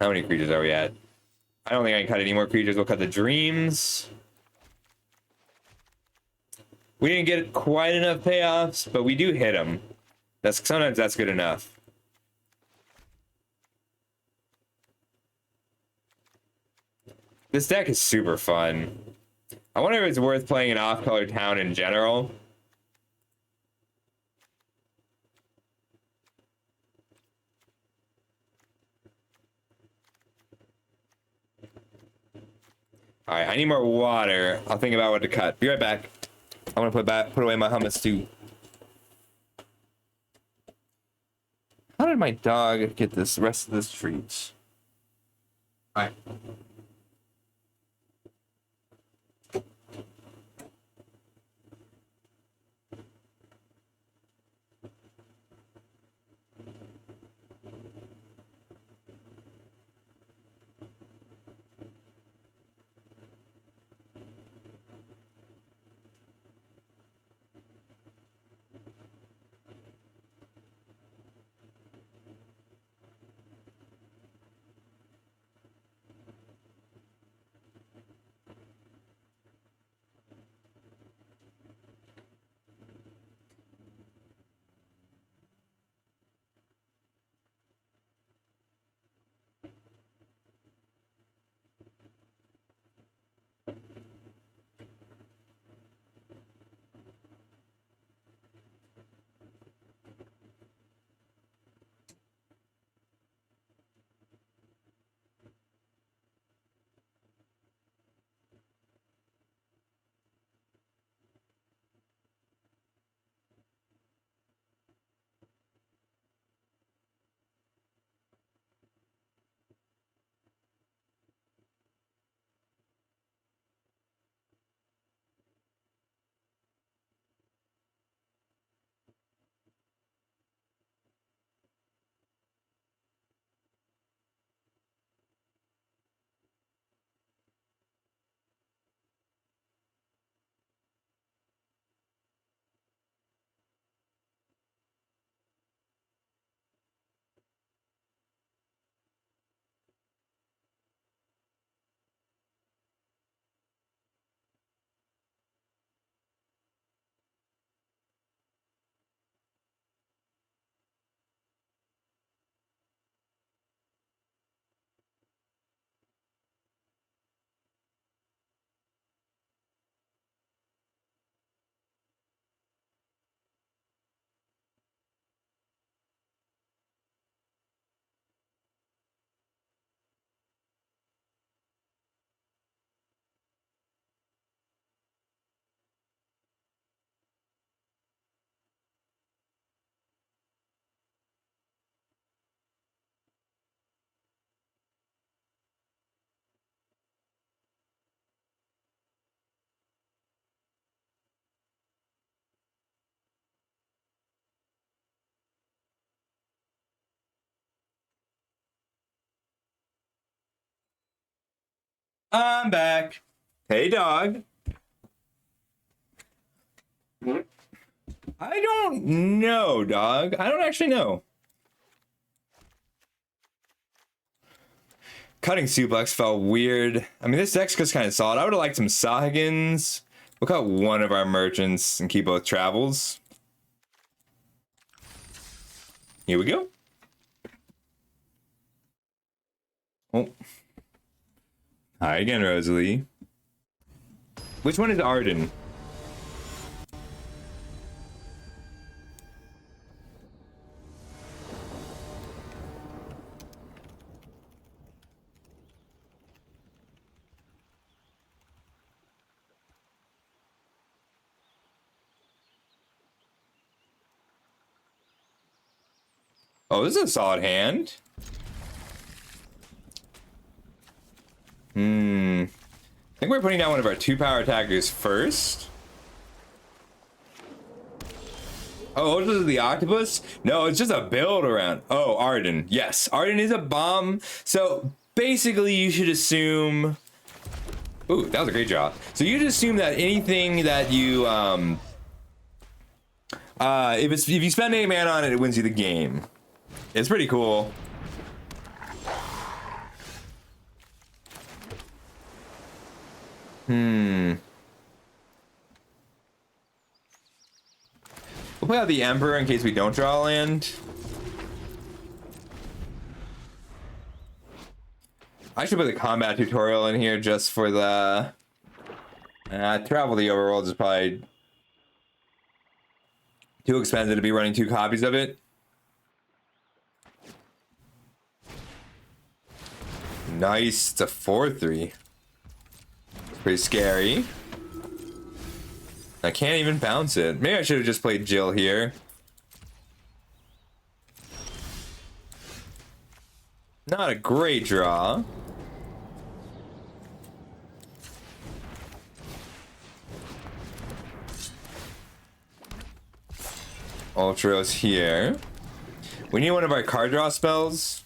How many creatures are we at? I don't think I can cut any more creatures. We'll cut the Dreams. We didn't get quite enough payoffs, but we do hit them. Sometimes that's good enough. This deck is super fun. I wonder if it's worth playing an off-color town in general. All right, I need more water. I'll think about what to cut. Be right back. I want to put away my hummus too. How did my dog get this rest of this treat? All right. I'm back. Hey, dog. I don't know, dog. I don't actually know. Cutting suplex felt weird. I mean, this deck's just kind of solid. I would have liked some Sahagins. We'll cut one of our merchants and keep both travels. Here we go. Oh. Hi again, Rosalie. Which one is Arden? Oh, this is a solid hand. I think we're putting down one of our 2-power attackers first. Oh, this is the octopus? No, it's just a build around. Oh, Arden. Yes, Arden is a bomb. So basically you should assume... Ooh, that was a great job. So you just assume that anything that you... if you spend 8 mana on it, it wins you the game. It's pretty cool. We'll play out the Emperor in case we don't draw land. I should put the combat tutorial in here just for the... Travel the Overworld is probably too expensive to be running 2 copies of it. Nice, it's a 4/3. It's pretty scary. I can't even bounce it. Maybe I should have just played Jill here. Not a great draw. Ultros here. We need one of our card draw spells.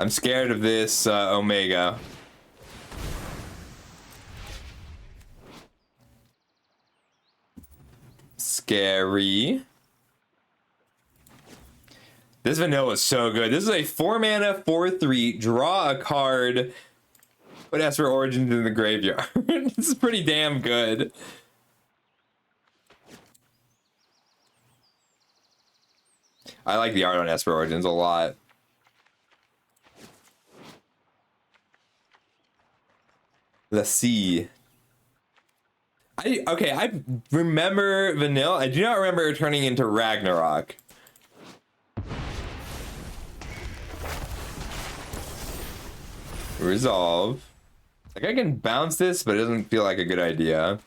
I'm scared of this Omega. Scary. This vanilla is so good. This is a 4-mana 4/3. Draw a card. Put Esper Origins in the graveyard. This is pretty damn good. I like the art on Esper Origins a lot. Let's see. I remember vanilla. I do not remember it turning into Ragnarok. Resolve. Like, I can bounce this, but it doesn't feel like a good idea.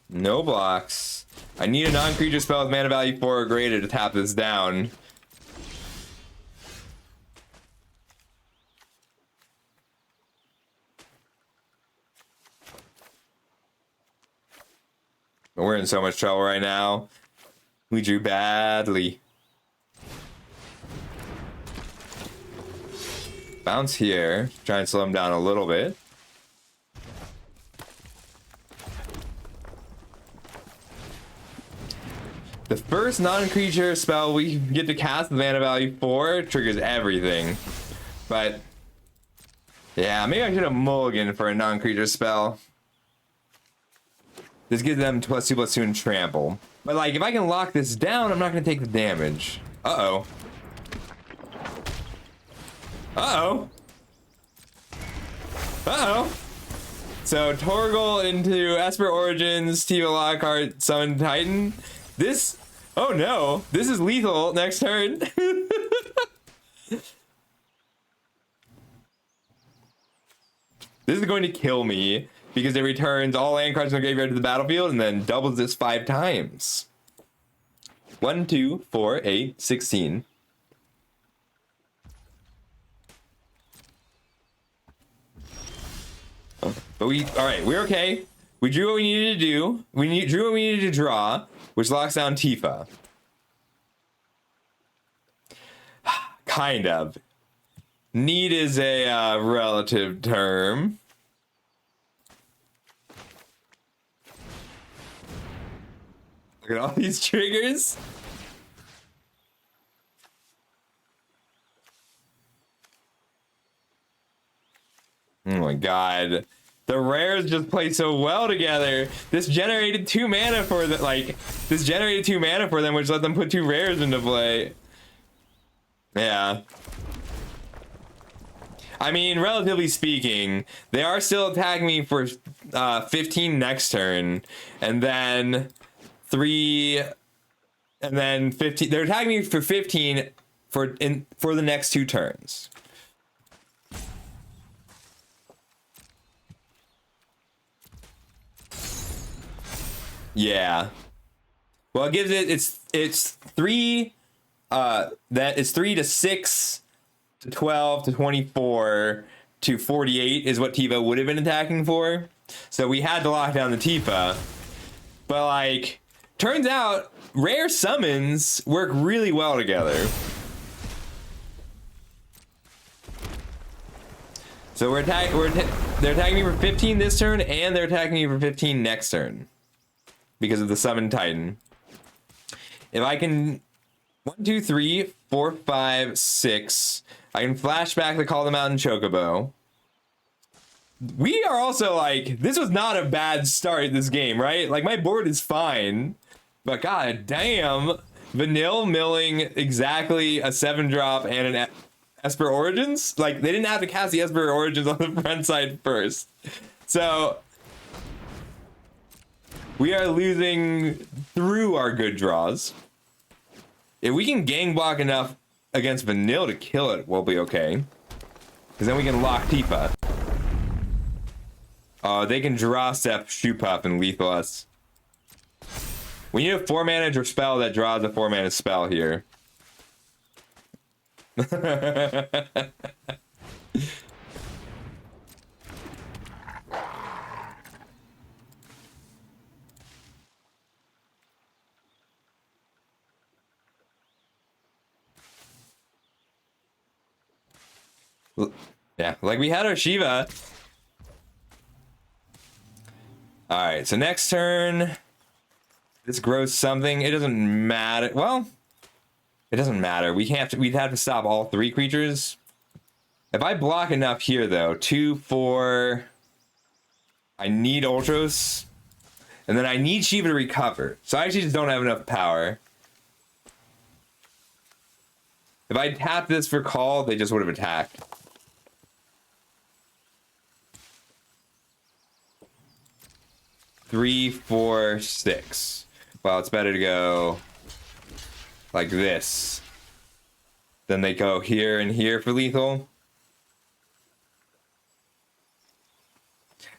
No blocks. I need a non-creature spell with mana value 4 or greater to tap this down. But we're in so much trouble right now. We drew badly. Bounce here. Try and slow him down a little bit. The first non-creature spell we get to cast with mana value 4 triggers everything. But yeah, maybe I should have mulliganed for a non-creature spell. This gives them +2/+2 and trample. But like, if I can lock this down, I'm not gonna take the damage. Uh-oh. Uh-oh. Uh-oh. So Torgal into Esper Origins, Tiva Lockhart, Summon Titan. This, oh no, this is lethal next turn. This is going to kill me because it returns all land cards in the graveyard to the battlefield and then doubles this 5 times. 1, 2, 4, 8, 16. Oh, but all right, we're okay. We drew what we needed to do. Drew what we needed to draw, which locks down Tifa. Kind of. Need is a relative term. Look at all these triggers. Oh my god. The rares just play so well together. This generated 2 mana for the, this generated 2 mana for them, which let them put 2 rares into play. Yeah. I mean, relatively speaking, they are still attacking me for 15 next turn, and then 3 And then 15. They're attacking me for 15 for the next 2 turns. Yeah. Well, it gives it's 3 that is 3 to 6 to 12 to 24 to 48 is what Tifa would have been attacking for. So we had to lock down the Tifa. But like, turns out rare summons work really well together. So they're attacking me for 15 this turn, and they're attacking me for 15 next turn because of the summon Titan. If I can 1, 2, 3, 4, 5, 6, I can flash back the Call the Mountain Chocobo. We are also like, this was not a bad start this game, right? Like, my board is fine, but god damn, Vanille milling exactly a 7-drop and an Esper Origins. Like, they didn't have to cast the Esper Origins on the front side first. So we are losing through our good draws. If we can gang block enough against Vanille to kill it, we'll be okay. Because then we can lock Tifa. They can draw step, shoot puff, and lethal us. We need a 4-mana spell that draws a 4-mana spell here. Yeah, like we had our Shiva. All right, so next turn, this grows something. It doesn't matter. Well, it doesn't matter. We'd have to stop all 3 creatures. If I block enough here, though, 2, 4, I need Ultros, and then I need Shiva to recover. So I actually just don't have enough power. If I tapped this for call, they just would have attacked. Three, 4, 6. Well, it's better to go like this. Then they go here and here for lethal.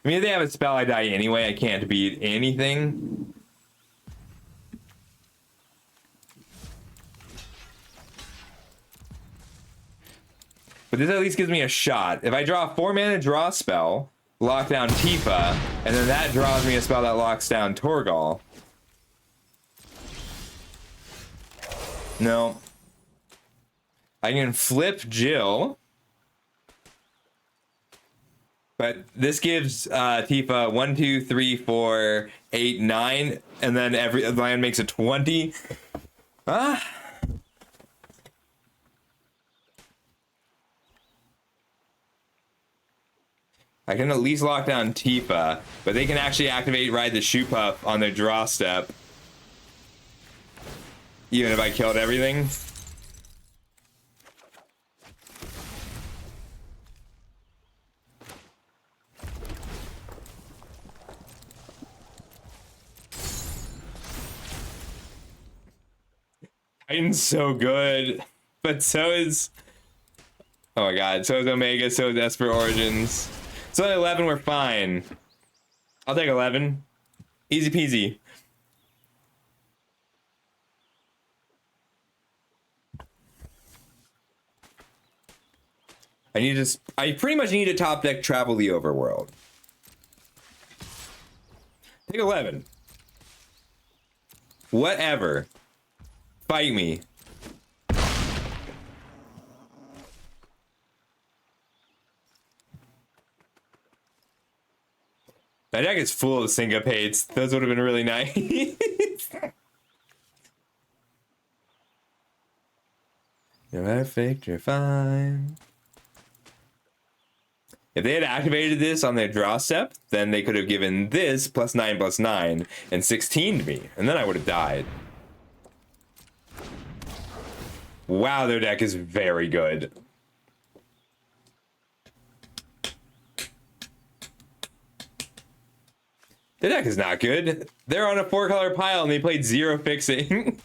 I mean, if they have a spell, I die anyway. I can't beat anything. But this at least gives me a shot. If I draw a 4-mana draw spell, lock down Tifa, and then that draws me a spell that locks down Torgal. No. I can flip Jill. But this gives Tifa 1, 2, 3, 4, 8, 9, and then every land makes a 20. Ah. I can at least lock down Tifa, but they can actually activate Ride the Shoot Puff on their draw step. Even if I killed everything. Titan's so good, but so is... Oh my god, so is Omega, so is Esper Origins. So at 11, we're fine. I'll take 11. Easy peasy. I pretty much need to top deck Travel the Overworld. Take 11. Whatever. Fight me. My deck is full of syncopates. Those would have been really nice. You're perfect, you're fine. If they had activated this on their draw step, then they could have given this +9/+9 and 16 to me, and then I would have died. Wow, their deck is very good. The deck is not good. They're on a 4-color pile and they played 0 fixing.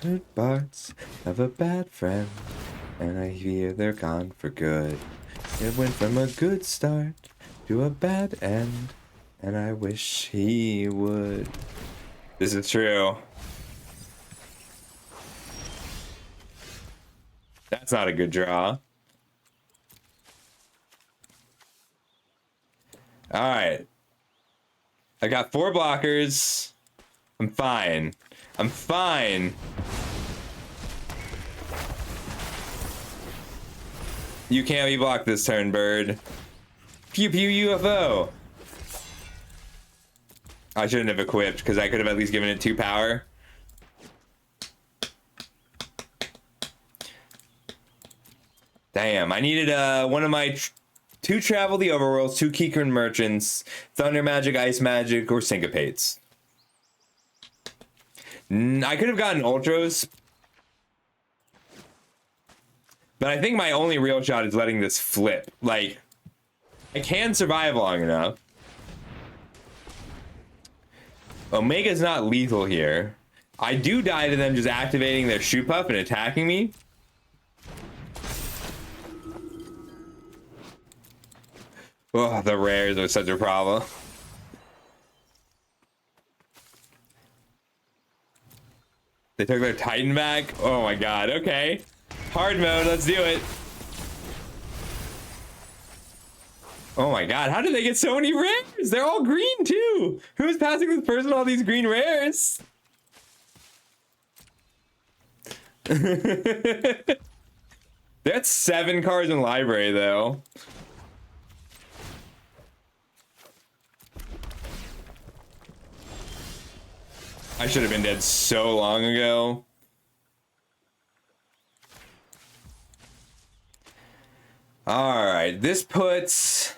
Heard parts of a bad friend, and I hear they're gone for good. It went from a good start to a bad end, and I wish he would. This is true. That's not a good draw. All right. I got 4 blockers. I'm fine. I'm fine. You can't be blocked this turn, bird. Pew pew UFO. I shouldn't have equipped because I could have at least given it 2 power. Damn, I needed one of my 2 Travel the Overworlds, 2 Keycurrent Merchants, Thunder Magic, Ice Magic, or Syncopates. I could have gotten Ultros, but I think my only real shot is letting this flip. Like, I can survive long enough. Omega's not lethal here. I do die to them just activating their Shoot Puff and attacking me. Oh, the rares are such a problem. They took their Titan back? Oh my god, okay. Hard mode, let's do it. Oh my god, how did they get so many rares? They're all green too. Who's passing this person all these green rares? That's 7 cards in library though. I should have been dead so long ago. All right, this puts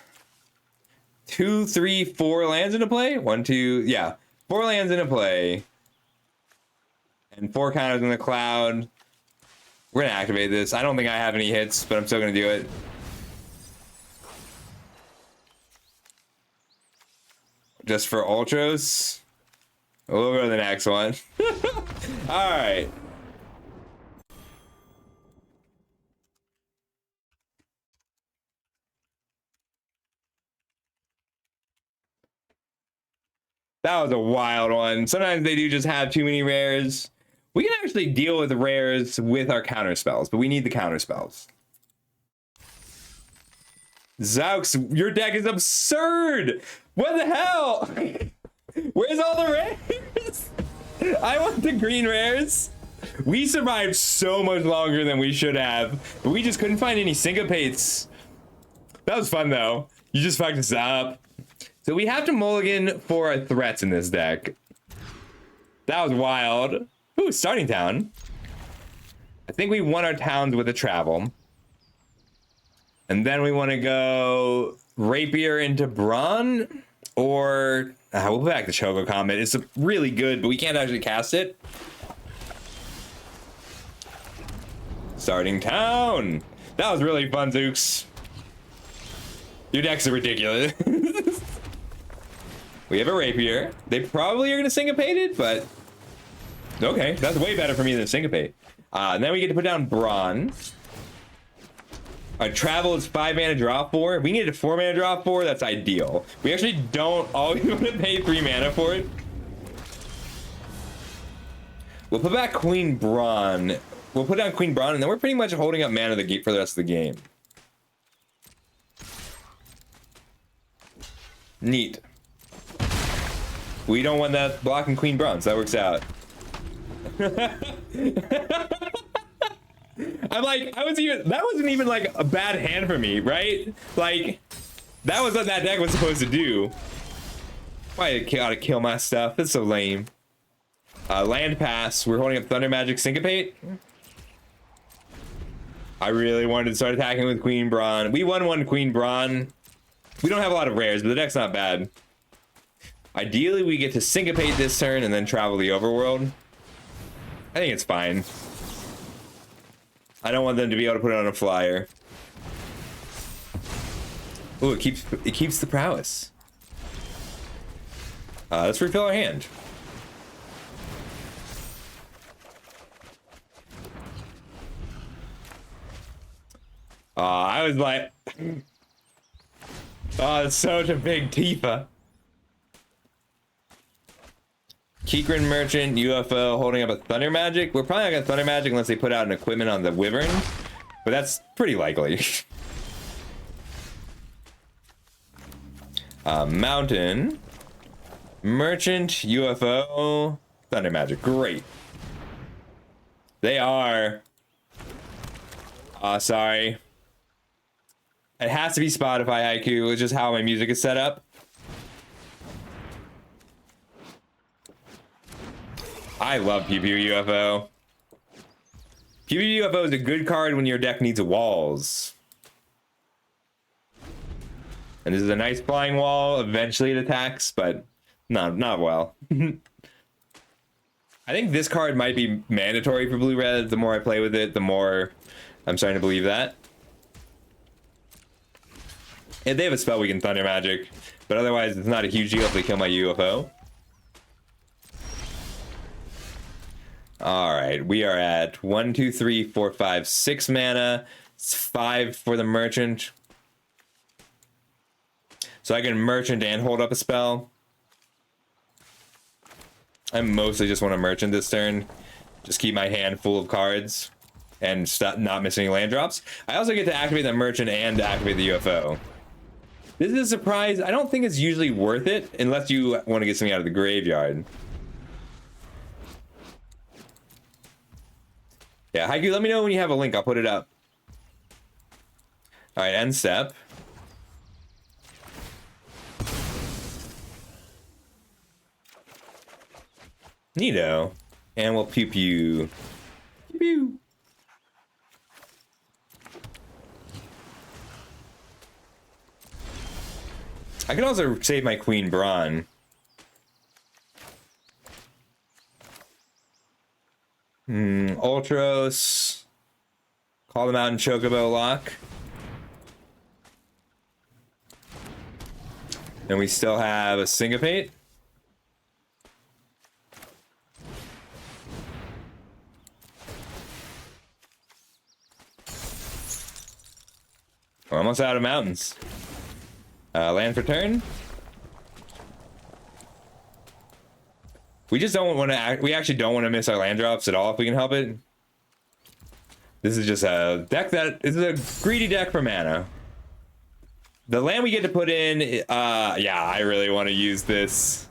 2, 3, 4 lands into play. 1, 2, yeah, 4 lands into play, and 4 counters in the cloud. We're gonna activate this. I don't think I have any hits, but I'm still gonna do it. Just for Ultros. We'll go to the next one. All right. That was a wild one. Sometimes they do just have too many rares. We can actually deal with rares with our counter spells, but we need the counter spells. Zaux, your deck is absurd. What the hell? Where's all the rares? I want the green rares. We survived so much longer than we should have, but we just couldn't find any Syncopates. That was fun though. You just fucked us up. So we have to mulligan for our threats in this deck. That was wild. Ooh, starting town. I think we won our towns with a travel. And then we want to go Rapier into Brawn, or we'll put back the Choco Comet. It's really good, but we can't actually cast it. Starting town. That was really fun, Zooks. Your decks are ridiculous. We have a Rapier. They probably are going to Syncopate it, but okay, that's way better for me than Syncopate. And then we get to put down Brawn. Our travel is 5 mana draw 4. If we needed a 4 mana draw 4, that's ideal. We actually don't always want to pay 3 mana for it. We'll put back Queen Brawn. We'll put down Queen Brawn, and then we're pretty much holding up mana for the rest of the game. Neat. We don't want that blocking Queen Brawn, so that works out. I'm like, that wasn't even like a bad hand for me, right? Like, that was what that deck was supposed to do. Why I gotta kill my stuff? That's so lame. Land pass. We're holding up Thunder Magic Syncopate. I really wanted to start attacking with Queen Brawn. We won one Queen Brawn. We don't have a lot of rares, but the deck's not bad. Ideally, we get to Syncopate this turn and then travel the Overworld. I think it's fine. I don't want them to be able to put it on a flyer. Oh, it keeps the prowess. Let's refill our hand. I was like, oh, it's such a big Tifa. Kikrin Merchant, UFO holding up a Thunder Magic. We're probably not gonna Thunder Magic unless they put out an equipment on the Wyvern, but that's pretty likely. Mountain, Merchant, UFO, Thunder Magic. Great. They are. Sorry. It has to be Spotify Haiku. It's just how my music is set up. I love Pew Pew UFO. Pew Pew UFO is a good card when your deck needs walls. And this is a nice flying wall. Eventually it attacks, but not well. I think this card might be mandatory for blue-red. The more I play with it, the more I'm starting to believe that. If they have a spell, we can Thunder Magic. But otherwise, it's not a huge deal if they kill my UFO. Alright, we are at 1, 2, 3, 4, 5, 6 mana. It's 5 for the Merchant. So I can Merchant and hold up a spell. I mostly just want to Merchant this turn. Just keep my hand full of cards and stop not missing any land drops. I also get to activate the Merchant and activate the UFO. This is a surprise. I don't think it's usually worth it unless you want to get something out of the graveyard. Yeah, Haiku, let me know when you have a link. I'll put it up. All right, end step. Neato. And we'll pew pew. Pew pew. I can also save my Queen Braun. Ultros. Call them out in Chocobo Lock. And we still have a Syncopate. We're almost out of mountains. Land for turn. We just don't want to we actually don't want to miss our land drops at all if we can help it. This is just a deck that is a greedy deck for mana. The land we get to put in, yeah, I really want to use this.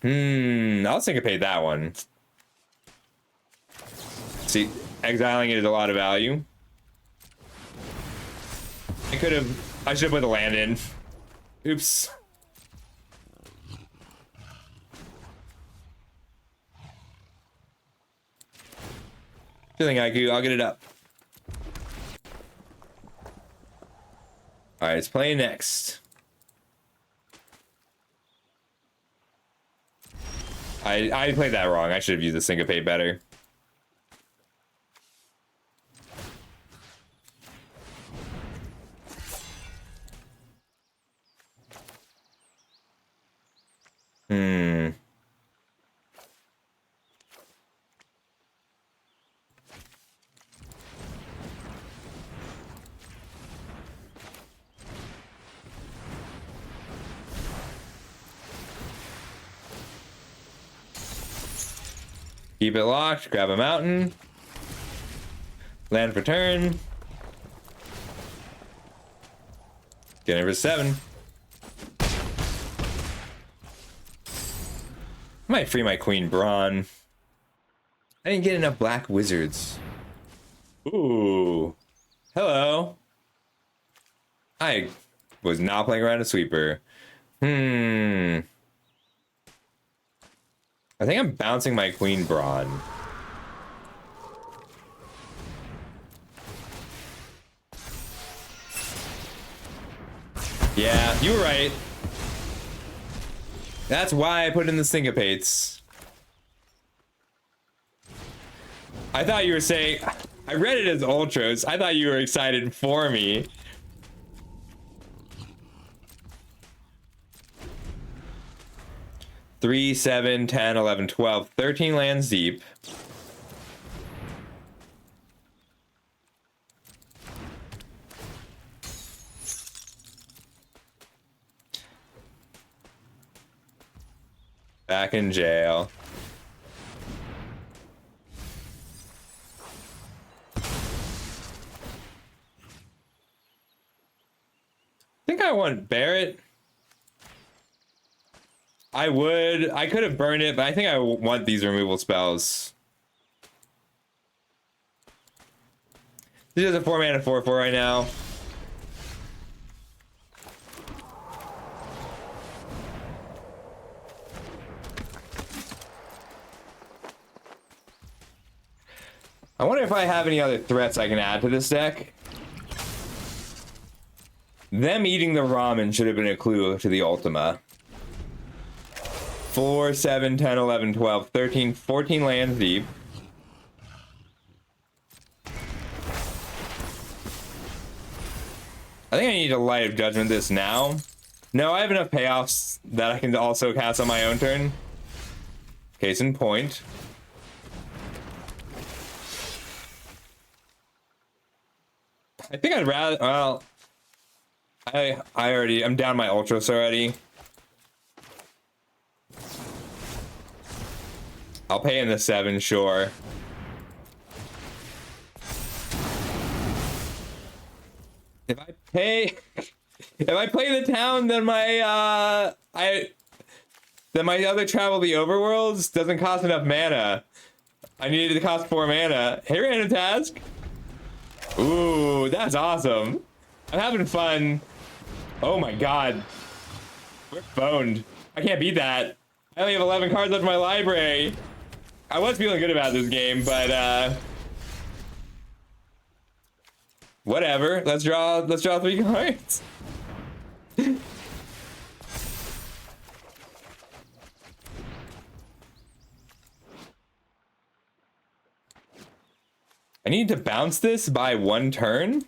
I'll Syncopate that one. See, exiling it is a lot of value. I should have put the land in. Oops. Feeling Haiku, I'll get it up. Alright, let's play next. I played that wrong. I should have used the Syncopate better. Keep it locked, grab a mountain. Land for turn. Get over 7. I might free my Queen Braun. I didn't get enough black wizards. Ooh. Hello. I was not playing around a sweeper. I think I'm bouncing my Queen Braun. Yeah, you were right. That's why I put in the Syncopates. I thought you were saying... I read it as Ultros. I thought you were excited for me. Three, 7, 10, 11, 12, 13 lands deep. Back in jail. I think I want Barret. I could have burned it, but I think I want these removal spells. This is a 4-mana 4/4 right now. I wonder if I have any other threats I can add to this deck. Them eating the ramen should have been a clue to the Ultima. 4, 7, 10, 11, 12, 13, 14 lands deep. I think I need to Light of Judgment this now. No, I have enough payoffs that I can also cast on my own turn. Case in point. I think I'd rather, well, I'm down my Ultras already. I'll pay in the 7, sure. If I play the town, then my other travel the overworlds doesn't cost enough mana. I needed to cost 4 mana. Hey, random task. Ooh, that's awesome. I'm having fun. Oh my god. We're boned. I can't beat that. I only have 11 cards left in my library. I was feeling good about this game, but whatever. Let's draw 3 cards. I need to bounce this by 1 turn.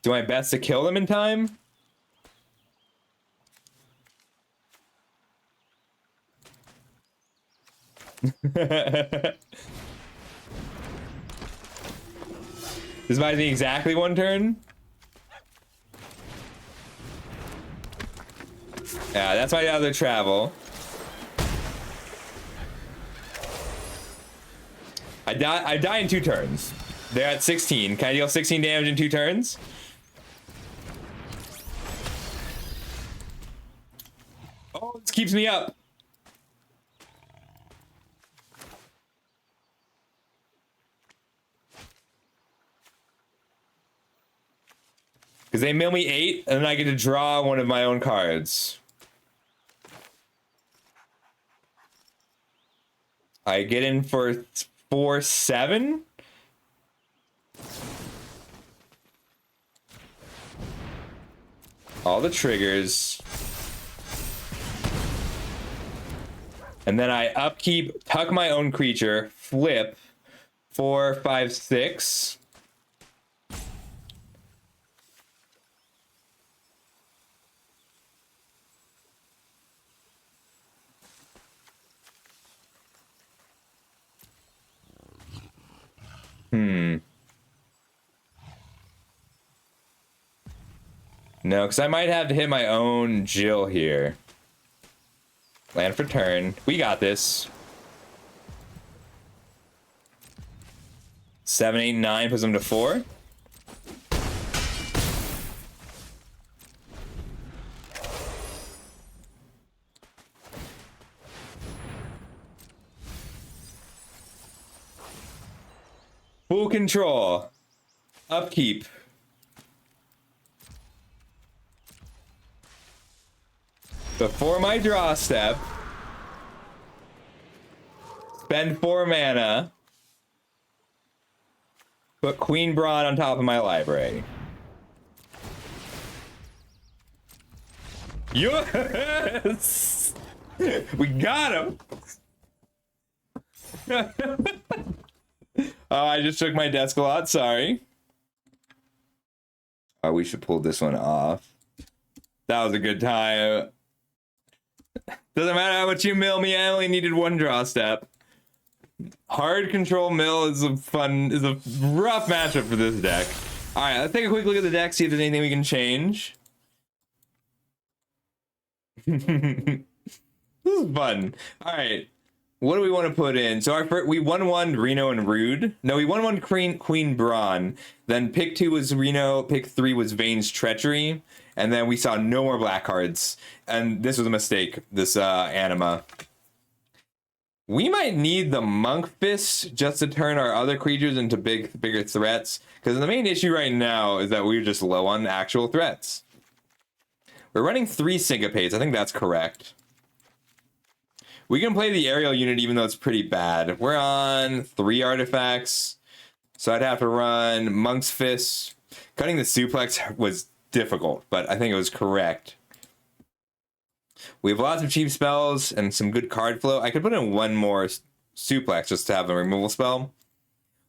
Do my best to kill them in time. This buys me exactly 1 turn. Yeah, that's my other travel. I die in 2 turns. They're at 16. Can I deal 16 damage in 2 turns? Oh, this keeps me up. Because they mill me 8, and then I get to draw one of my own cards. I get in for 4, 7. All the triggers. And then I upkeep, tuck my own creature, flip 4, 5, 6. No, because I might have to hit my own Jill here. Land for turn. We got this. 7, 8, 9 puts them to 4. Full control. Upkeep. Before my draw step, spend 4 mana, put Queen Brawn on top of my library. Yes! We got him! Oh, I just took my desk a lot, sorry. Oh, we should pull this one off. That was a good time. Doesn't matter how much you mill me, I only needed 1 draw step. Hard control mill is a rough matchup for this deck. Alright, let's take a quick look at the deck, see if there's anything we can change. is fun. All right. What do we want to put in? So we won one Reno and Rude. No, we won one Queen Braun. Then pick 2 was Reno. Pick 3 was Vayne's Treachery. And then we saw no more black cards. And this was a mistake, this Anima. We might need the Monk Fist just to turn our other creatures into bigger threats. Because the main issue right now is that we're just low on actual threats. We're running 3 Syncopates. I think that's correct. We can play the aerial unit even though it's pretty bad. We're on 3 artifacts. So I'd have to run Monk's Fist. Cutting the suplex was difficult, but I think it was correct. We have lots of cheap spells and some good card flow. I could put in one more suplex just to have a removal spell.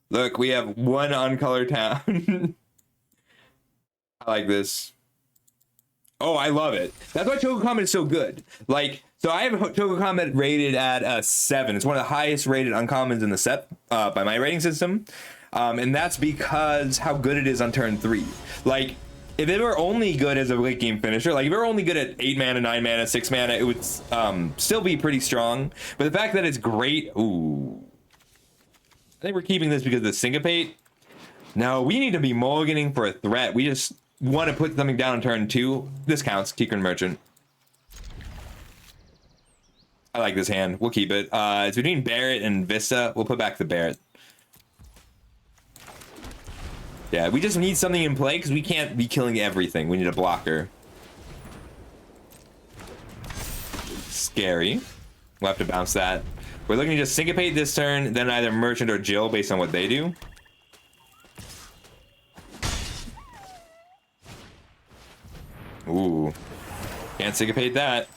Look, we have 1 uncolored town. I like this. Oh, I love it. That's why Choco Comet is so good. Like, so I have Choco Comet rated at 7. It's one of the highest rated uncommons in the set by my rating system. And that's because how good it is on turn 3. Like, if it were only good as a late game finisher, like if it were only good at 8 mana, 9 mana, 6 mana, it would still be pretty strong. But the fact that it's great, ooh. I think we're keeping this because of the Syncopate. No, we need to be mulliganing for a threat. We just want to put something down on turn 2. This counts, Kikrin Merchant. I like this hand. We'll keep it. It's between Barret and Vista. We'll put back the Barret. Yeah, we just need something in play because we can't be killing everything. We need a blocker. Scary. We'll have to bounce that. We're looking to just Syncopate this turn, then either Merchant or Jill based on what they do. Ooh. Can't Syncopate that.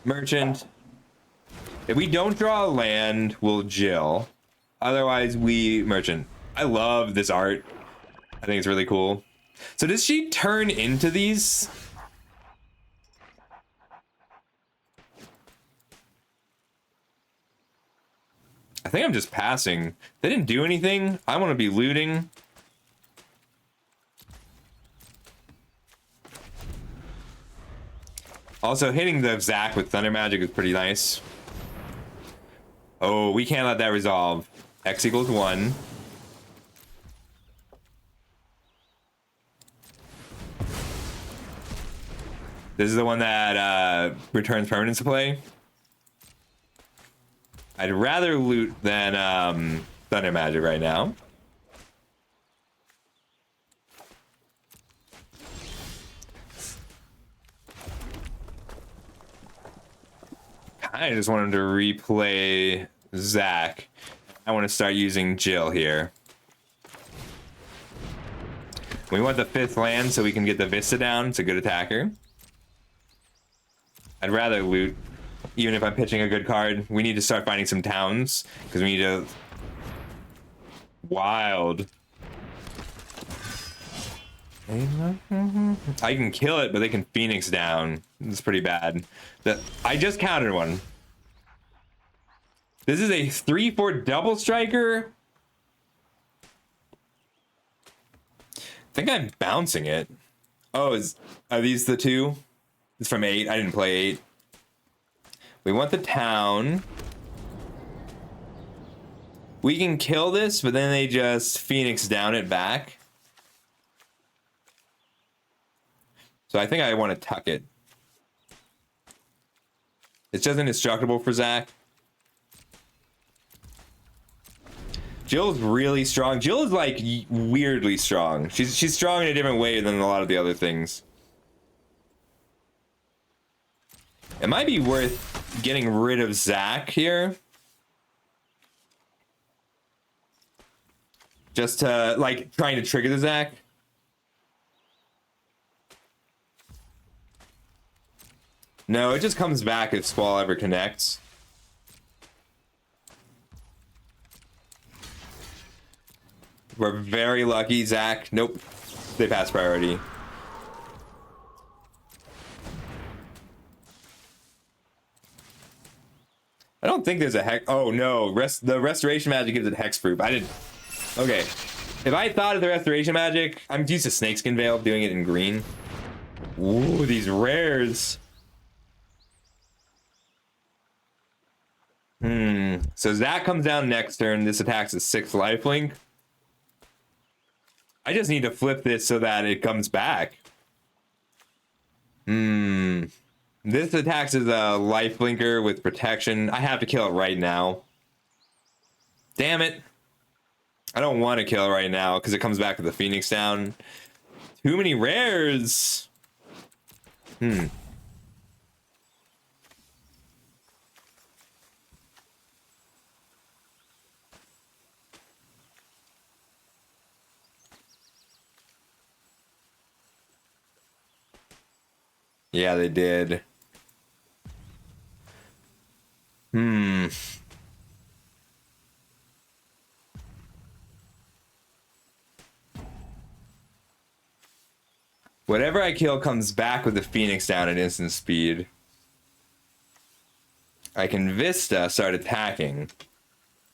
Merchant. If we don't draw a land, we'll Jill. Otherwise, we Merchant. I love this art. I think it's really cool. So does she turn into these? I think I'm just passing. They didn't do anything. I want to be looting. Also, hitting the Zac with Thunder Magic is pretty nice. Oh, we can't let that resolve. X equals 1. This is the one that returns permanence to play. I'd rather loot than Thunder Magic right now. I just wanted to replay Zac. I want to start using Jill here. We want the 5th land so we can get the Vista down. It's a good attacker. I'd rather loot, even if I'm pitching a good card. We need to start finding some towns because we need to. Wild. I can kill it, but they can Phoenix down. It's pretty bad. I just countered one. This is a 3/4 double striker. I think I'm bouncing it. Oh, are these the 2? It's from 8. I didn't play 8. We want the town. We can kill this, but then they just Phoenix down it back. So I think I want to tuck it. It's just indestructible for Zac. Jill's really strong. Jill is like weirdly strong. She's strong in a different way than a lot of the other things. It might be worth getting rid of Zac here. Just to, like, trying to trigger the Zac. No, it just comes back if Squall ever connects. We're very lucky, Zac. Nope. They pass priority. I don't think there's a hex. Oh no, the restoration magic gives it hexproof. I didn't. Okay. If I thought of the restoration magic, I'm used to Snakeskin Veil doing it in green. Ooh, these rares. So Zach comes down next turn. This attacks a 6 lifelink. I just need to flip this so that it comes back. This attacks as a lifelinker with protection. I have to kill it right now. Damn it. I don't want to kill it right now because it comes back with the Phoenix down. Too many rares. Yeah, they did. Whatever I kill comes back with the Phoenix down at instant speed. I can Vista start attacking.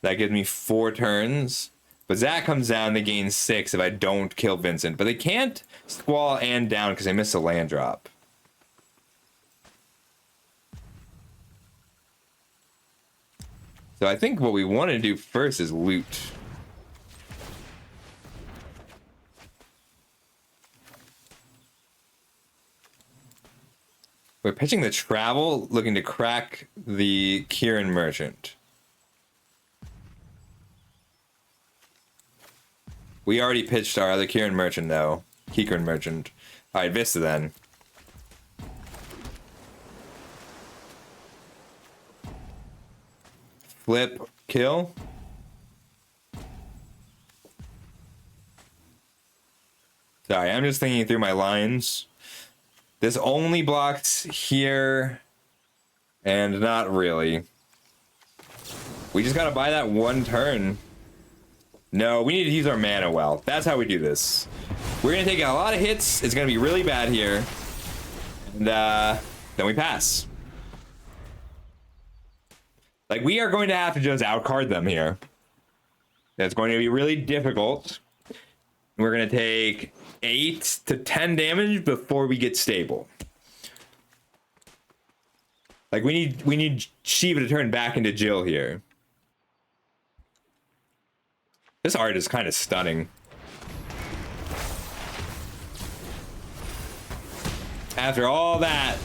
That gives me 4 turns. But Zach comes down, they gain 6 if I don't kill Vincent. But they can't Squall and down because I missed a land drop. So I think what we want to do first is loot. We're pitching the Travel, looking to crack the Kieran Merchant. We already pitched our other Kieran Merchant, though. Kieran Merchant. Alright, Vista then. Flip, kill. Sorry, I'm just thinking through my lines. This only blocks here, and not really. We just gotta buy that 1 turn. No, we need to use our mana well. That's how we do this. We're gonna take a lot of hits. It's gonna be really bad here. And then we pass. Like, we are going to have to just outcard them here. That's going to be really difficult. We're gonna take 8 to 10 damage before we get stable. Like, we need Shiva to turn back into Jill here. This art is kind of stunning. After all that,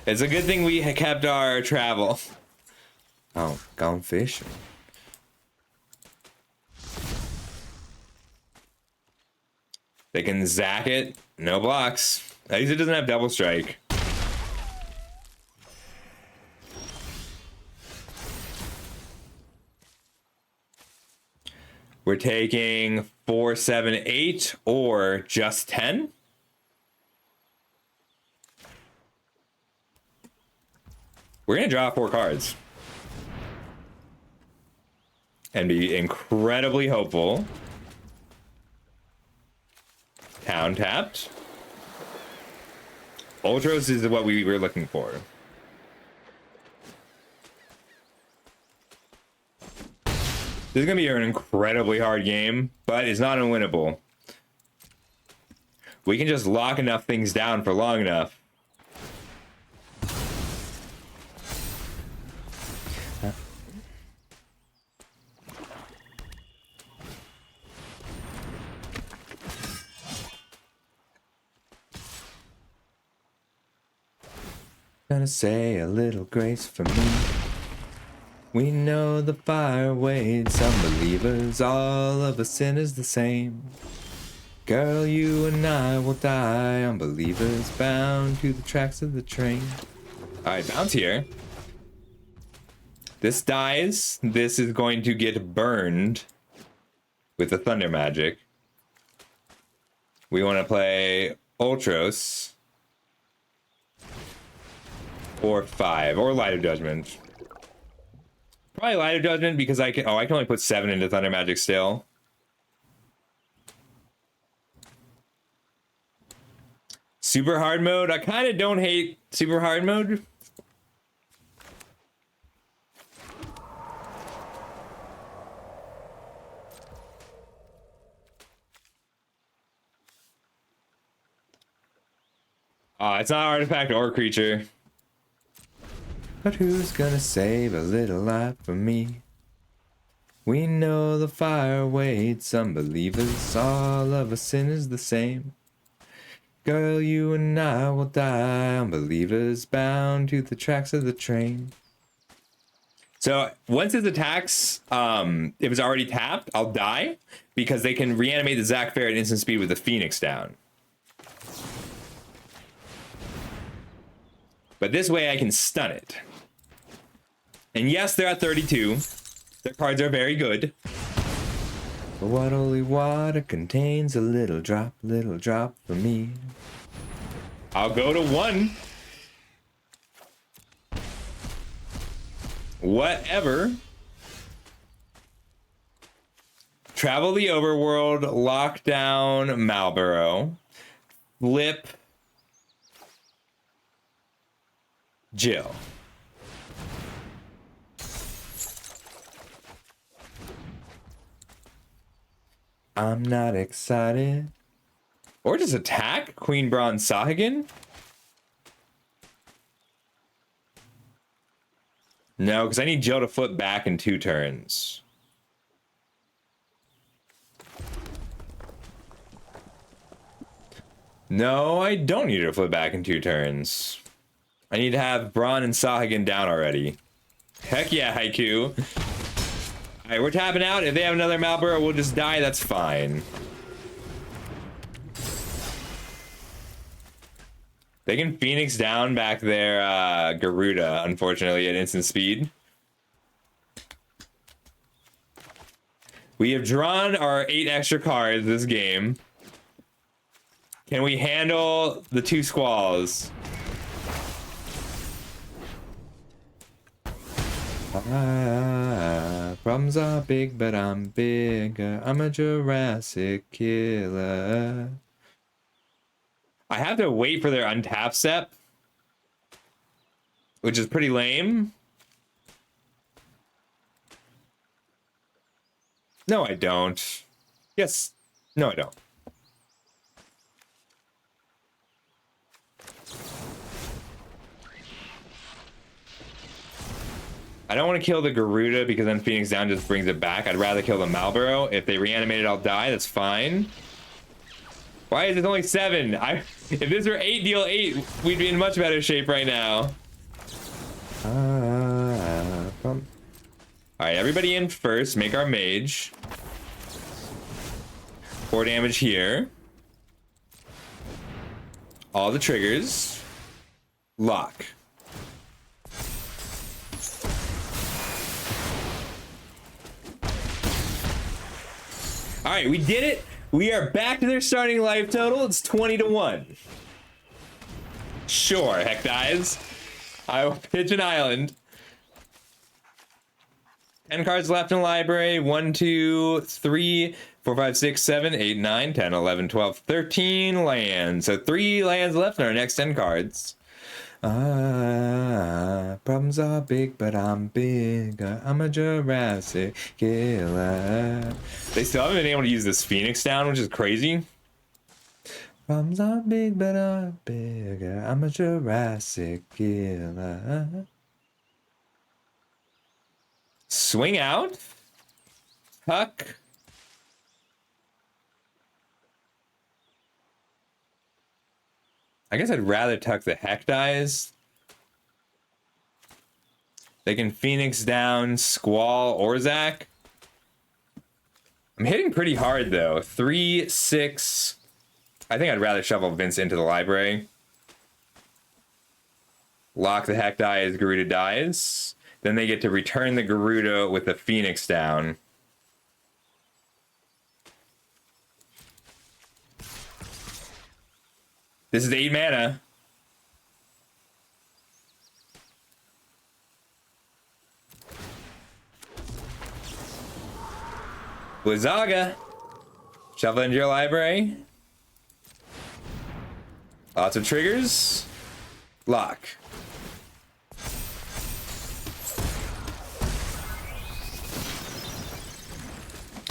it's a good thing we kept our travel. Oh, gone fishing. They can Zack it. No blocks. At least it doesn't have double strike. We're taking 4, 7, 8, or just 10. We're gonna draw 4 cards. And be incredibly hopeful. Town tapped. Ultros is what we were looking for. This is going to be an incredibly hard game, but it's not unwinnable. We can just lock enough things down for long enough. Gonna say a little grace for me. We know the fire waits unbelievers, all of us sinners the same. Girl, you and I will die, unbelievers bound to the tracks of the train. Alright, bounce here. This dies. This is going to get burned with the thunder magic. We want to play Ultros. Or 5, or Light of Judgment. Probably Light of Judgment because I can only put 7 into Thunder Magic still. Super hard mode. I kind of don't hate super hard mode. It's not artifact or creature. But who's gonna save a little life for me? We know the fire waits unbelievers. All of us sinners the same. Girl, you and I will die, unbelievers bound to the tracks of the train. So once his attacks, if it's already tapped, I'll die because they can reanimate the Zac Fair at instant speed with the Phoenix down. But this way I can stun it. And yes, they're at 32. Their cards are very good. But what holy water contains a little drop for me. I'll go to 1. Whatever. Travel the overworld, lock down Malboro, flip Jill. I'm not excited. Or just attack Queen Bronze Sahagin? No, because I need Jill to flip back in 2 turns. No, I don't need her to flip back in 2 turns. I need to have Braun and Sahagin down already. Heck yeah, Haiku. Alright, we're tapping out. If they have another Malboro, we'll just die. That's fine. They can Phoenix down back their Garuda, unfortunately, at instant speed. We have drawn our 8 extra cards this game. Can we handle the 2 squalls? Problems are big, but I'm bigger. I'm a Jurassic killer. I have to wait for their untap step, which is pretty lame. No, I don't. Yes. No, I don't. I don't want to kill the Garuda because then Phoenix down just brings it back. I'd rather kill the Malboro. If they reanimate it, I'll die. That's fine. Why is it only 7? If this were 8, deal 8, we'd be in much better shape right now. Alright, everybody in first. Make our mage. 4 damage here. All the triggers. Lock. Alright, we did it. We are back to their starting life total. It's 20-1. Sure, heck dies. I will pitch an island. 10 cards left in the library. 1, 2, 3, 4, 5, 6, 7, 8, 9, 10, 11, 12, 13 lands. So 3 lands left in our next 10 cards. Problems are big, but I'm bigger. I'm a Jurassic killer. They still haven't been able to use this Phoenix down, which is crazy. Problems are big, but I'm bigger. I'm a Jurassic killer. Swing out. Tuck. I guess I'd rather tuck the Heck Dies. They can Phoenix down Squall or Zac. I'm hitting pretty hard though. 3, 6. I think I'd rather shuffle Vince into the library. Lock the Heck Dies, Garuda dies. Then they get to return the Garuda with the Phoenix down. This is 8 mana. Blizzaga. Shuffle into your library. Lots of triggers. Lock.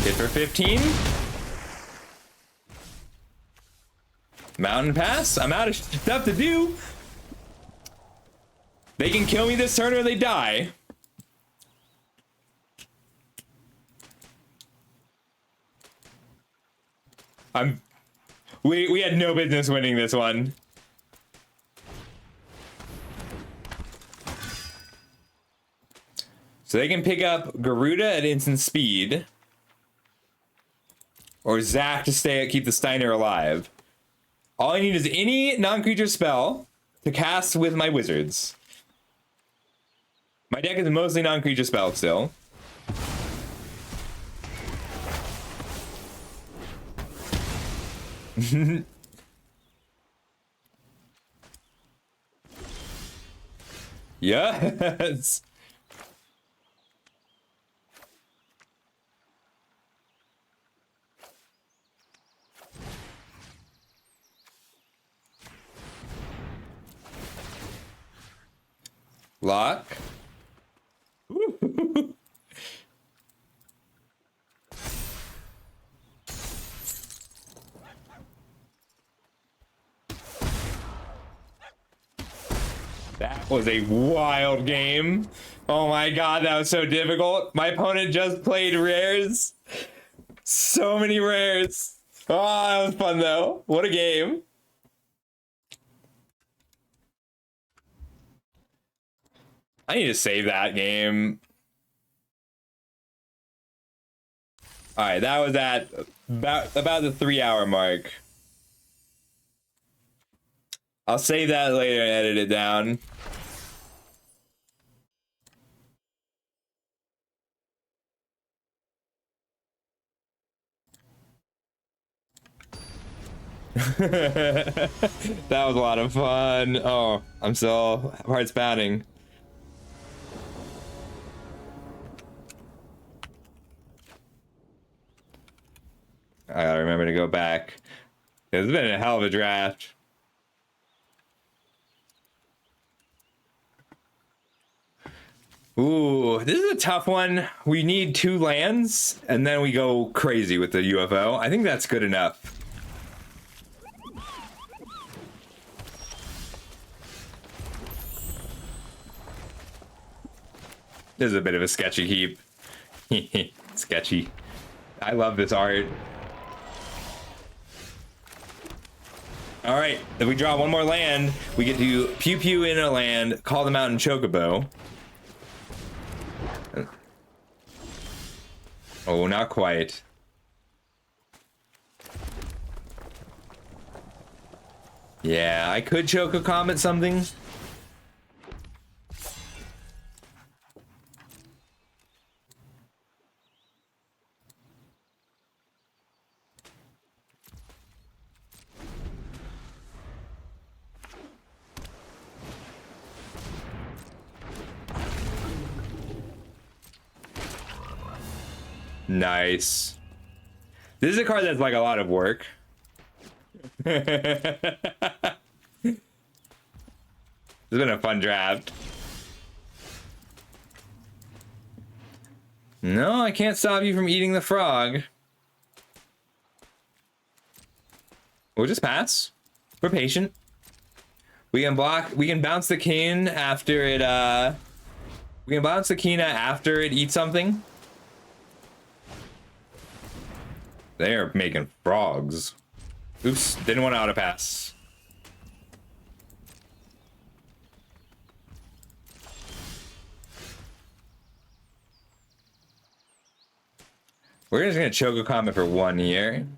Hit for 15. Mountain pass. I'm out of stuff to do. They can kill me this turn or they die. We had no business winning this one. So they can pick up Garuda at instant speed. Or Zac to keep the Steiner alive. All I need is any non-creature spell to cast with my wizards. My deck is mostly non-creature spell still. Yes. Lock. That was a wild game. Oh my god, that was so difficult. My opponent just played rares. So many rares. Oh, that was fun though. What a game. I need to save that game. All right, that was at about the 3-hour mark. I'll save that later and edit it down. That was a lot of fun. Oh, I'm so heart's pounding. I gotta remember to go back. It's been a hell of a draft. Ooh, this is a tough one. We need 2 lands, and then we go crazy with the UFO. I think that's good enough. This is a bit of a sketchy heap. Sketchy. I love this art. All right, if we draw one more land, we get to pew pew in a land, call the mountain Chocobo. Oh, not quite. Yeah, I could Choco Comet something. Nice. This is a card that's like a lot of work. It's been a fun draft. No, I can't stop you from eating the frog. We'll just pass. We're patient. We can block. We can bounce the king after it. We can bounce the Kina after it eats something. They are making frogs. Oops, didn't want to auto pass. We're just gonna Choco Comet for 1 year.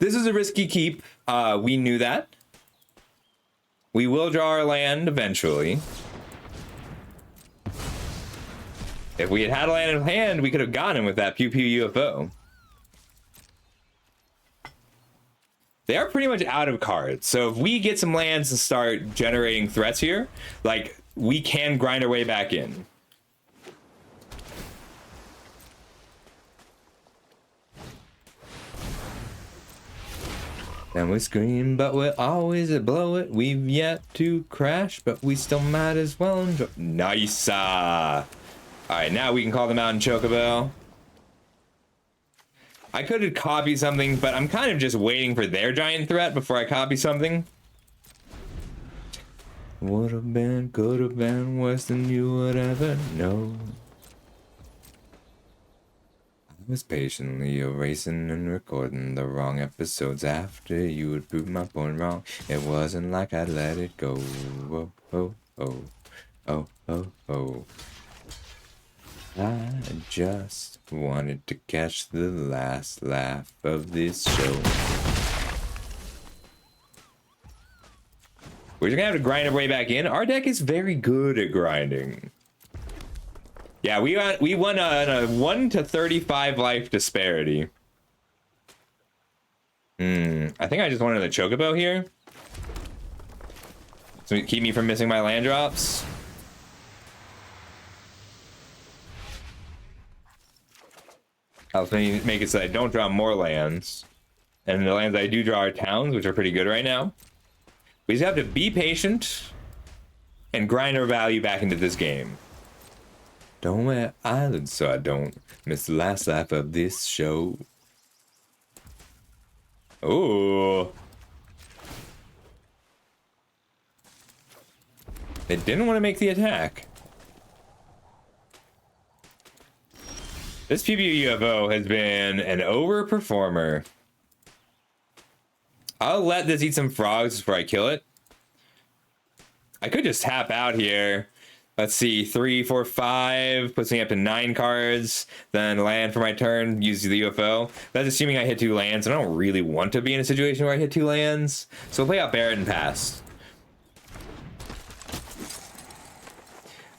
This is a risky keep. We knew that. We will draw our land eventually. If we had a land in hand, we could have gotten him with that Pew Pew UFO. They are pretty much out of cards. So if we get some lands and start generating threats here, like, we can grind our way back in. And we scream, but we'll always blow it. We've yet to crash, but we still might as well enjoy. Nice. All right, now we can call them out in Chocobo. I could copy something, but I'm kind of just waiting for their giant threat before I copy something. Would have been, could have been worse than you would ever know. I was patiently erasing and recording the wrong episodes after you would prove my point wrong. It wasn't like I let it go. Oh, oh, oh, oh, oh, oh. I just wanted to catch the last laugh of this show. We're just gonna have to grind our way back in. Our deck is very good at grinding. Yeah, we won a 1 to 35 life disparity. I think I just wanted a Chocobo here. So keep me from missing my land drops. I'll make it so I don't draw more lands. And the lands I do draw are towns, which are pretty good right now. We just have to be patient and grind our value back into this game. Don't wear islands so I don't miss the last lap of this show. Oh. They didn't want to make the attack. This PvP UFO has been an overperformer. I'll let this eat some frogs before I kill it. I could just tap out here. Let's see, 3, 4, 5 puts me up to 9 cards. Then land for my turn, use the UFO. That's assuming I hit 2 lands. I don't really want to be in a situation where I hit 2 lands. So we'll play out Barret and pass.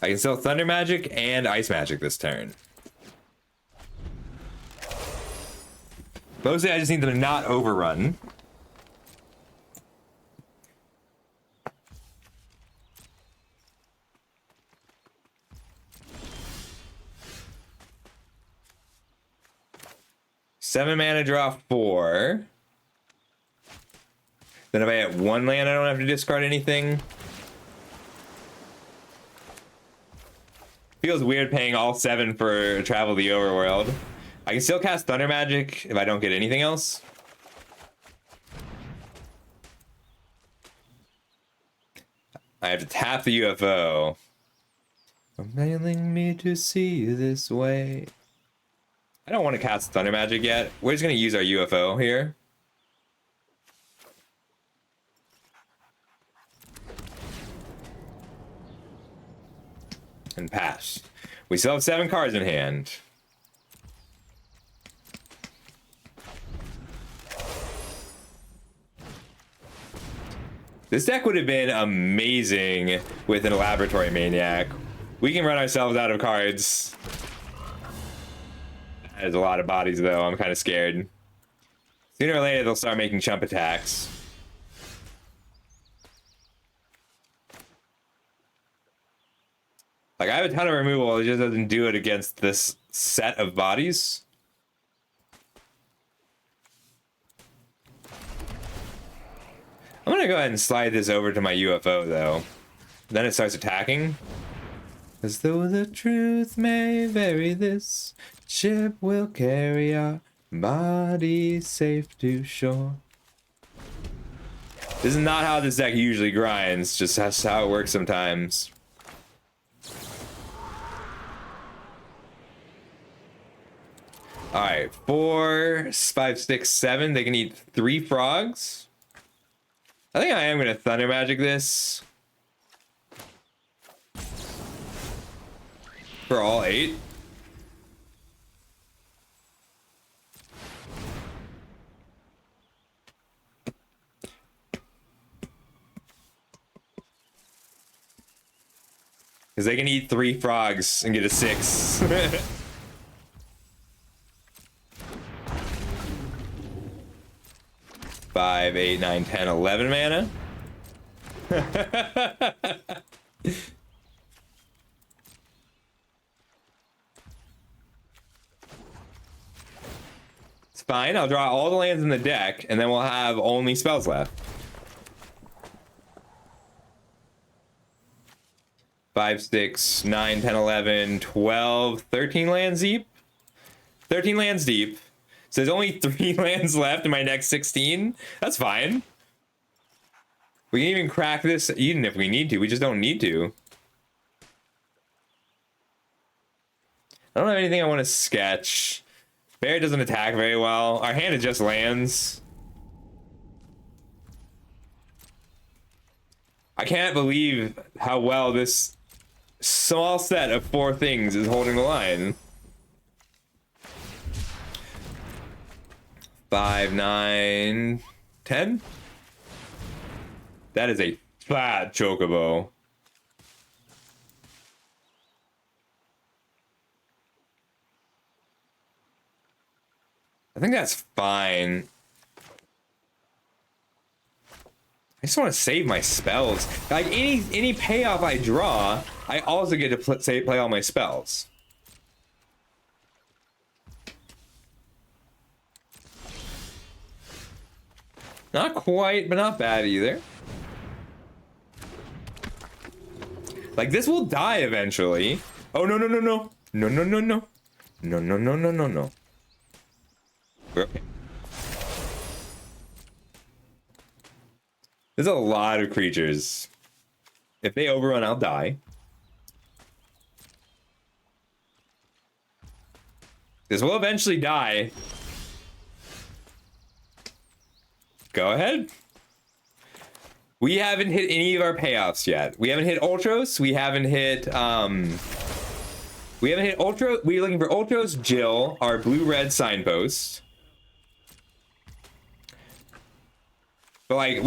I can still Thunder Magic and Ice Magic this turn. Mostly I just need them to not overrun. Seven mana, draw 4. Then if I hit 1 land, I don't have to discard anything. Feels weird paying all 7 for Travel the Overworld. I can still cast Thunder Magic if I don't get anything else. I have to tap the UFO. Compelling me to see this way. I don't want to cast Thunder Magic yet. We're just going to use our UFO here. And pass. We still have 7 cards in hand. This deck would have been amazing with an Laboratory Maniac. We can run ourselves out of cards. There's a lot of bodies, though. I'm kind of scared. Sooner or later, they'll start making chump attacks. Like, I have a ton of removal. It just doesn't do it against this set of bodies. I'm going to go ahead and slide this over to my UFO, though. Then it starts attacking. As though the truth may vary, this ship will carry our bodies safe to shore. This is not how this deck usually grinds, just that's how it works sometimes. Alright, 4, 5, 6, 7. They can eat 3 frogs. I think I am going to Thunder Magic this. For all 8. Because they can eat 3 frogs and get a 6. 5, 8, 9, 10, 11 mana. It's fine. I'll draw all the lands in the deck, and then we'll have only spells left. 5, 6, 9, 10, 11, 12, 13 lands deep. 13 lands deep. So there's only 3 lands left in my next 16. That's fine. We can even crack this even if we need to. We just don't need to. I don't have anything I want to sketch. Bear doesn't attack very well. Our hand is just lands. I can't believe how well this small set of 4 things is holding the line. 5, 9, 10. That is a fat chocobo. I think that's fine. I just want to save my spells. Like any payoff I draw, I also get to play all my spells. Not quite, but not bad either. Like, this will die eventually. Oh, no, no, no, no. No, no, no, no. No, no, no, no, no, no. Okay. There's a lot of creatures. If they overrun, I'll die. This will eventually die. Go ahead. We haven't hit any of our payoffs yet. We haven't hit Ultros. We haven't hit Ultra. We're looking for Ultros, Jill, our blue-red signpost. But like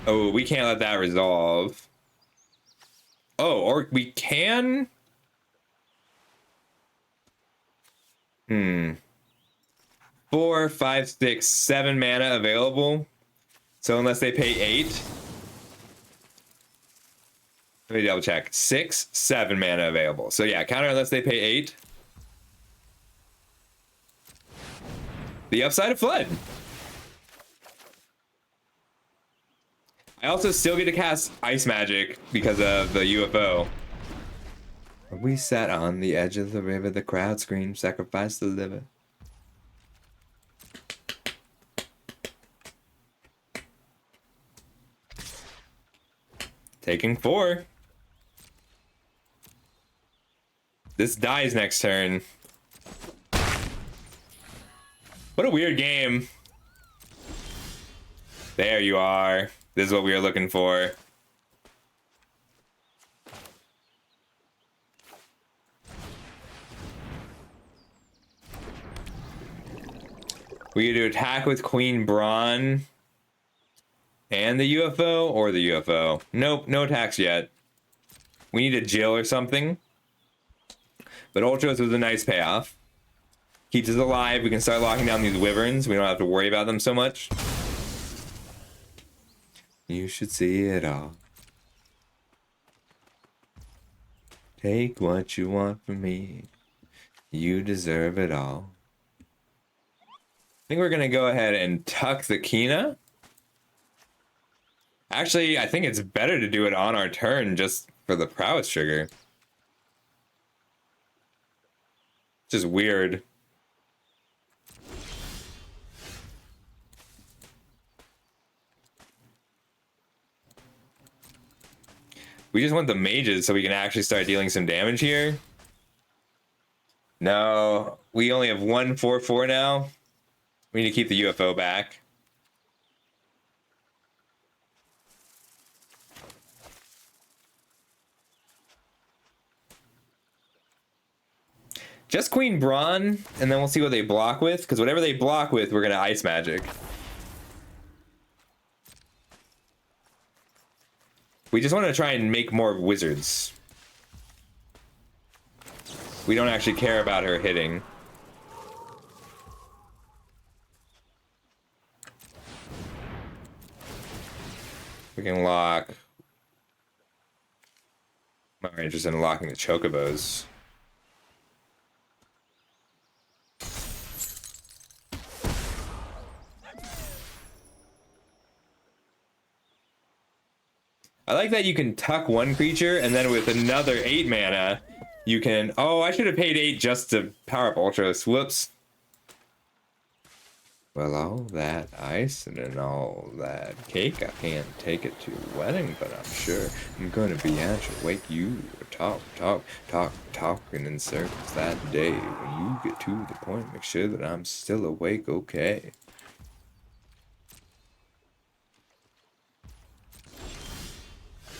we can't let that resolve. Oh, or we can. 4, 5, 6, 7 mana available. So unless they pay 8. Let me double check. 6, 7 mana available. So yeah, counter unless they pay 8. The upside of Flood. I also still get to cast Ice Magic because of the UFO. We sat on the edge of the river, the crowd screamed, sacrifice the liver. Taking 4. This dies next turn. What a weird game. There you are. This is what we were looking for. We either attack with Queen Brawn and the UFO or the UFO. Nope, no attacks yet. We need a Jill or something. But Ultros was a nice payoff. Keeps us alive. We can start locking down these wyverns. We don't have to worry about them so much. You should see it all. Take what you want from me. You deserve it all. I think we're going to go ahead and tuck the Kina. Actually, I think it's better to do it on our turn just for the prowess trigger. Just weird. We just want the mages so we can actually start dealing some damage here. No, we only have 1 4/4 now. We need to keep the UFO back. Just Queen Brawn, and then we'll see what they block with, because whatever they block with, we're going to Ice Magic. We just want to try and make more wizards. We don't actually care about her hitting. We can lock. I'm more interested in locking the chocobos. I like that you can tuck one creature and then with another 8 mana, you can... Oh, I should have paid 8 just to power up Ultros. Whoops. Well, all that icing and all that cake, I can't take it to a wedding, but I'm sure I'm gonna be at your wake. You talking in circles that day. When you get to the point, make sure that I'm still awake, okay?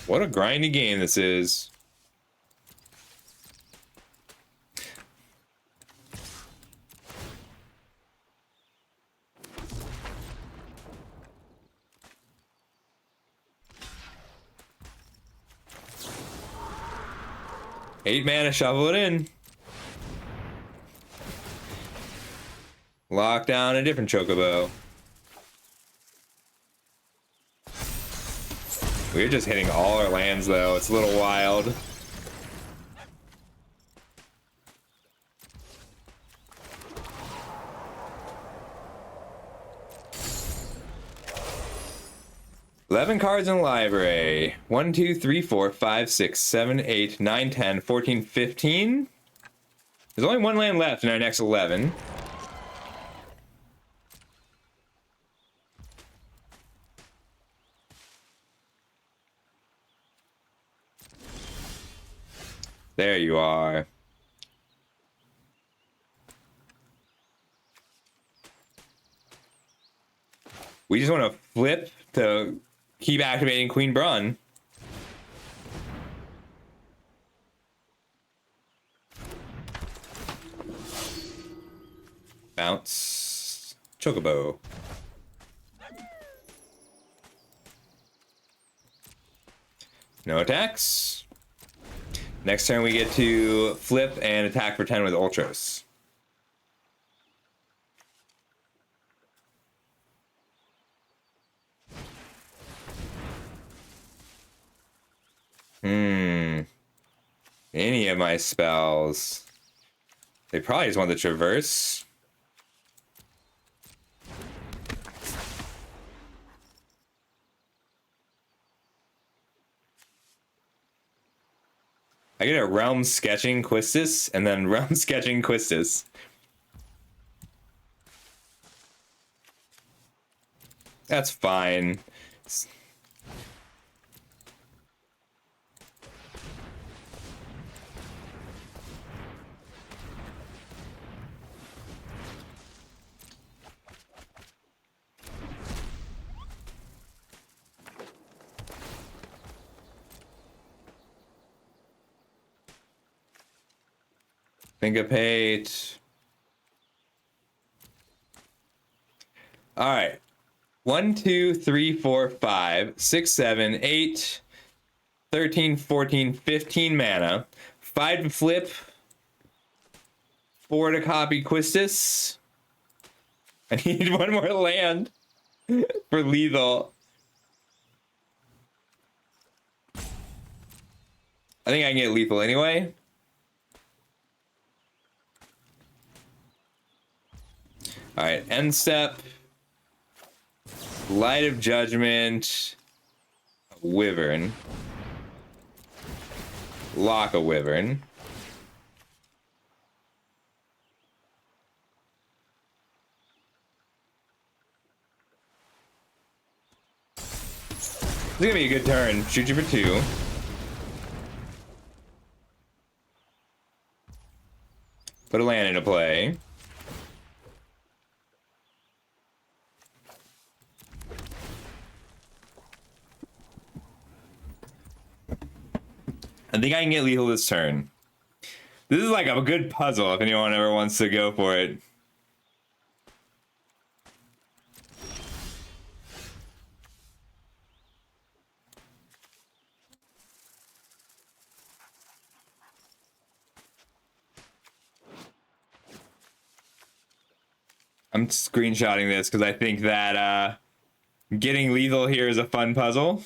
What a grindy game this is. Eight mana, shovel it in. Lock down a different chocobo. We're just hitting all our lands though. It's a little wild. Eleven cards in the library. 1, 2, 3, 4, 5, 6, 7, 8, 9, 10, 14, 15. There's only one land left in our next 11. There you are. We just want to flip to keep activating Queen Brun. Bounce. Chocobo. No attacks. Next turn we get to flip and attack for 10 with Ultros. Any of my spells. They probably just want the Traverse. I get a Realm Sketching Quistis and then Realm Sketching Quistis. That's fine. Syncopate. All right. 1, 2, 3, 4, 5, 6, 7, 8, 13, 14, 15 mana. 5 to flip. 4 to copy Quistis. I need one more land for lethal. I think I can get lethal anyway. All right, end step. Light of Judgment. Wyvern. Lock a Wyvern. This is gonna be a good turn. Shoot you for 2. Put a land into play. I think I can get lethal this turn. This is like a good puzzle if anyone ever wants to go for it. I'm screenshotting this because I think that getting lethal here is a fun puzzle.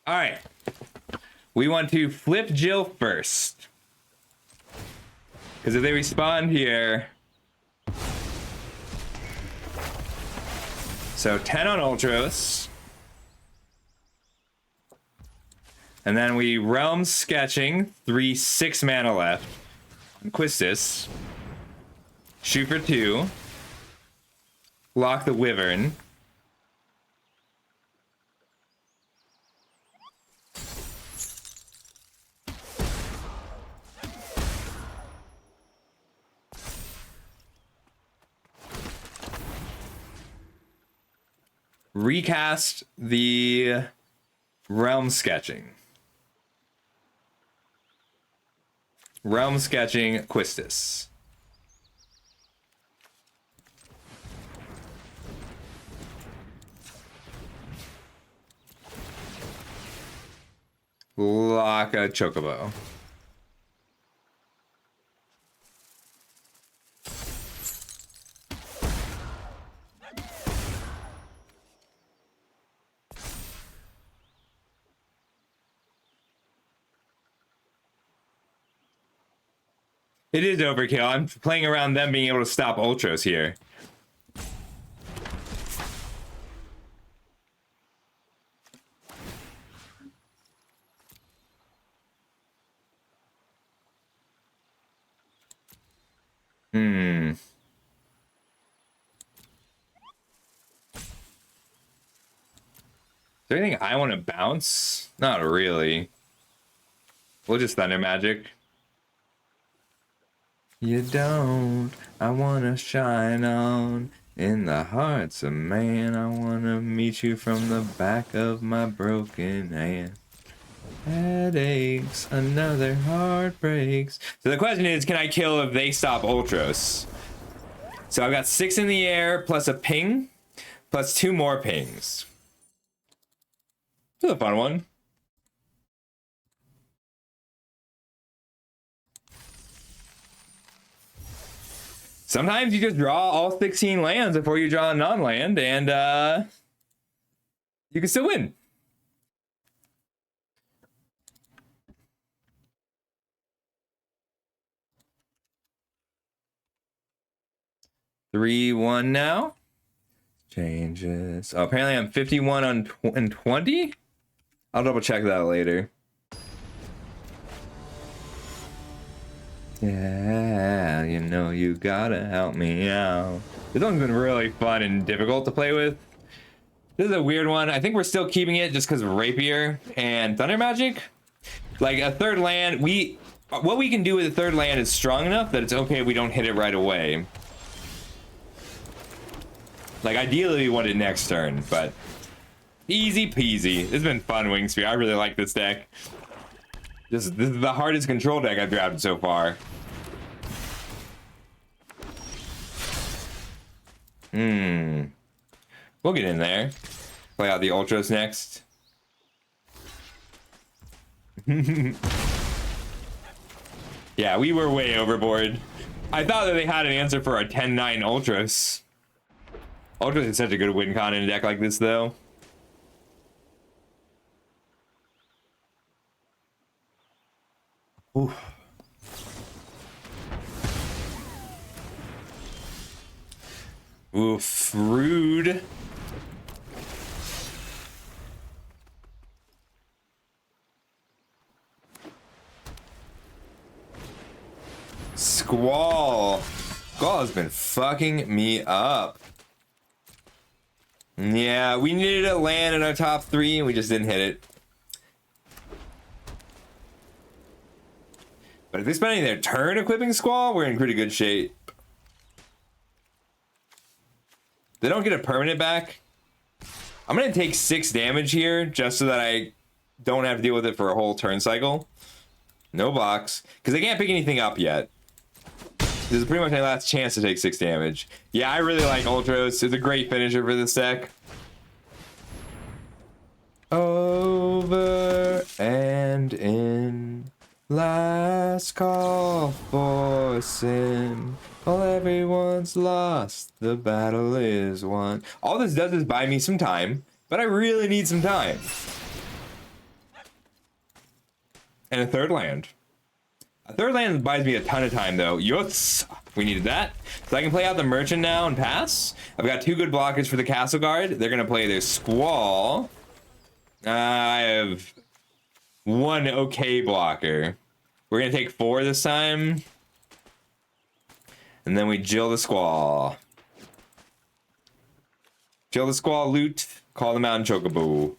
All right. We want to flip Jill first. Because if they respond here, So 10 on Ultros. And then we Realm Sketching, 6 mana left. Quistis. Shoot for 2. Lock the Wyvern. Recast the Realm Sketching. Realm Sketching Quistis. Lock a Chocobo. It is overkill. I'm playing around them being able to stop Ultros here. Is there anything I want to bounce? Not really. We'll just Thunder Magic. You don't. I wanna shine on in the hearts of man. I wanna meet you from the back of my broken hand. Headaches, another heart breaks. So the question is, can I kill if they stop Ultros? So I've got 6 in the air plus a ping, plus 2 more pings. This is a fun one. Sometimes you just draw all 16 lands before you draw a non-land, and you can still win. Three, 1 now. Changes. Oh, apparently I'm 51 on 20. I'll double check that later. Yeah, you know you gotta help me out. This one's been really fun and difficult to play with. This is a weird one. I think we're still keeping it just because of Rapier and Thunder Magic. Like a third land, what we can do with a third land is strong enough that it's okay if we don't hit it right away. Like ideally we want it next turn, but easy peasy. It's been fun, Wingspear. I really like this deck. This is the hardest control deck I've drafted so far. We'll get in there. Play out the Ultros next. Yeah, we were way overboard. I thought that they had an answer for our 10-9 Ultros. Ultros is such a good win con in a deck like this, though. Oof. Oof, rude. Squall. Squall has been fucking me up. Yeah, we needed a land in our top 3 and we just didn't hit it. But if they're spending their turn equipping Squall, we're in pretty good shape. They don't get a permanent back. I'm going to take 6 damage here just so that I don't have to deal with it for a whole turn cycle. No box. Because I can't pick anything up yet. This is pretty much my last chance to take 6 damage. Yeah, I really like Ultros. It's a great finisher for this deck. Over and in. Last call for sin. While everyone's lost, the battle is won. All this does is buy me some time, but I really need some time. And a third land. A third land buys me a ton of time, though. Yes! We needed that. So I can play out the merchant now and pass. I've got 2 good blockers for the castle guard. They're gonna play their squall. I have 1 okay blocker. We're gonna take 4 this time. And then we Jill the Squall. Jill the Squall, loot, call the Mountain Chocobo.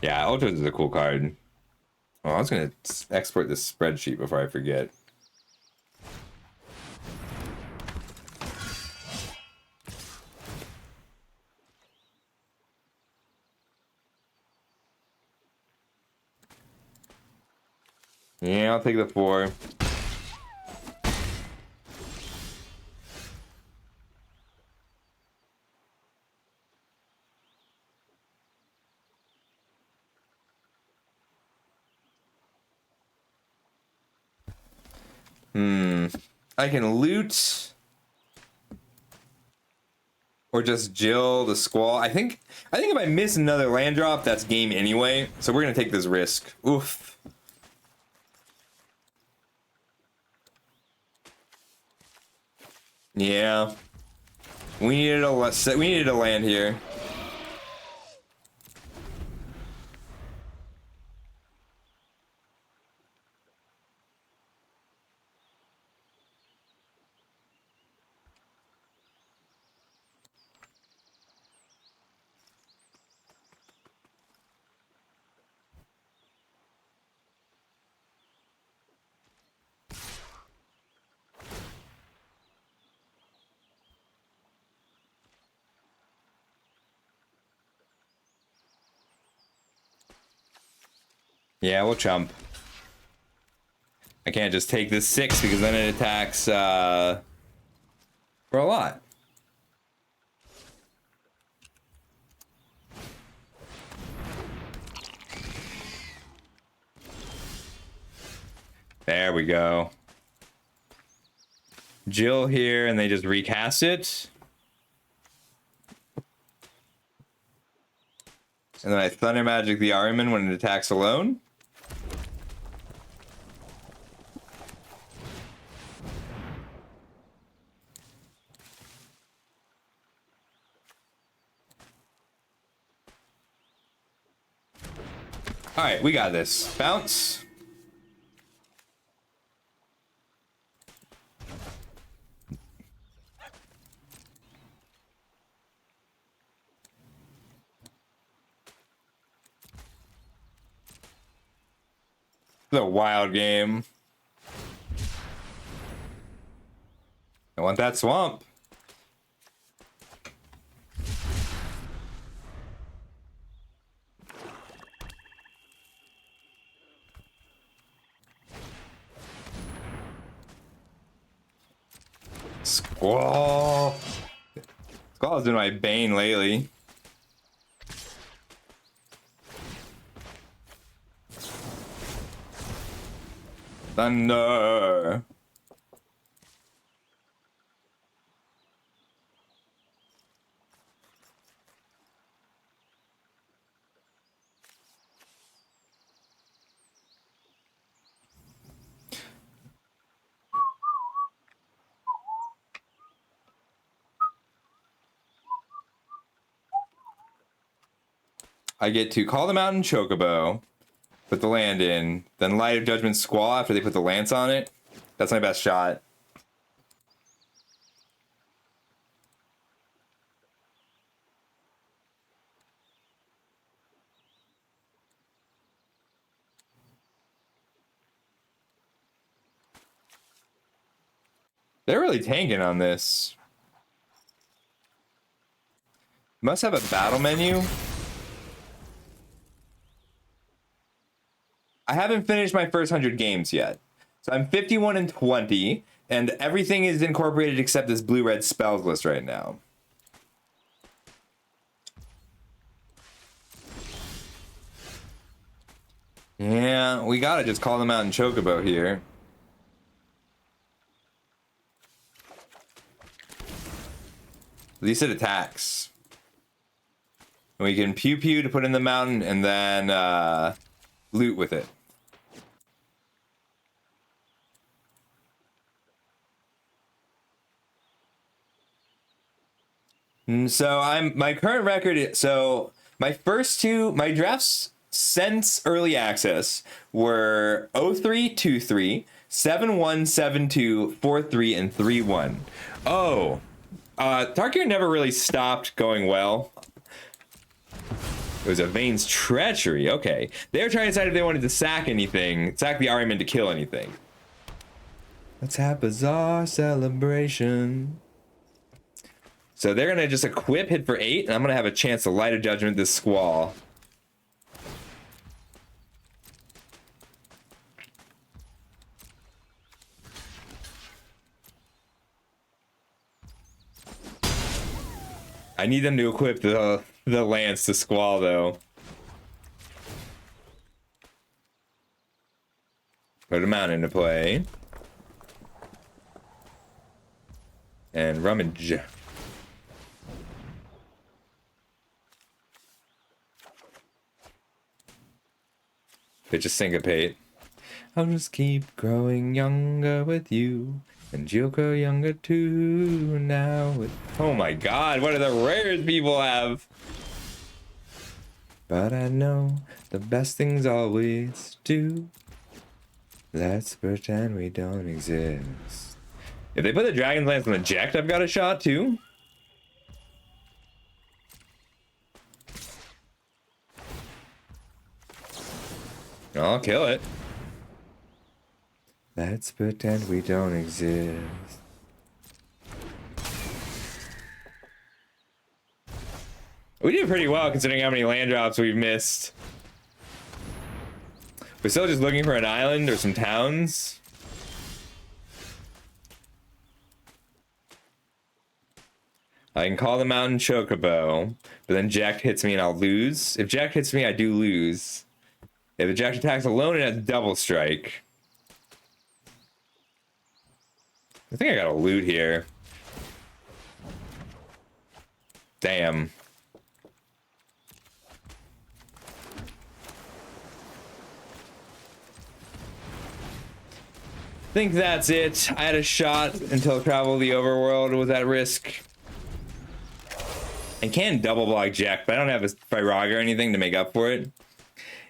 Yeah, Ultros is a cool card. Oh, I was gonna export this spreadsheet before I forget. Yeah, I'll take the 4. I can loot or just Jill the Squall. I think if I miss another land drop, that's game anyway. So we're gonna take this risk. Oof. Yeah. We needed a land here. Yeah, we'll chump. I can't just take this 6 because then it attacks for a lot. There we go. Jill here, and they just recast it. And then I Thunder Magic the Ahriman when it attacks alone. All right, we got this. Bounce. The wild game. I want that swamp. Squall. Squall has been my bane lately. Thunder. I get to call the Mountain Chocobo, put the land in, then Light of Judgment Squall after they put the lance on it. That's my best shot. They're really tanking on this. Must have a battle menu. I haven't finished my first 100 games yet. So I'm 51 and 20, and everything is incorporated except this blue-red spells list right now. Yeah, we gotta just call them out in Chocobo here. At least it attacks. And we can pew pew to put in the mountain and then loot with it. So my current record so my first two my drafts since early access were 0323, 7172, 43, and 31. Oh. Tarkir never really stopped going well. It was a Vayne's treachery. Okay. They were trying to decide if they wanted to sack anything, sack the Ahriman to kill anything. Let's have bizarre celebration. So they're gonna just equip hit for 8, and I'm gonna have a chance to light a judgment this squall. I need them to equip the lance to squall though. Put a mount into play. And rummage. Bitch, just syncopate. I'll just keep growing younger with you. And you'll grow younger too now with... Oh my god, what do the rares people have? But I know the best things always do. Let's pretend we don't exist. If they put the Dragon's Lance on the Jekt, I've got a shot too. I'll kill it. Let's pretend we don't exist. We did pretty well considering how many land drops we've missed. We're still just looking for an island or some towns. I can call the mountain Chocobo, but then Jekt hits me and I'll lose. If Jekt hits me, I do lose. If the Jekt attacks alone, it has double strike. I think I got a loot here. Damn. I think that's it. I had a shot until Travel the Overworld was at risk. I can double block Jekt, but I don't have a Firaga or anything to make up for it.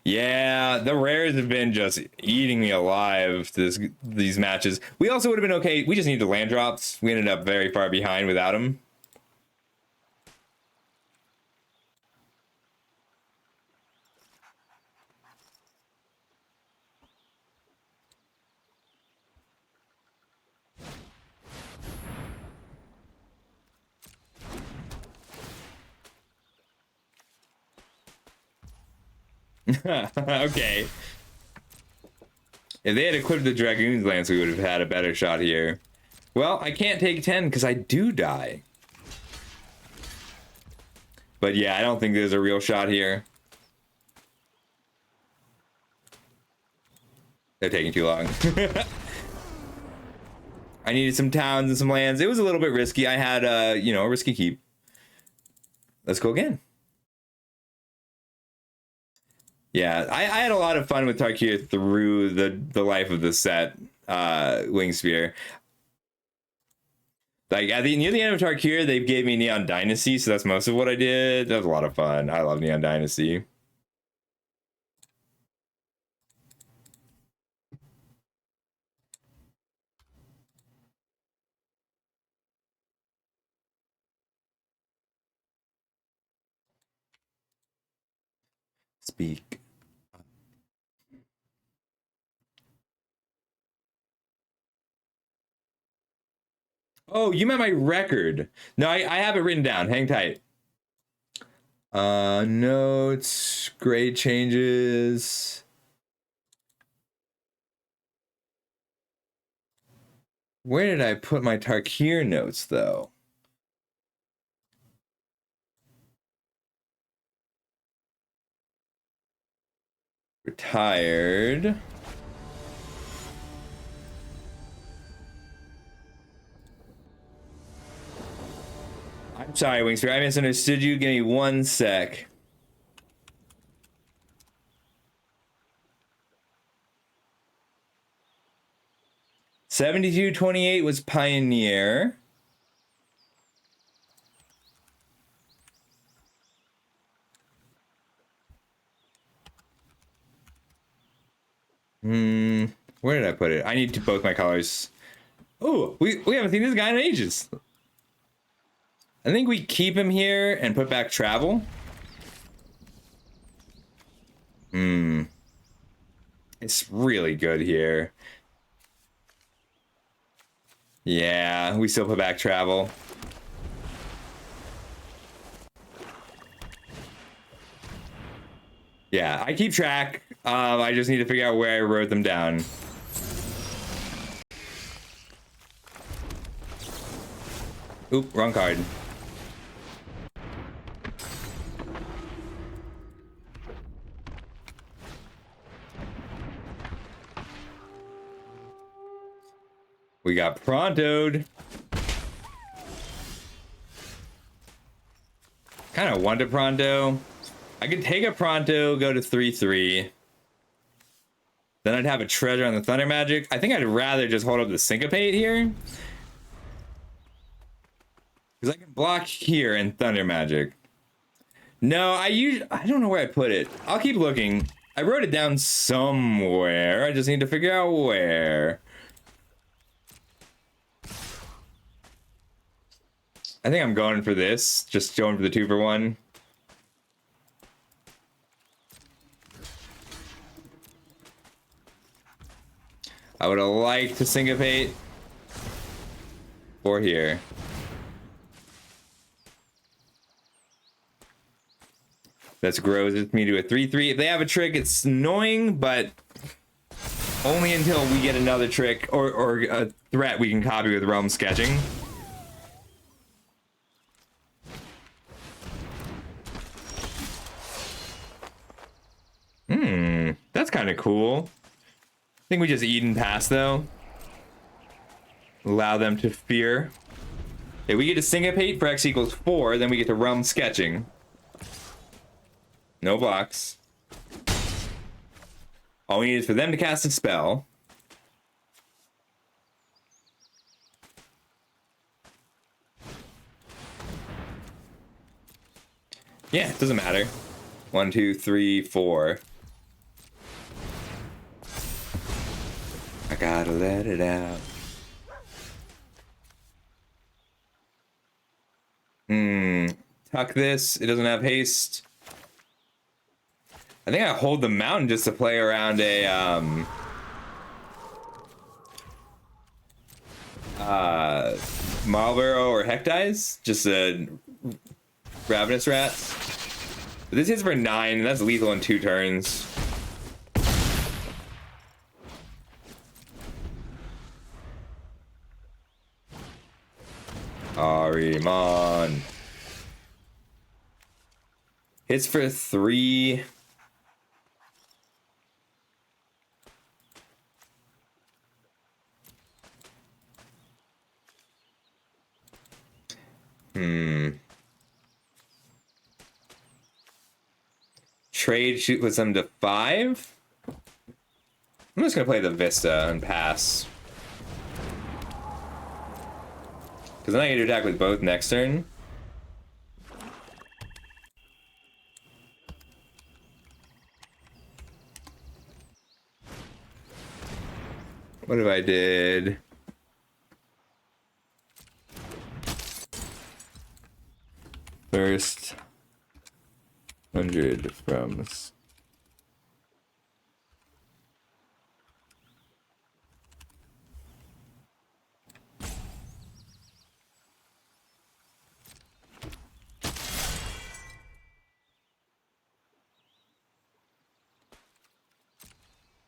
Yeah, the rares have been just eating me alive these matches. We also would have been okay. We just needed land drops. We ended up very far behind without them. Okay. If they had equipped the Dragoon's Lance, we would have had a better shot here. Well, I can't take 10 because I do die. But yeah, I don't think there's a real shot here. They're taking too long. I needed some towns and some lands. It was a little bit risky. I had, you know, a risky keep. Let's go again. Yeah, I had a lot of fun with Tarkir through the life of the set, Wingspear. Like near the end of Tarkir, they gave me Neon Dynasty, so that's most of what I did. That was a lot of fun. I love Neon Dynasty. Speak. Oh, you meant my record. No, I have it written down. Hang tight. Notes, grade changes. Where did I put my Tarkir notes, though? Retired. I'm sorry, Wingspear. I misunderstood you. Give me 1 sec. $72.28 was Pioneer. Where did I put it? I need to both my colors. Oh, we haven't seen this guy in ages. I think we keep him here and put back travel. It's really good here. Yeah, we still put back travel. Yeah, I keep track. I just need to figure out where I wrote them down. Oop, wrong card. We got Prontoed. Kind of want a Pronto. I could take a Pronto, go to 3/3. Then I'd have a treasure on the Thunder Magic. I think I'd rather just hold up the Syncopate here. Because I can block here and Thunder Magic. No, I don't know where I put it. I'll keep looking. I wrote it down somewhere. I just need to figure out where. I think I'm going for this. Just going for the 2-for-1. I would have liked to Syncopate. Or here. That's grows with me to a 3/3. If they have a trick, it's annoying, but only until we get another trick or a threat we can copy with Realm Sketching. That's kind of cool. I think we just eat and pass though. Allow them to fear. If we get to Syncopate for X equals 4, then we get to Realm Sketching. No blocks. All we need is for them to cast a spell. Yeah, it doesn't matter. 1, 2, 3, 4. I gotta let it out. Tuck this. It doesn't have haste. I think I hold the mountain just to play around a Marlboro or Hectize. Just a Ravenous Rat. But this hits for 9, and that's lethal in 2 turns. Ahriman. Hits for 3. Trade shoot with them to 5. I'm just gonna play the Vista and pass. Because then I get to attack with both next turn. What if I did? First 100 from...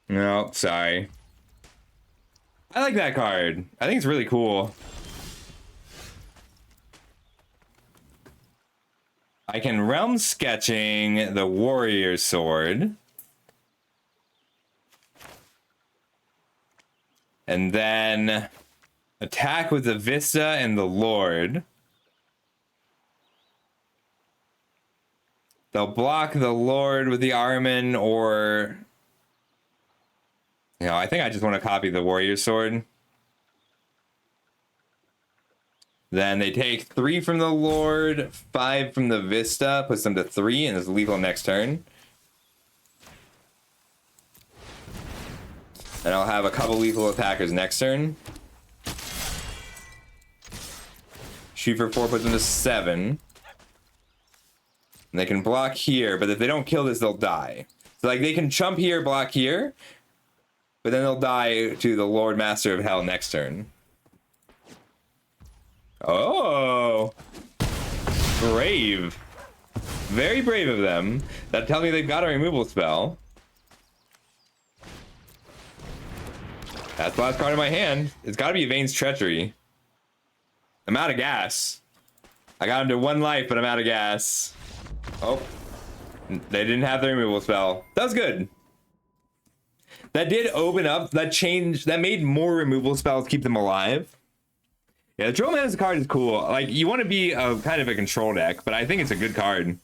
No, sorry. I like that card. I think it's really cool. I can Realm Sketching the Warrior Sword. And then attack with the Vista and the Lord. They'll block the Lord with the Ahriman, or... You know, I think I just want to copy the Warrior Sword. Then they take 3 from the Lord, 5 from the Vista, puts them to 3, and is lethal next turn. And I'll have a couple lethal attackers next turn. Shoot for 4 puts them to 7. And they can block here, but if they don't kill this, they'll die. So like they can chump here, block here, but then they'll die to the Lord Master of Hell next turn. Oh, brave. Very brave of them. That tells me they've got a removal spell. That's the last card in my hand. It's got to be Vane's Treachery. I'm out of gas. I got him to 1 life, but I'm out of gas. Oh, they didn't have the removal spell. That was good. That did open up, that changed, that made more removal spells keep them alive. Yeah, the Droll Mantis card is cool. Like, you want to be a kind of a control deck, but I think it's a good card.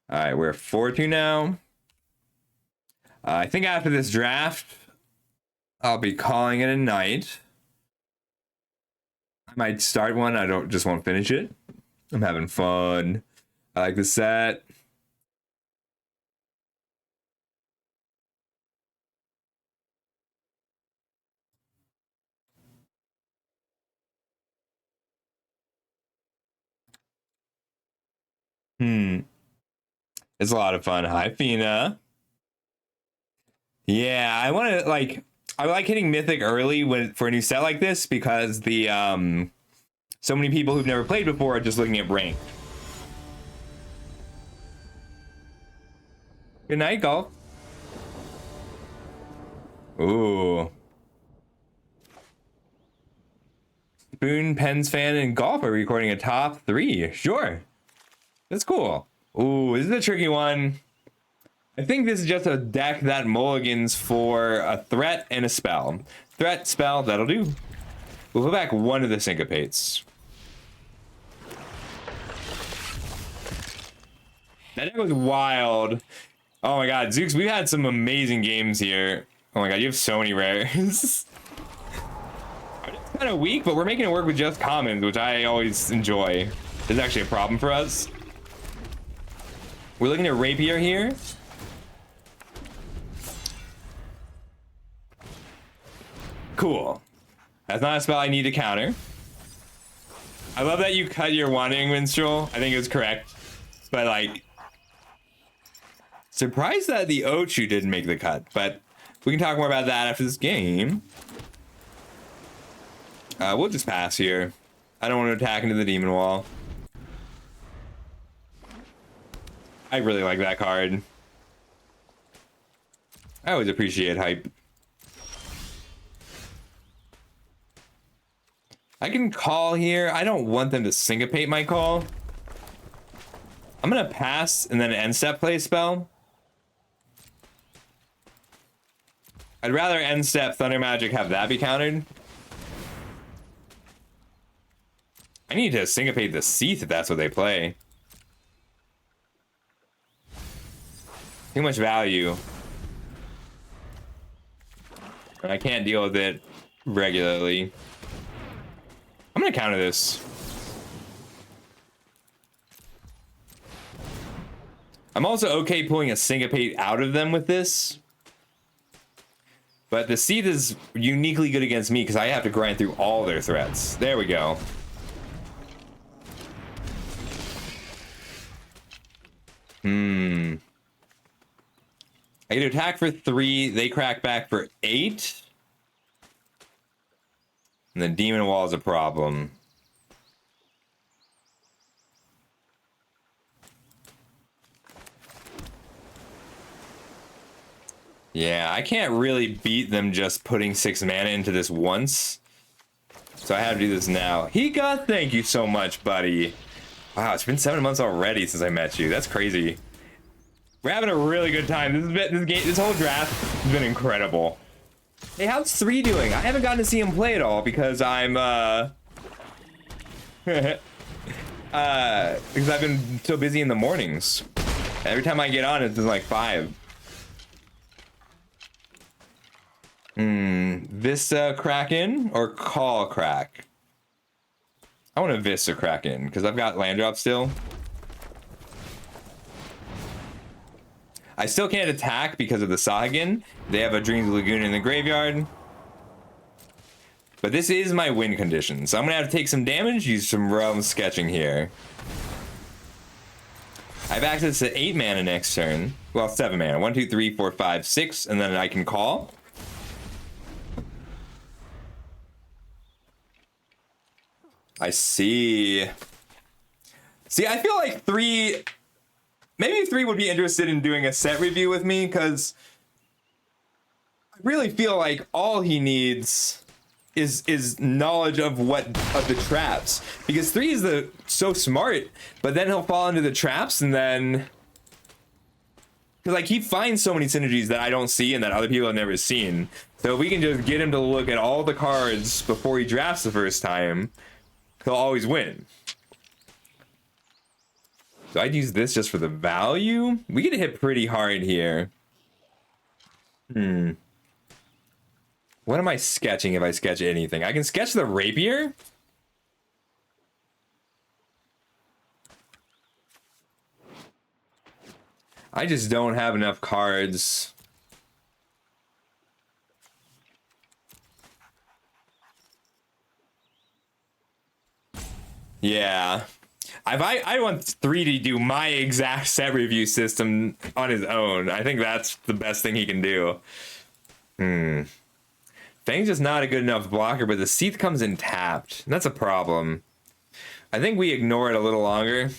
All right, we're 4-2 now. I think after this draft, I'll be calling it a night. I might start one. I just won't finish it. I'm having fun. I like the set. It's a lot of fun. Hi, Fina. Yeah, I want to I like hitting Mythic early for a new set like this because the so many people who've never played before are just looking at ranked. Good night, Golf. Ooh. Spoon, Pens fan, and Golf are recording a top 3. Sure. That's cool. Ooh, this is a tricky one. I think this is just a deck that mulligans for a threat and a spell. Threat, spell, that'll do. We'll put back one of the Syncopates. That deck was wild. Oh my god, Zooks, we've had some amazing games here. Oh my god, you have so many rares. It's kind of weak, but we're making it work with just commons, which I always enjoy. This is actually a problem for us. We're looking at Rapier here. Cool. That's not a spell I need to counter. I love that you cut your Wandering Minstrel. I think it was correct. But like, surprised that the Ochu didn't make the cut. But we can talk more about that after this game. We'll just pass here. I don't want to attack into the Demon Wall. I really like that card. I always appreciate hype. I can call here. I don't want them to syncopate my call. I'm gonna pass and then end step play a spell. I'd rather end step Thunder Magic have that be countered. I need to syncopate the Seath if that's what they play. Too much value. And I can't deal with it regularly. I'm gonna counter this. I'm also okay pulling a Syncopate out of them with this. But the Seath is uniquely good against me because I have to grind through all their threats. There we go. I get to attack for 3, they crack back for 8. And the Demon Wall is a problem. Yeah, I can't really beat them just putting 6 mana into this once. So I have to do this now. Hika, thank you so much, buddy. Wow, it's been 7 months already since I met you. That's crazy. We're having a really good time. This whole draft has been incredible. Hey, how's 3 doing? I haven't gotten to see him play at all because I'm because I've been so busy in the mornings. Every time I get on, it's like 5. Vista Kraken or Call Crack? I want to Vista Kraken because I've got land drop still. I still can't attack because of the Sahagin. They have a Dreams Lagoon in the graveyard. But this is my win condition, so I'm gonna have to take some damage, use some Realm Sketching here. I have access to 8 mana next turn. Well, 7 mana. 1, 2, 3, 4, 5, 6, and then I can call. I see. See, I feel like maybe 3 would be interested in doing a set review with me, because I really feel like all he needs is knowledge of the traps, because 3 is so smart, but then he'll fall into the traps, and then because like he finds so many synergies that I don't see and that other people have never seen. So if we can just get him to look at all the cards before he drafts the first time, he'll always win. So I'd use this just for the value. We get hit pretty hard here. What am I sketching if I sketch anything? I can sketch the rapier. I just don't have enough cards. Yeah. I want 3 to do my exact set review system on his own. I think that's the best thing he can do. Fang's just not a good enough blocker, but the Seath comes in tapped. That's a problem. I think we ignore it a little longer.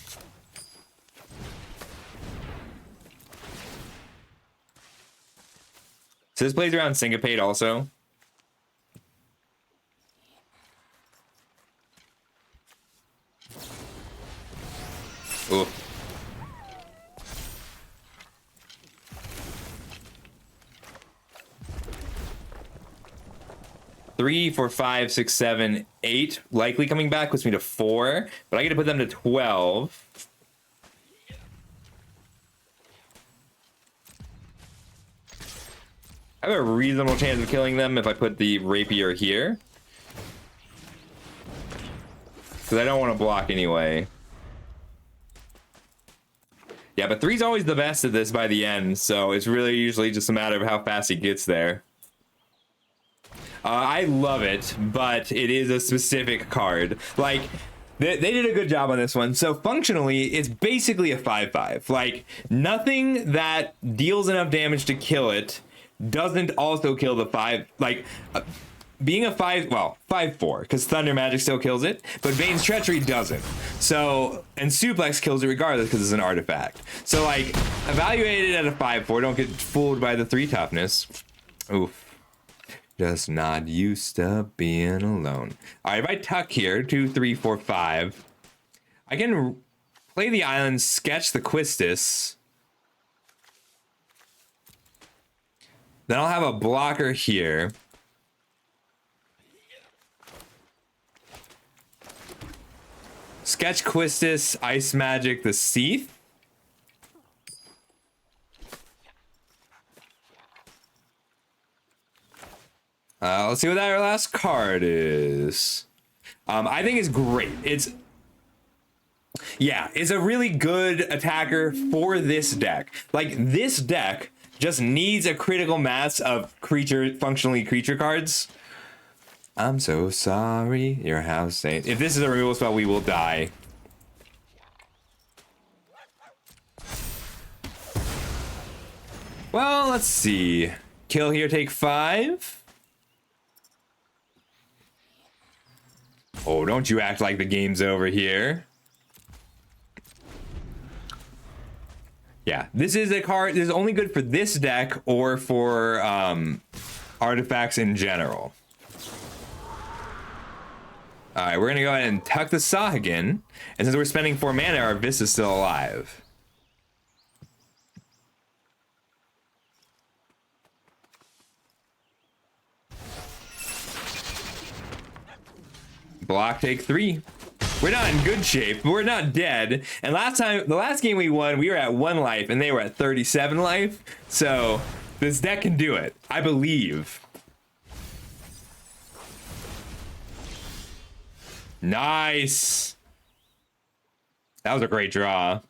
So this plays around Syncopate also. Ooh. Three, 4, 5, 6, 7, 8. Likely coming back puts me to 4, but I get to put them to 12. I have a reasonable chance of killing them if I put the rapier here, because I don't want to block anyway. Yeah, but 3's always the best at this by the end, so it's really usually just a matter of how fast he gets there. I love it, but it is a specific card. Like, they did a good job on this one. So functionally, it's basically a 5/5. Like, nothing that deals enough damage to kill it doesn't also kill the 5. Like, being a 5/4, because Thunder Magic still kills it, but Bane's Treachery doesn't. So, and Suplex kills it regardless because it's an artifact. So, like, evaluate it at a 5/4. Don't get fooled by the 3 toughness. Oof. Just not used to being alone. All right, if I tuck here, 2, 3, 4, 5, I can play the island, sketch the Quistis. Then I'll have a blocker here. Sketch Quistis, Ice Magic, the Seath. Let's see what our last card is. I think it's great. It's a really good attacker for this deck. Like, this deck just needs a critical mass of functionally creature cards. I'm so sorry, your house ain't. If this is a removal spell, we will die. Well, let's see. Kill here, take 5. Oh, don't you act like the game's over here. Yeah, this is a card. This is only good for this deck or for artifacts in general. All right, we're going to go ahead and tuck the Sahagin. And since we're spending 4 mana, our Vista's still alive. Block, take 3. We're not in good shape. We're not dead. And the last game we won, we were at 1 life and they were at 37 life. So this deck can do it, I believe. Nice. That was a great draw.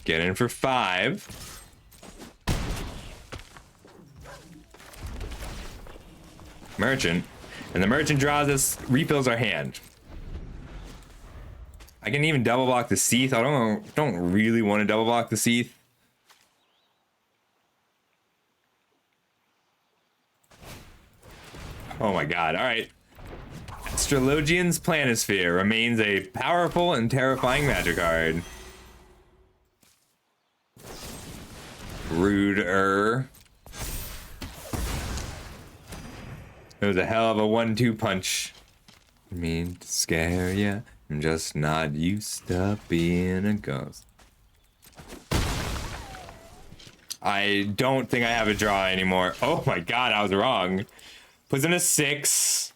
Get in for 5. Merchant. And the merchant draws us, refills our hand. I can even double block the Seath. I don't really want to double block the Seath. Oh my god, alright. Astrologian's Planisphere remains a powerful and terrifying magic card. Ruder. It was a hell of a 1-2 punch. I mean to scare ya. I'm just not used to being a ghost. I don't think I have a draw anymore. Oh my god, I was wrong. Puts them to 6.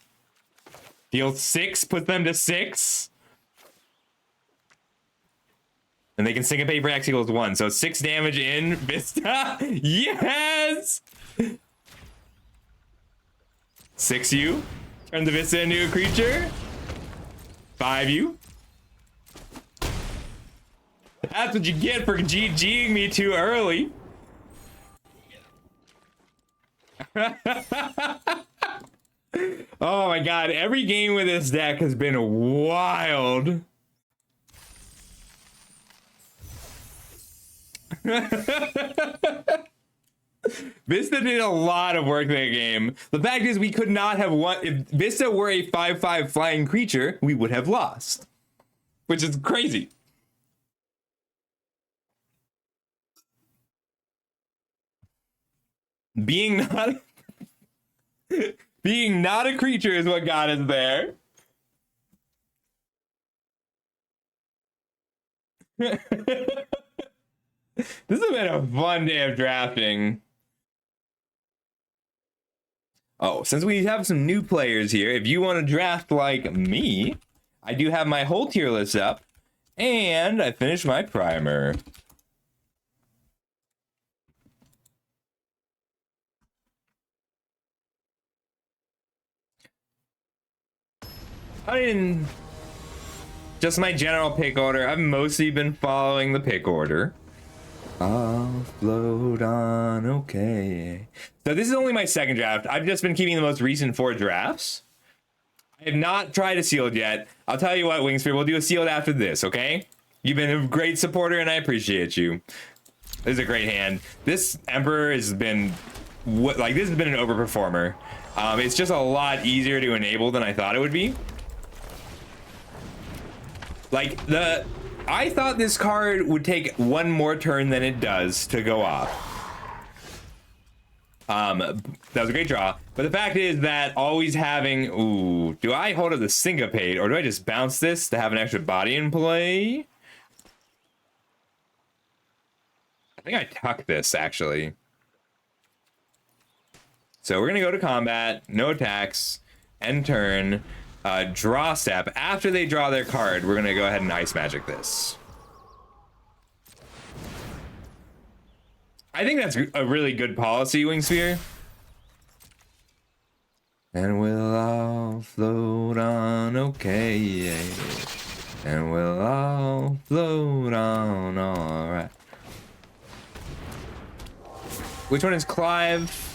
Deal 6, put them to 6. And they can syncopate for X equals 1. So 6 damage in Vista. Yes! 6U. Turn the Vista into a creature. 5U. That's what you get for GGing me too early. Oh my god, every game with this deck has been wild. Vista did a lot of work that game. The fact is we could not have won. If Vista were a 5/5 flying creature, we would have lost. Which is crazy. Being not a creature is what got us there. This has been a fun day of drafting. Oh, since we have some new players here, if you want to draft like me, I do have my whole tier list up, and I finished my primer. I mean, just my general pick order. I've mostly been following the pick order. I'll float on, okay. So this is only my second draft. I've just been keeping the most recent 4 drafts. I have not tried a sealed yet. I'll tell you what, Wingsphere, we'll do a sealed after this, okay? You've been a great supporter and I appreciate you. This is a great hand. This Emperor has been, this has been an overperformer. It's just a lot easier to enable than I thought it would be. I thought this card would take 1 more turn than it does to go off. That was a great draw. But the fact is that always having... Ooh, do I hold up the Syncopate or do I just bounce this to have an extra body in play? I think I tuck this, actually. So we're going to go to combat, no attacks, end turn. Draw step. After they draw their card, we're gonna go ahead and Ice Magic this. I think that's a really good policy, Wingsphere. And we'll all float on, okay. And we'll all float on, alright. Which one is Clive?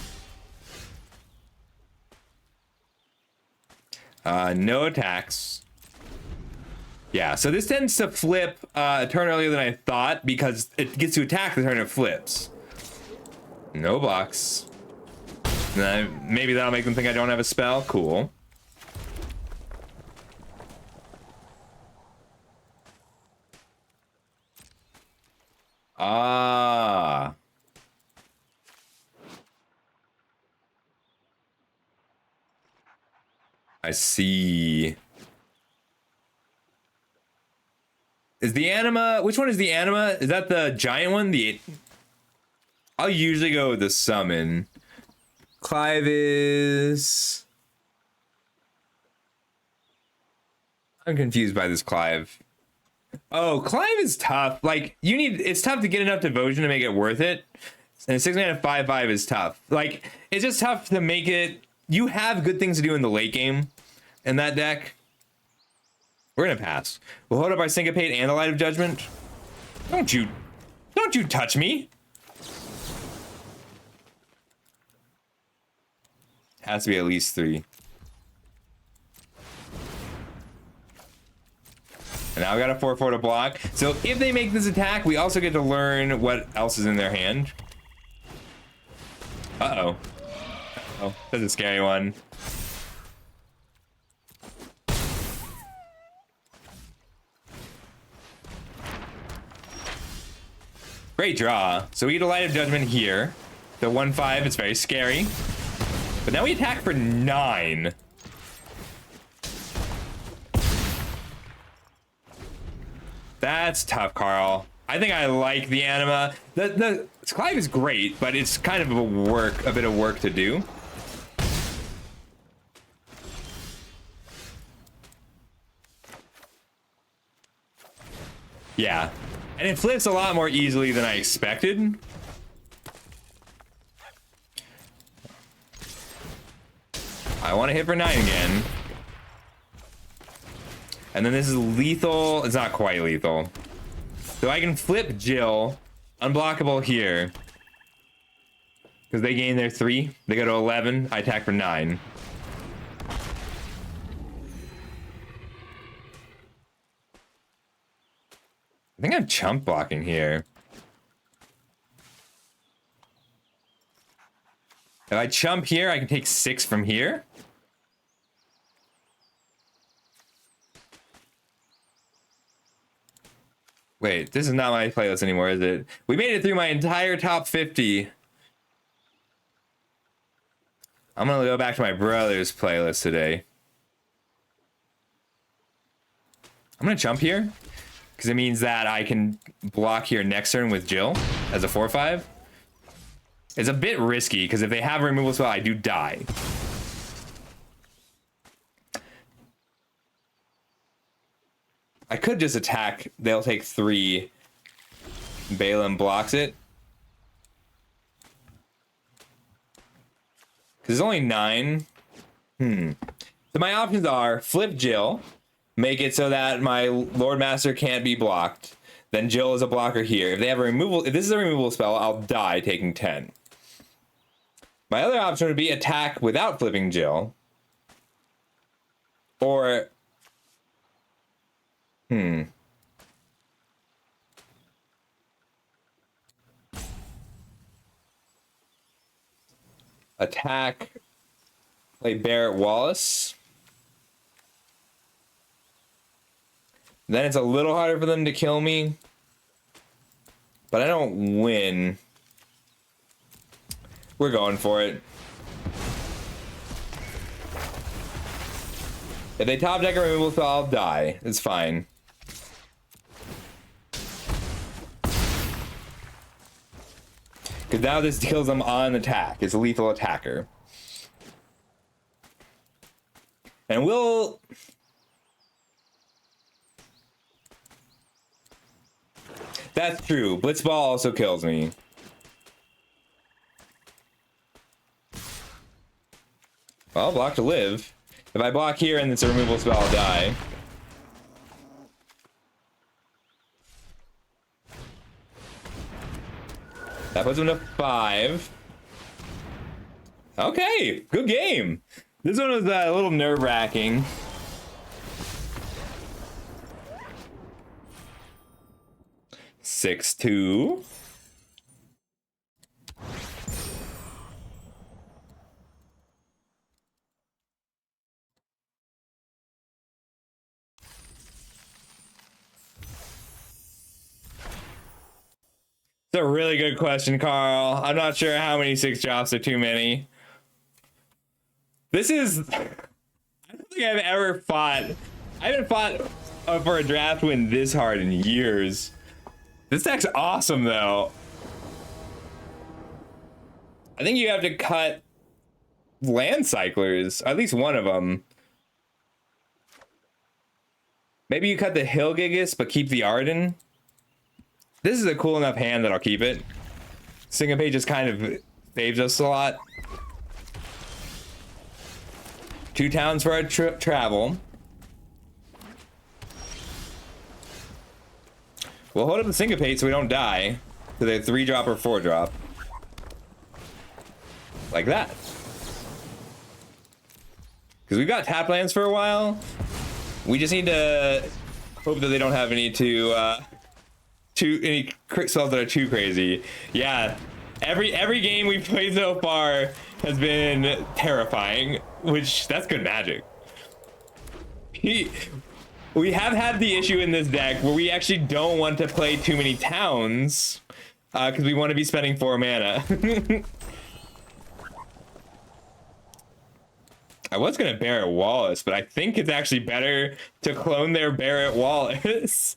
No attacks. Yeah, so this tends to flip a turn earlier than I thought because it gets to attack the turn it flips. No blocks. Maybe that'll make them think I don't have a spell. Cool. Ah. I see. Is the anima, which one is the anima? Is that the giant one? I'll usually go with the summon. Clive is... I'm confused by this Clive. Oh, Clive is tough. Like, it's tough to get enough devotion to make it worth it. And 6 mana 5/5 is tough. Like, it's just tough to make it... You have good things to do in the late game in that deck. We're gonna pass. We'll hold up our Syncopate and the Light of Judgment. Don't you Don't you touch me. Has to be at least 3. And now we got a 4/4 to block. So if they make this attack, we also get to learn what else is in their hand. Uh-oh. Oh, that's a scary one. Great draw. So we get a Light of Judgment here. The 1/5, it's very scary. But now we attack for 9. That's tough, Carl. I think I like the anima. The Clive is great, but it's kind of a bit of work to do. Yeah. And it flips a lot more easily than I expected. I want to hit for 9 again. And then this is lethal. It's not quite lethal. So I can flip Jill. Unblockable here. Because they gain their 3. They go to 11. I attack for 9. I think I'm chump blocking here. If I chump here, I can take 6 from here. Wait, this is not my playlist anymore, is it? We made it through my entire top 50. I'm gonna go back to my brother's playlist today. I'm gonna jump here, because it means that I can block here next turn with Jill as a 4/5. It's a bit risky, because if they have a removal spell, I do die. I could just attack. They'll take 3. Balaam blocks it. Because it's only 9. So my options are flip Jill, make it so that my Lord Master can't be blocked. Then Jill is a blocker here. If they have a removal, if this is a removal spell, I'll die taking 10. My other option would be attack without flipping Jill. Or attack, play Barrett Wallace. Then it's a little harder for them to kill me. But I don't win. We're going for it. If they top deck a removal spell, I'll die. It's fine. Because now this kills them on attack. It's a lethal attacker. And we'll... That's true. Blitzball also kills me. Well, block to live. If I block here and it's a removal spell, I'll die. That puts him to 5. Okay, good game. This one was a little nerve-wracking. Six, 2. It's a really good question, Carl. I'm not sure how many 6 drops are too many. This is... I don't think I've ever fought... I haven't fought for a draft win this hard in years. This deck's awesome, though. I think you have to cut land cyclers. At least one of them. Maybe you cut the Hill Gigas, but keep the Arden. This is a cool enough hand that I'll keep it. Syncopate just kind of saves us a lot. 2 towns for our travel. We'll hold up the Syncopate so we don't die. So they're 3-drop or 4-drop. Like that. Because we've got tap lands for a while. We just need to hope that they don't have any any spells that are too crazy. Yeah, every game we've played so far has been terrifying, which that's good Magic. We have had the issue in this deck where we actually don't want to play too many towns because we want to be spending 4 mana. I was gonna Barret Wallace, but I think it's actually better to clone their Barret Wallace.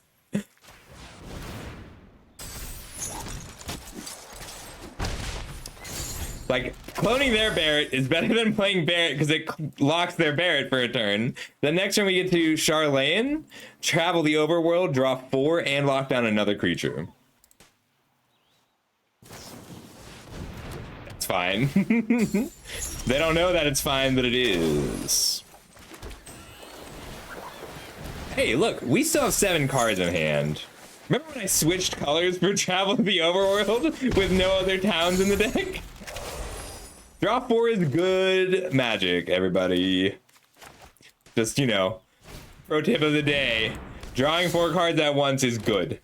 Like, cloning their Barret is better than playing Barret because it locks their Barret for a turn. The next turn we get to Charlene, travel the overworld, draw 4, and lock down another creature. It's fine. They don't know that it's fine, but it is. Hey, look, we still have 7 cards in hand. Remember when I switched colors for Travel to the Overworld with no other towns in the deck? Draw 4 is good Magic, everybody. Just, you know, pro tip of the day. Drawing 4 cards at once is good.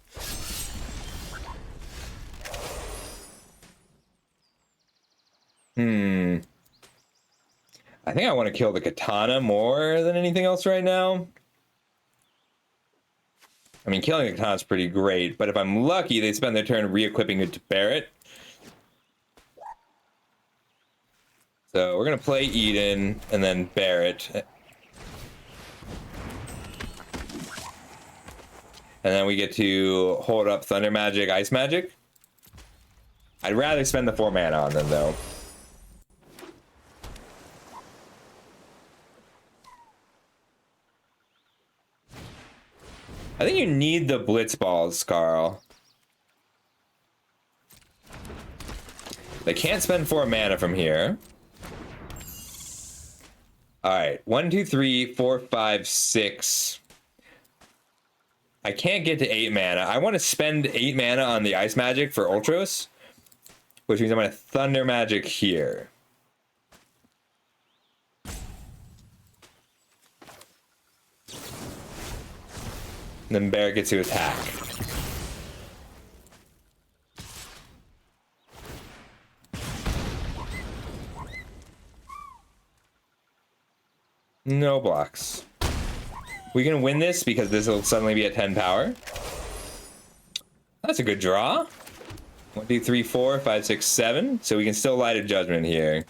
I think I want to kill the Katana more than anything else right now. I mean, killing the Katana is pretty great, but if I'm lucky, they spend their turn re-equipping it to Barret. So we're going to play Eden and then Barret. And then we get to hold up Thunder Magic, Ice Magic. I'd rather spend the 4 mana on them, though. I think you need the Blitz Balls, Carl. They can't spend 4 mana from here. Alright, 1, 2, 3, 4, 5, 6. I can't get to 8 mana. I want to spend 8 mana on the Ice Magic for Ultros, which means I'm going to Thunder Magic here. And then Barret gets to attack. No blocks. We can win this because this will suddenly be at 10 power. That's a good draw. 1, 2, 3, 4, 5, 6, 7. So we can still Light of Judgment here.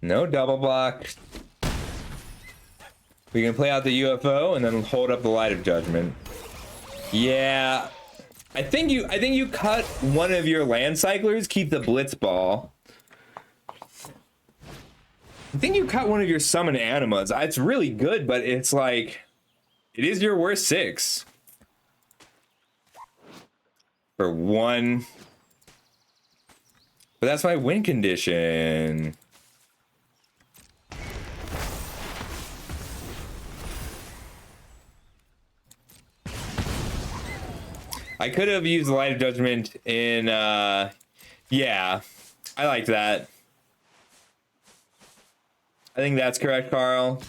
No double block. We can play out the UFO and then hold up the Light of Judgment. Yeah, I think you cut one of your land cyclers, keep the Blitz Ball. I think you cut one of your summon animas. It's really good, but it's like, it is your worst 6 for 1. But that's my win condition. I could have used the Light of Judgment in, yeah, I like that. I think that's correct, Carl.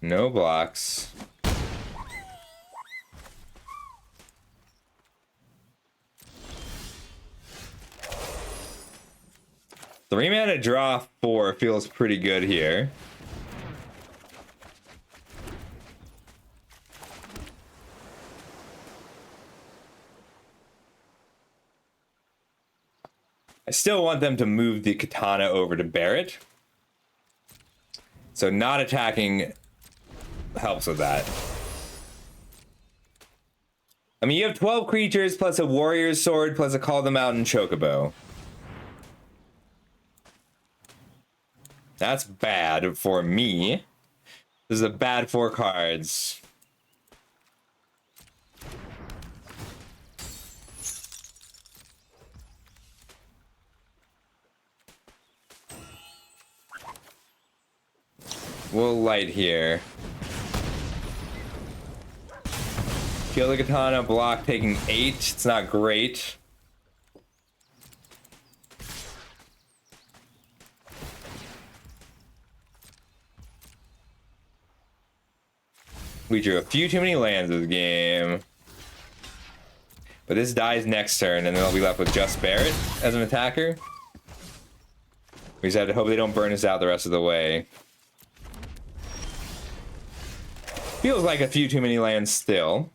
No blocks. Three mana draw 4 feels pretty good here. I still want them to move the Katana over to Barret. So not attacking helps with that. I mean, you have 12 creatures plus a Warrior's Sword plus a Call of the Mountain Chocobo. That's bad for me. This is a bad 4 cards. We'll light here. Kill the katana, block, taking 8. It's not great. We drew a few too many lands this game. But this dies next turn, and then I'll be left with just Barret as an attacker. We just have to hope they don't burn us out the rest of the way. Feels like a few too many lands still.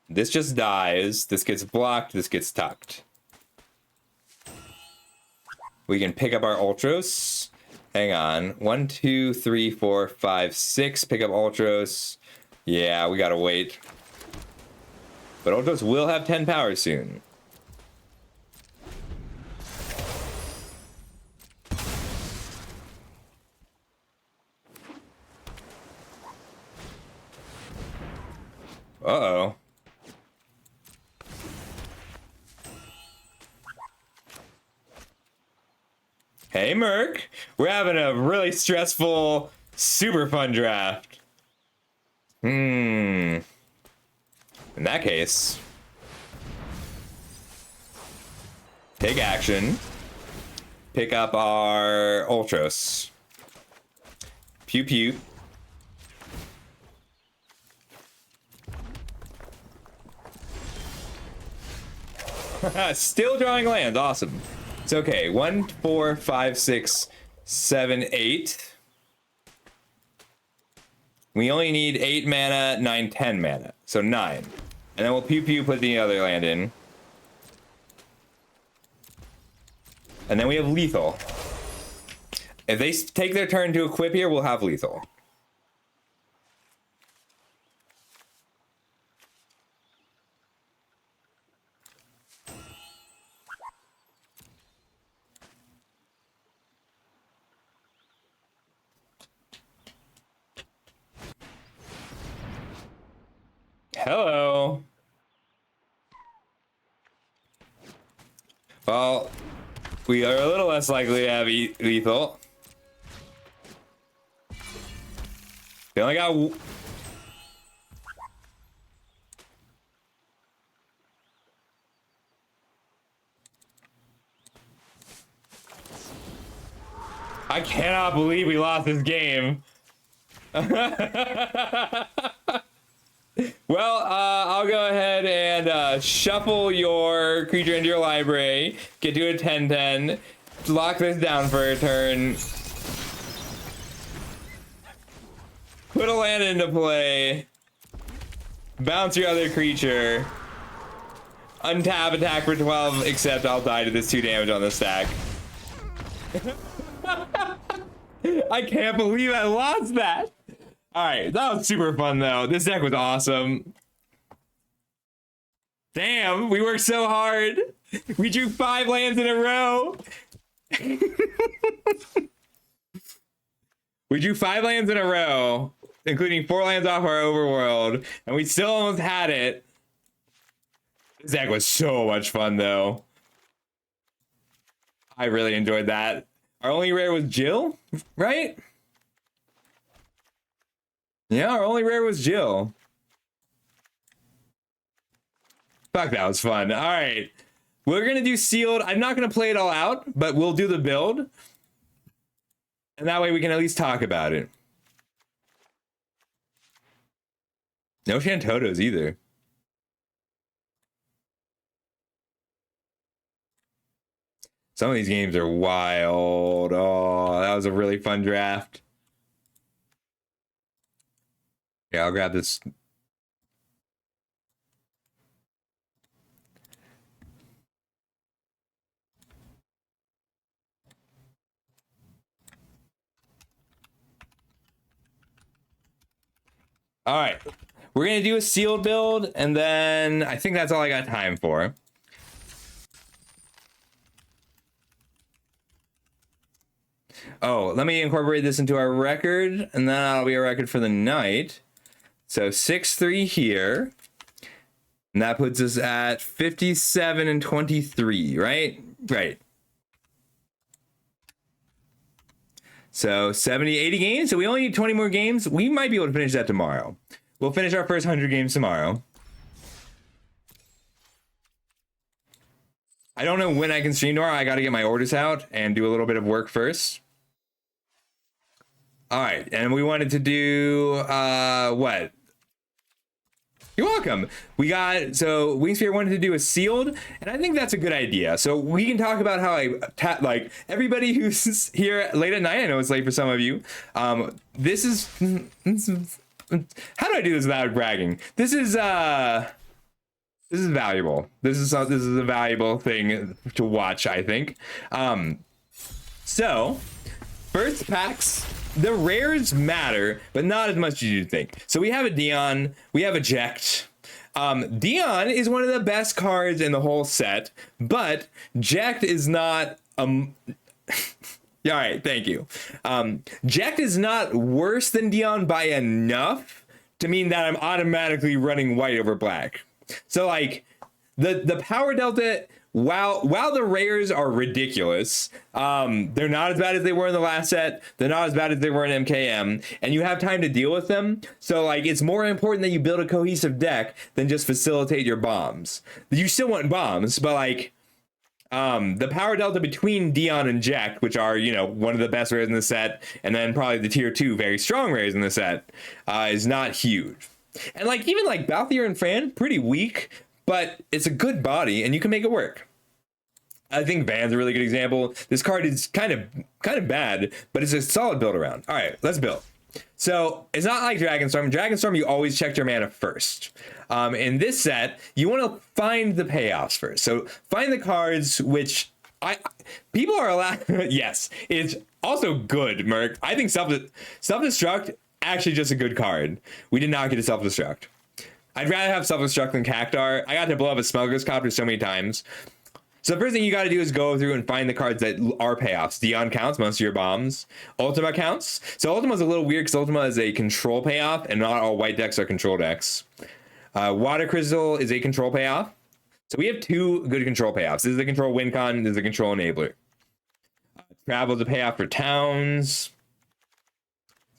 This just dies. This gets blocked. This gets tucked. We can pick up our Ultros. Hang on. 1, 2, 3, 4, 5, 6. Pick up Ultros. Yeah, we gotta wait. But Ultros will have 10 power soon. Uh-oh. Hey, Merc. We're having a really stressful, super fun draft. In that case, take action. Pick up our Ultros. Pew pew. Still drawing lands. Awesome. It's okay. 1, 4, 5, 6, 7, 8. We only need 8 mana, 9, 10 mana. So 9. And then we'll pew pew put the other land in. And then we have lethal. If they take their turn to equip here, we'll have lethal. Hello. Well, we are a little less likely to have lethal. They only got... I cannot believe we lost this game. Well, I'll go ahead and shuffle your creature into your library, get to a 10-10, lock this down for a turn, put a land into play, bounce your other creature, untap, attack for 12, except I'll die to this 2 damage on the stack. I can't believe I lost that. All right, that was super fun though. This deck was awesome. Damn, we worked so hard. We drew 5 lands in a row. We drew 5 lands in a row, including 4 lands off our overworld, and we still almost had it. This deck was so much fun though. I really enjoyed that. Our only rare was Jill, right? Yeah, our only rare was Jill. Fuck, that was fun. All right. We're going to do sealed. I'm not going to play it all out, but we'll do the build. And that way we can at least talk about it. No Shantotos either. Some of these games are wild. Oh, that was a really fun draft. Yeah, I'll grab this. All right, we're gonna do a sealed build, and then I think that's all I got time for. Oh, let me incorporate this into our record, and then that'll be a record for the night. So 6-3 here. And that puts us at 57 and 23, right? Right. So 70, 80 games. So we only need 20 more games. We might be able to finish that tomorrow. We'll finish our first 100 games tomorrow. I don't know when I can stream tomorrow. I got to get my orders out and do a little bit of work first. All right. And we wanted to do what? You're welcome. We got, so Wingsphere wanted to do a sealed, and I think that's a good idea. So we can talk about how like everybody who's here late at night, I know it's late for some of you. This is how do I do this without bragging? This is valuable. This is a valuable thing to watch, I think. So first packs. The rares matter, but not as much as you think. So we have a Dion, we have a Jekt. Dion is one of the best cards in the whole set, but Jekt is not yeah, all right, thank you. Jekt is not worse than Dion by enough to mean that I'm automatically running white over black. So like the power delta, while the rares are ridiculous, they're not as bad as they were in the last set. They're not as bad as they were in MKM, and you have time to deal with them. So like, it's more important that you build a cohesive deck than just facilitate your bombs. You still want bombs, but like, the power delta between Dion and Jekt, which are, you know, one of the best rares in the set, and then probably the tier 2 very strong rares in the set, is not huge. And like, even like Balthier and Fran, pretty weak, but it's a good body and you can make it work. I think Van's a really good example. This card is kind of bad, but it's a solid build around. All right, let's build. So it's not like Dragonstorm. Dragonstorm, you always check your mana first. In this set, you want to find the payoffs first. So find the cards which people are allowed. Yes, it's also good, Merc. I think self-destruct actually just a good card. We did not get a self-destruct. I'd rather have self-destruct than Cactuar. I got to blow up a Smuggler's Copter so many times. So the first thing you got to do is go through and find the cards that are payoffs. Dion counts, most of your bombs. Ultima counts. So Ultima's a little weird because Ultima is a control payoff, and not all white decks are control decks. Water Crystal is a control payoff. So we have two good control payoffs. This is the control win con, this is the control enabler. Travel is a payoff for towns.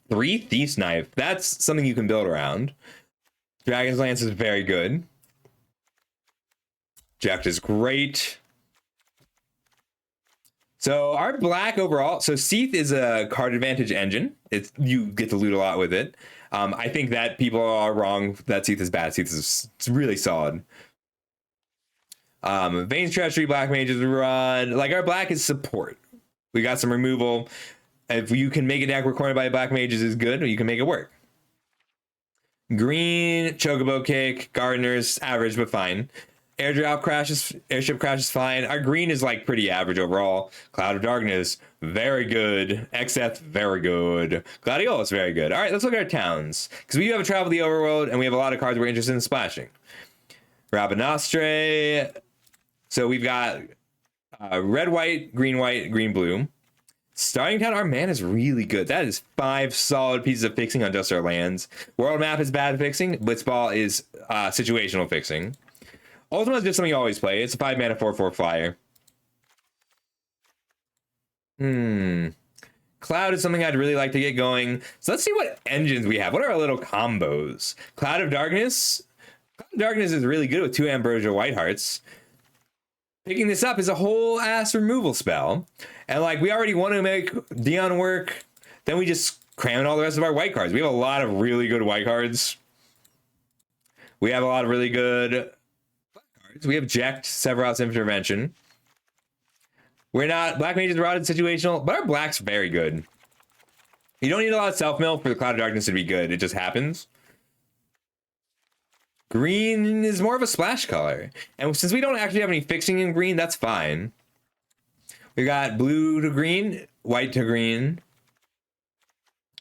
3 Thief's Knife. That's something you can build around. Dragon's Lance is very good. Jekt is great. So our black overall, so Seath is a card advantage engine. You get to loot a lot with it. I think that people are wrong that Seath is bad. Seath is really solid. Vayne's Treachery, Black Mages run. Like, our black is support. We got some removal. If you can make a deck where Cornered by Black Mages is good, you can make it work. Green, Chocobo Kick, Gardeners, average but fine. Airship Crash is fine. Our green is like pretty average overall. Cloud of Darkness, very good. Xeth, very good. Gladiolus, very good. All right, let's look at our towns. Because we have a Travel the Overworld, and we have a lot of cards we're interested in splashing. Rabanastre. So we've got red, white, green, blue. Starting town, our mana is really good. That is 5 solid pieces of fixing on just our lands. World Map is bad fixing. Blitzball is situational fixing. Ultima is just something you always play. It's a 5 mana 4/4 flyer. Cloud is something I'd really like to get going. So let's see what engines we have. What are our little combos? Cloud of Darkness. Cloud of Darkness is really good with 2 Ambrosia Whitehearts. Picking this up is a whole ass removal spell. And like, we already want to make Dion work. Then we just cram in all the rest of our white cards. We have a lot of really good white cards. We have a lot of really good black cards. We have Jekt, Severout's Intervention. We're not, Black Mage's Rotted situational, but our black's very good. You don't need a lot of self-mill for the Cloud of Darkness to be good. It just happens. Green is more of a splash color. And since we don't actually have any fixing in green, that's fine. We got blue to green, white to green,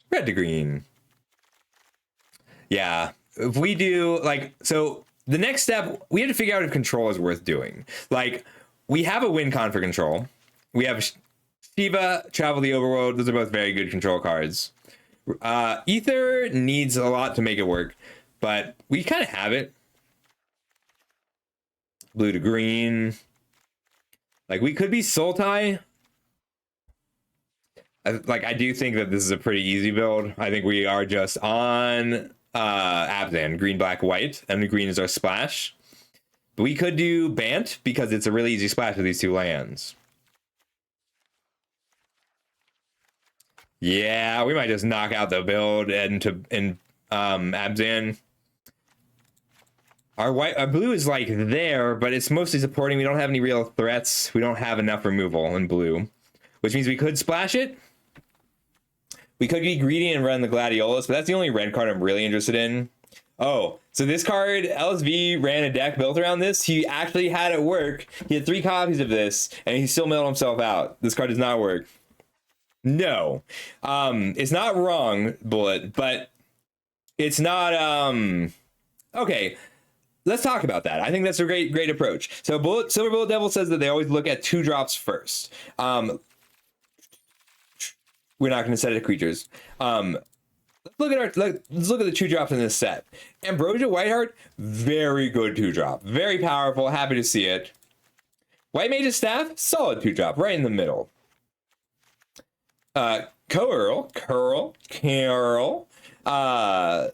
red to green. Yeah, if we do like, so the next step, we have to figure out if control is worth doing. Like, we have a win con for control. We have Shiva, Travel the Overworld, those are both very good control cards. Ether needs a lot to make it work, but we kind of have it. Blue to green. Like, we could be Sultai. I do think that this is a pretty easy build. I think we are just on Abzan, green, black, white, and the green is our splash. But we could do Bant because it's a really easy splash with these two lands. Yeah, we might just knock out the build in Abzan. Our blue is like there, but it's mostly supporting. We don't have any real threats. We don't have enough removal in blue, which means we could splash it. We could be greedy and run the Gladiolus, but that's the only red card I'm really interested in. Oh, so this card, LSV ran a deck built around this. He actually had it work. He had 3 copies of this, and he still mailed himself out. This card does not work. No. It's not wrong, Bullet, but it's not... Okay, let's talk about that. I think that's a great approach. So Silver Bullet Devil says that they always look at 2 drops first. We're not going to set it to creatures. Let's look at the 2 drops in this set. Ambrosia Whiteheart, very good 2-drop, very powerful. Happy to see it. White Mage's Staff, solid 2-drop, right in the middle. Curl, bad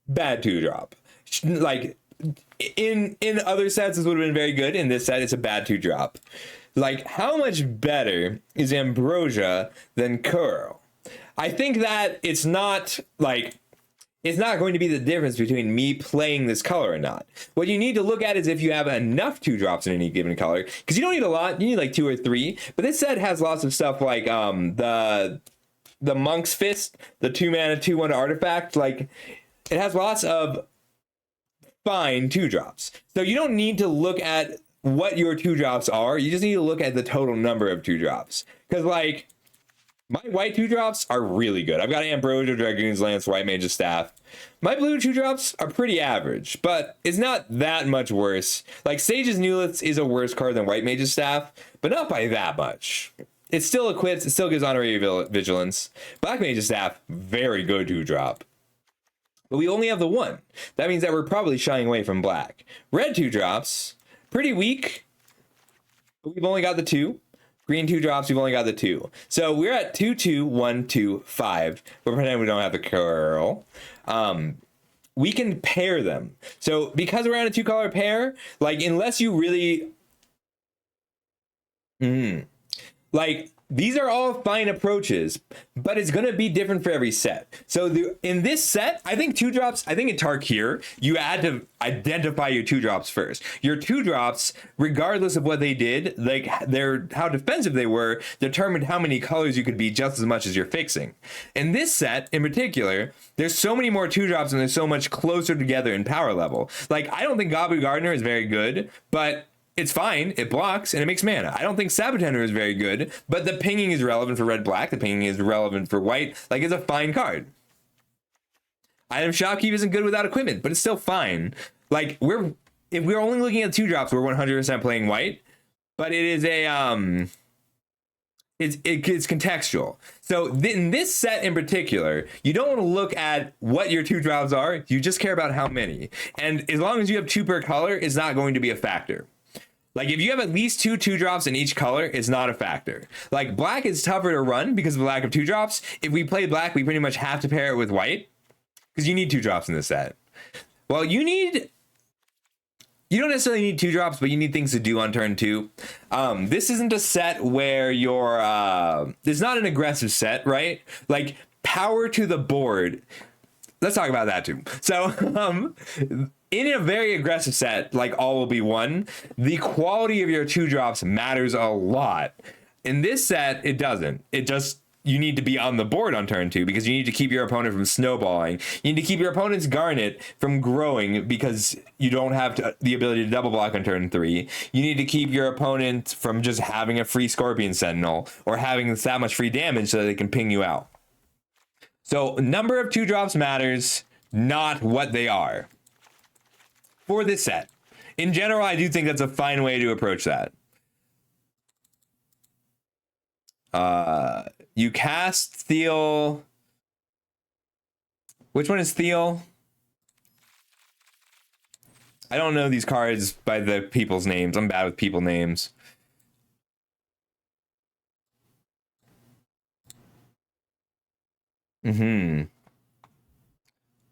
2-drop. Like in other sets, this would have been very good. In this set, it's a bad 2-drop. Like, how much better is Ambrosia than Curl? I think that it's not going to be the difference between me playing this color or not. What you need to look at is if you have enough 2-drops in any given color, because you don't need a lot. You need like 2 or 3. But this set has lots of stuff like the Monk's Fist, the 2-mana 2/1 artifact. Like, it has lots of fine 2-drops. So you don't need to look at what your 2-drops are. You just need to look at the total number of 2-drops. Because, like, my white 2-drops are really good. I've got Ambrosia, Dragoon's Lance, White Mage's Staff. My blue 2-drops are pretty average, but it's not that much worse. Like, Sage's Newlith is a worse card than White Mage's Staff, but not by that much. It still equips, it still gives Honorary Vigilance. Black Mage's Staff, very good 2-drop. But we only have the 1. That means that we're probably shying away from black. Red 2-drops, pretty weak, but we've only got the 2. Green 2-drops, we've only got the 2. So we're at 2, 2, 1, 2, 5. But pretend we don't have the curl. We can pair them. So because we're on a 2-color pair, like, unless you really... like, these are all fine approaches, but it's going to be different for every set. So in this set, I think 2-drops, I think in Tarkir, you had to identify your 2-drops first. Your 2-drops, regardless of what they did, like how defensive they were, determined how many colors you could be just as much as you're fixing. In this set, in particular, there's so many more 2-drops and they're so much closer together in power level. Like, I don't think Gabu Gardener is very good, but it's fine, it blocks, and it makes mana. I don't think Sabotender is very good, but the pinging is relevant for red-black, the pinging is relevant for white. Like, it's a fine card. Item Shopkeep isn't good without equipment, but it's still fine. Like, if we're only looking at 2-drops, we're 100% playing white, but it is a, it's contextual. So in this set in particular, you don't want to look at what your 2-drops are, you just care about how many. And as long as you have 2 per color, it's not going to be a factor. Like, if you have at least 2 2-drops in each color, it's not a factor. Like, black is tougher to run because of the lack of 2-drops. If we play black, we pretty much have to pair it with white because you need 2-drops in this set. Well, you don't necessarily need 2-drops, but you need things to do on turn 2. This isn't a set where you're, it's not an aggressive set, right? Like, power to the board. Let's talk about that too. So, in a very aggressive set, like all will be 1, the quality of your 2-drops matters a lot. In this set, it doesn't. It just, you need to be on the board on turn 2 because you need to keep your opponent from snowballing. You need to keep your opponent's Garnet from growing because you don't have the ability to double block on turn 3. You need to keep your opponent from just having a free Scorpion Sentinel or having that much free damage so that they can ping you out. So number of 2-drops matters, not what they are. For this set. In general, I do think that's a fine way to approach that. You cast Thiel. Which one is Thiel? I don't know these cards by the people's names. I'm bad with people names.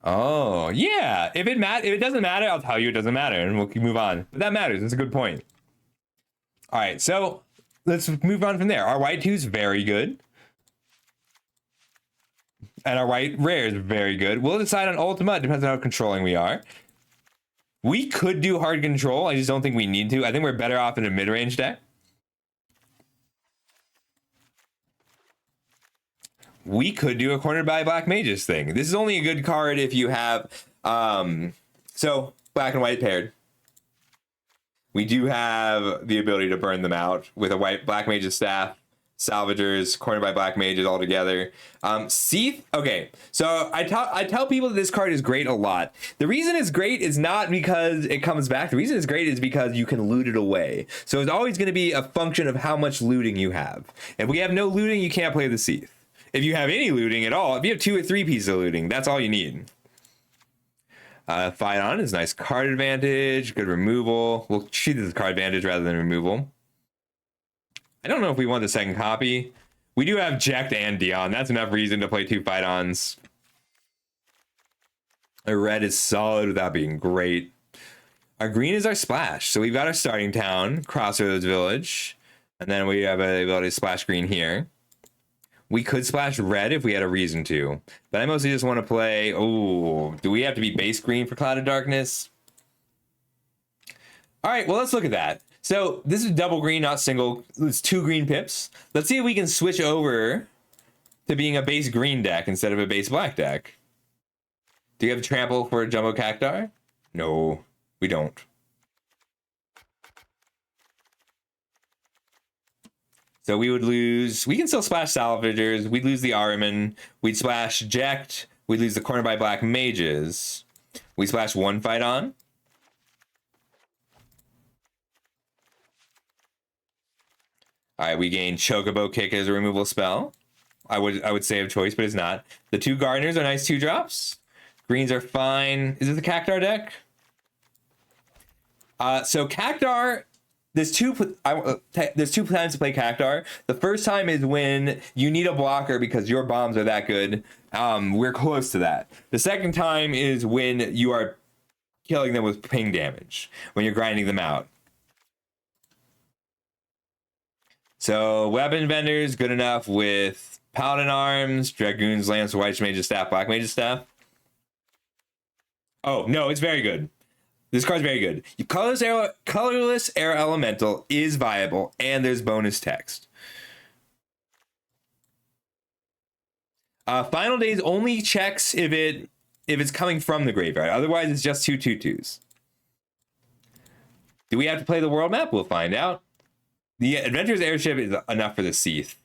Oh, yeah. If it doesn't matter, I'll tell you it doesn't matter, and we'll move on. But that matters. That's a good point. All right, so let's move on from there. Our white 2 is very good. And our white rare is very good. We'll decide on ultimate. Depends on how controlling we are. We could do hard control. I just don't think we need to. I think we're better off in a mid-range deck. We could do a Cornered by Black Mages thing. This is only a good card if you have so black and white paired. We do have the ability to burn them out with a white Black Mage's Staff, Salvagers, Cornered by Black Mages all together. Seath, okay, so I tell people that this card is great a lot. The reason it's great is not because it comes back. The reason it's great is because you can loot it away. So it's always going to be a function of how much looting you have. If we have no looting, you can't play the Seath. If you have any looting at all, if you have 2 or 3 pieces of looting, that's all you need. Fight On is nice card advantage, good removal. We'll treat it as card advantage rather than removal. I don't know if we want the second copy. We do have Jecht and Dion. That's enough reason to play 2 Fight Ons. Our red is solid without being great. Our green is our splash. So we've got our starting town, Crossroads Village. And then we have the ability to splash green here. We could splash red if we had a reason to, but I mostly just want to play. Oh, do we have to be base green for Cloud of Darkness? All right, well, let's look at that. So this is double green, not single. It's 2 green pips. Let's see if we can switch over to being a base green deck instead of a base black deck. Do you have trample for Jumbo Cactuar? No, we don't. So we would lose, we can still splash Salvagers, we'd lose the Ahriman, we'd splash Jecht, we'd lose the Cornered by Black Mages. We splash 1 Fight On. All right, we gain Chocobo Kick as a removal spell. I would say of choice, but it's not. The 2 Gardeners are nice 2-drops. Greens are fine. Is it the Cactuar deck? So Cactuar, there's two times to play Cactuar. The first time is when you need a blocker because your bombs are that good. We're close to that. The second time is when you are killing them with ping damage, when you're grinding them out. So weapon vendors, good enough with Paladin Arms, Dragoon's Lance, White Mage's Staff, Black Mage's Staff. Oh, no, it's very good. This card's very good. Colorless Air Elemental is viable, and there's bonus text. Final Days only checks if it's coming from the graveyard. Otherwise, it's just 2 2/2s. Do we have to play the world map? We'll find out. The Adventurer's Airship is enough for the Seath.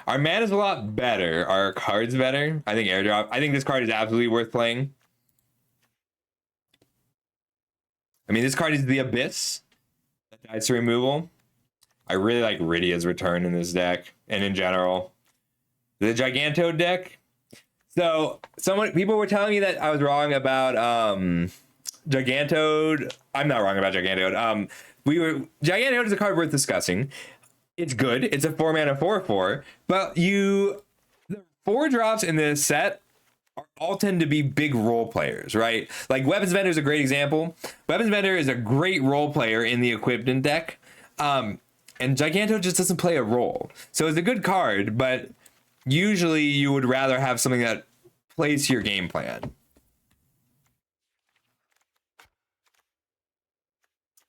Our mana is a lot better. Our card's better. I think Airdrop. I think this card is absolutely worth playing. I mean, this card is the Abyss. That dies to removal. I really like Rydia's return in this deck and in general. The Gigantode deck. So people were telling me that I was wrong about Gigantode. I'm not wrong about Gigantode. Gigantode is a card worth discussing. It's good. It's a 4-mana 4/4, but the 4-drops in this set all tend to be big role players, right? Like Weapons Vendor is a great example. Weapons Vendor is a great role player in the Equipment deck, and Gigantode just doesn't play a role. So it's a good card, but usually you would rather have something that plays to your game plan.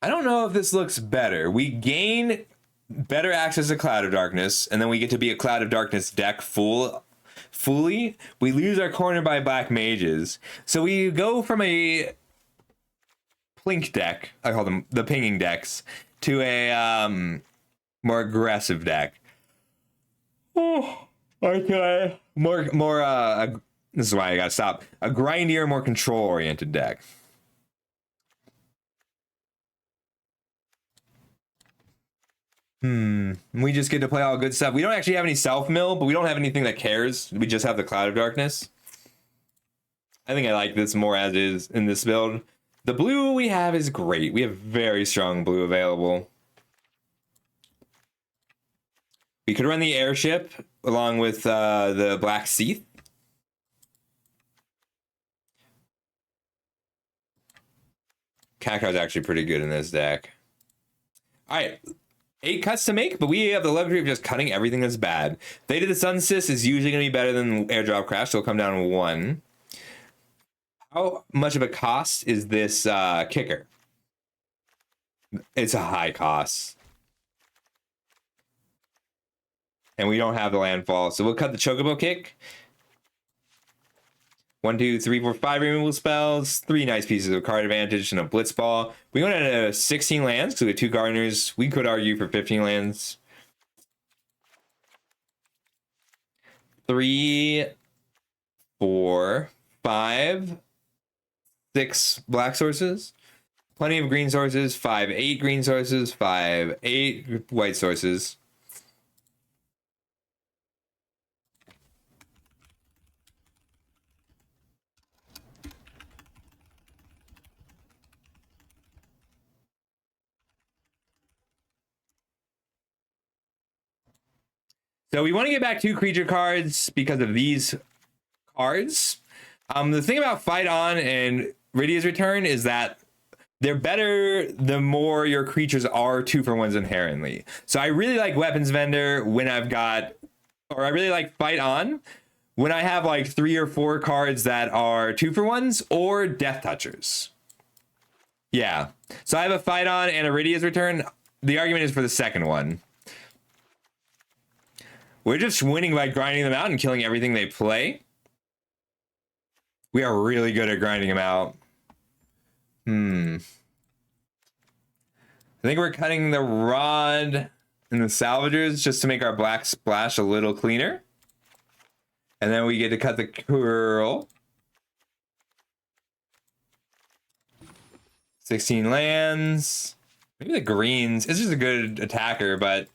I don't know if this looks better. We gain better access to Cloud of Darkness, and then we get to be a Cloud of Darkness deck fully. We lose our Cornered by Black Mages. So we go from a plink deck, I call them the pinging decks, to a more aggressive deck. Oh, okay. This is why I gotta stop. A grindier, more control-oriented deck. We just get to play all good stuff. We don't actually have any self-mill, but we don't have anything that cares. We just have the Cloud of Darkness. I think I like this more as is in this build. The blue we have is great. We have very strong blue available. We could run the airship along with the Black Seath. Kakar's actually pretty good in this deck. All right, 8 cuts to make, but we have the luxury of just cutting everything that's bad. Theta the Sunsis is usually going to be better than Airdrop Crash, so it'll come down to 1. How much of a cost is this kicker? It's a high cost. And we don't have the landfall, so we'll cut the Chocobo Kick. 1, 2, 3, 4, 5 removal spells, 3 nice pieces of card advantage, and a Blitzball. We went into 16 lands, so we have 2 Gardeners. We could argue for 15 lands. 3, 4, 5, 6 black sources. Plenty of green sources. 5, 8 green sources. 5, 8 white sources. So we want to get back 2 creature cards because of these cards. The thing about Fight On and Rydia's Return is that they're better the more your creatures are 2-for-1s inherently. So I really like Weapons Vendor when I've got, or I really like Fight On when I have like 3 or 4 cards that are 2-for-1s or Death Touchers. Yeah. So I have a Fight On and a Rydia's Return. The argument is for the second one. We're just winning by grinding them out and killing everything they play. We are really good at grinding them out. I think we're cutting the Rod and the Salvagers just to make our black splash a little cleaner. And then we get to cut the Curl. 16 lands. Maybe the greens. It's just a good attacker, but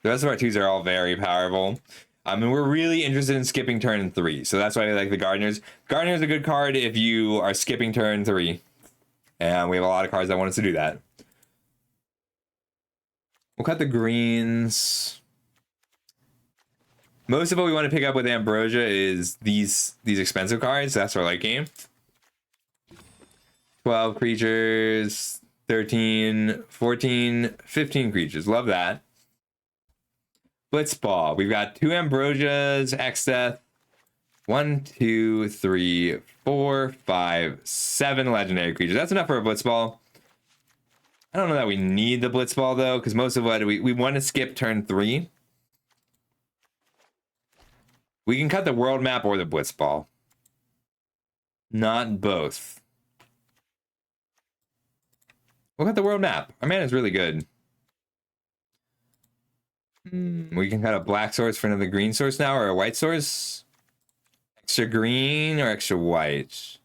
the rest of our 2s are all very powerful. And we're really interested in skipping turn 3. So that's why I like the Gardeners. Gardener's a good card if you are skipping turn 3. And we have a lot of cards that want us to do that. We'll cut the greens. Most of what we want to pick up with Ambrosia is these expensive cards. So that's our late game. 12 creatures, 13, 14, 15 creatures. Love that. Blitzball. We've got 2 Ambrosias, X-Death. 1, 2, 3, 4, 5, 7 legendary creatures. That's enough for a Blitzball. I don't know that we need the Blitzball though, because most of what we want to skip turn 3. We can cut the world map or the Blitzball. Not both. We'll cut the world map. Our mana is really good. We can cut a black source for another green source now, or a white source. Extra green or extra white.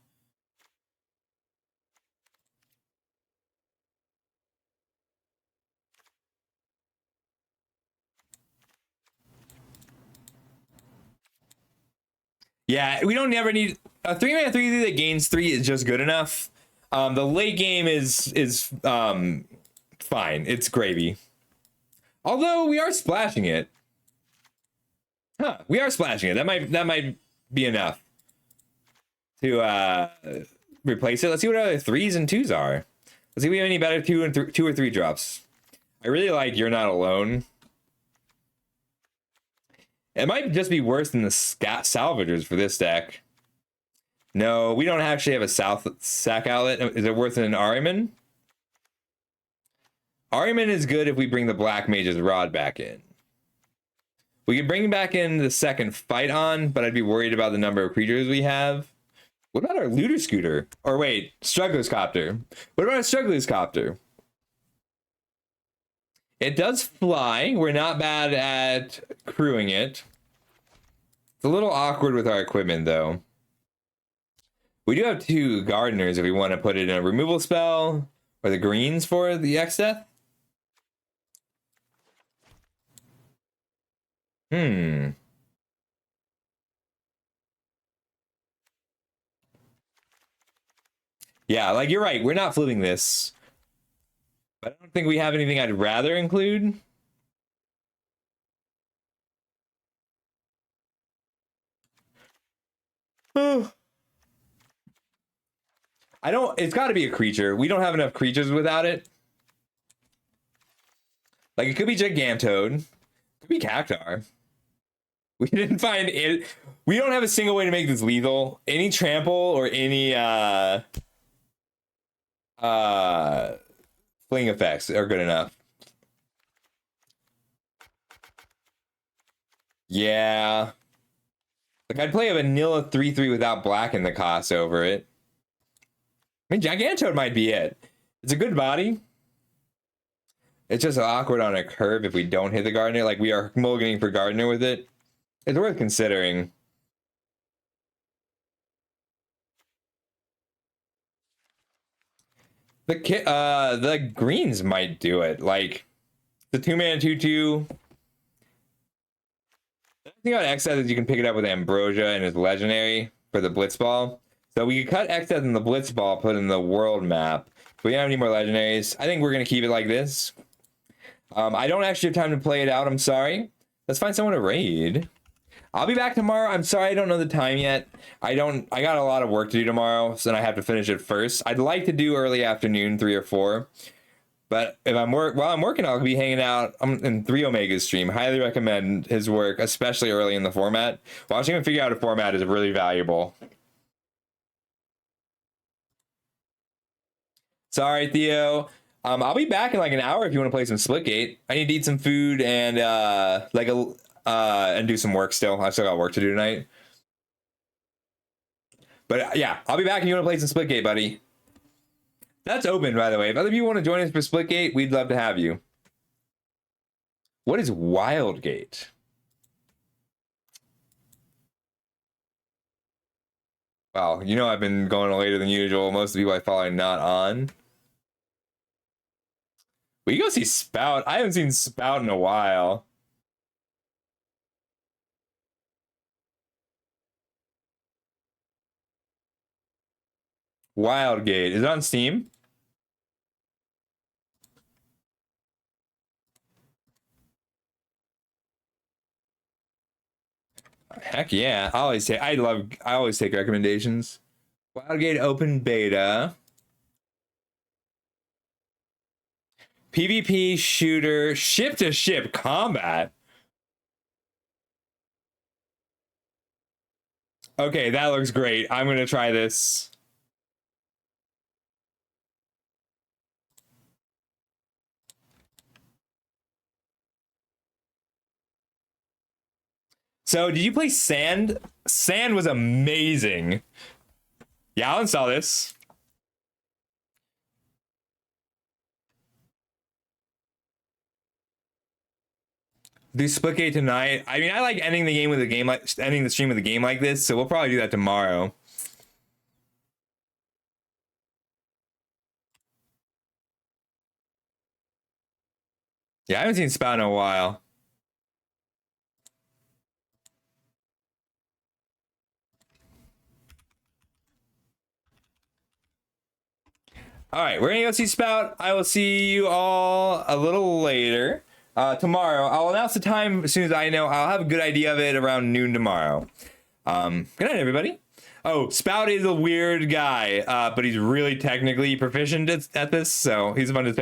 Yeah, we don't never need a 3-mana 3/3 that gains 3 is just good enough. The late game is fine. It's gravy. Although we are splashing it. Huh, we are splashing it. That might be enough to replace it. Let's see what other 3s and 2s are. Let's see if we have any better 2 or 3 drops. I really like You're Not Alone. It might just be worse than the Salvagers for this deck. No, we don't actually have a sack outlet. Is it worth an Ahriman? Ahriman is good if we bring the Black Mage's Rod back in. We could bring back in the second Fight On, but I'd be worried about the number of creatures we have. What about our Looter Scooter? Or wait, Struggler's Copter. What about our Struggler's Copter? It does fly. We're not bad at crewing it. It's a little awkward with our equipment, though. We do have 2 Gardeners if we want to put it in a removal spell, or the greens for the X-Death. Hmm. Yeah, like you're right. We're not flipping this. But I don't think we have anything I'd rather include. I don't. It's got to be a creature. We don't have enough creatures without it. Like it could be Gigantode. It could be Cactuar. We didn't find it. We don't have a single way to make this lethal. Any trample or any fling effects are good enough. Yeah. Like I'd play a vanilla 3/3 without black in the cost over it. I mean, Gigantode might be it. It's a good body. It's just awkward on a curve if we don't hit the Gardener. Like we are mulliganing for Gardener with it. It's worth considering. The greens might do it. Like the 2-mana 2/2. The thing about Excess is you can pick it up with Ambrosia and it's legendary for the Blitzball. So we could cut Excess in the Blitzball, put in the world map. If we don't have any more legendaries, I think we're gonna keep it like this. I don't actually have time to play it out. I'm sorry. Let's find someone to raid. I'll be back tomorrow. I'm sorry I don't know the time yet. I got a lot of work to do tomorrow, so then I have to finish it first. I'd like to do early afternoon, 3 or 4. But if while I'm working, I'll be hanging out in 3 Omega's stream. Highly recommend his work, especially early in the format. Watching him figure out a format is really valuable. Sorry, Theo. I'll be back in like an hour if you want to play some Splitgate. I need to eat some food and and do some work still. I still got work to do tonight. But yeah, I'll be back if you want to play some Splitgate, buddy. That's open, by the way. If other people want to join us for Splitgate, we'd love to have you. What is Wildgate? Wow, you know I've been going later than usual. Most of the people I follow are not on. We go see Spout. I haven't seen Spout in a while. Wildgate. Is it on Steam? Heck yeah. I always take recommendations. Wildgate open beta. PvP shooter ship to ship combat. Okay, that looks great. I'm gonna try this. So, did you play Sand? Sand was amazing. Yeah, I'll install this. Do Splitgate tonight. I mean, I like ending the game with a game like ending the stream with a game like this, so we'll probably do that tomorrow. Yeah, I haven't seen Spout in a while. All right, we're gonna go see Spout. I will see you all a little later. Tomorrow. I'll announce the time as soon as I know. I'll have a good idea of it around noon tomorrow. Good night, everybody. Oh, Spout is a weird guy, but he's really technically proficient at this, so he's fun to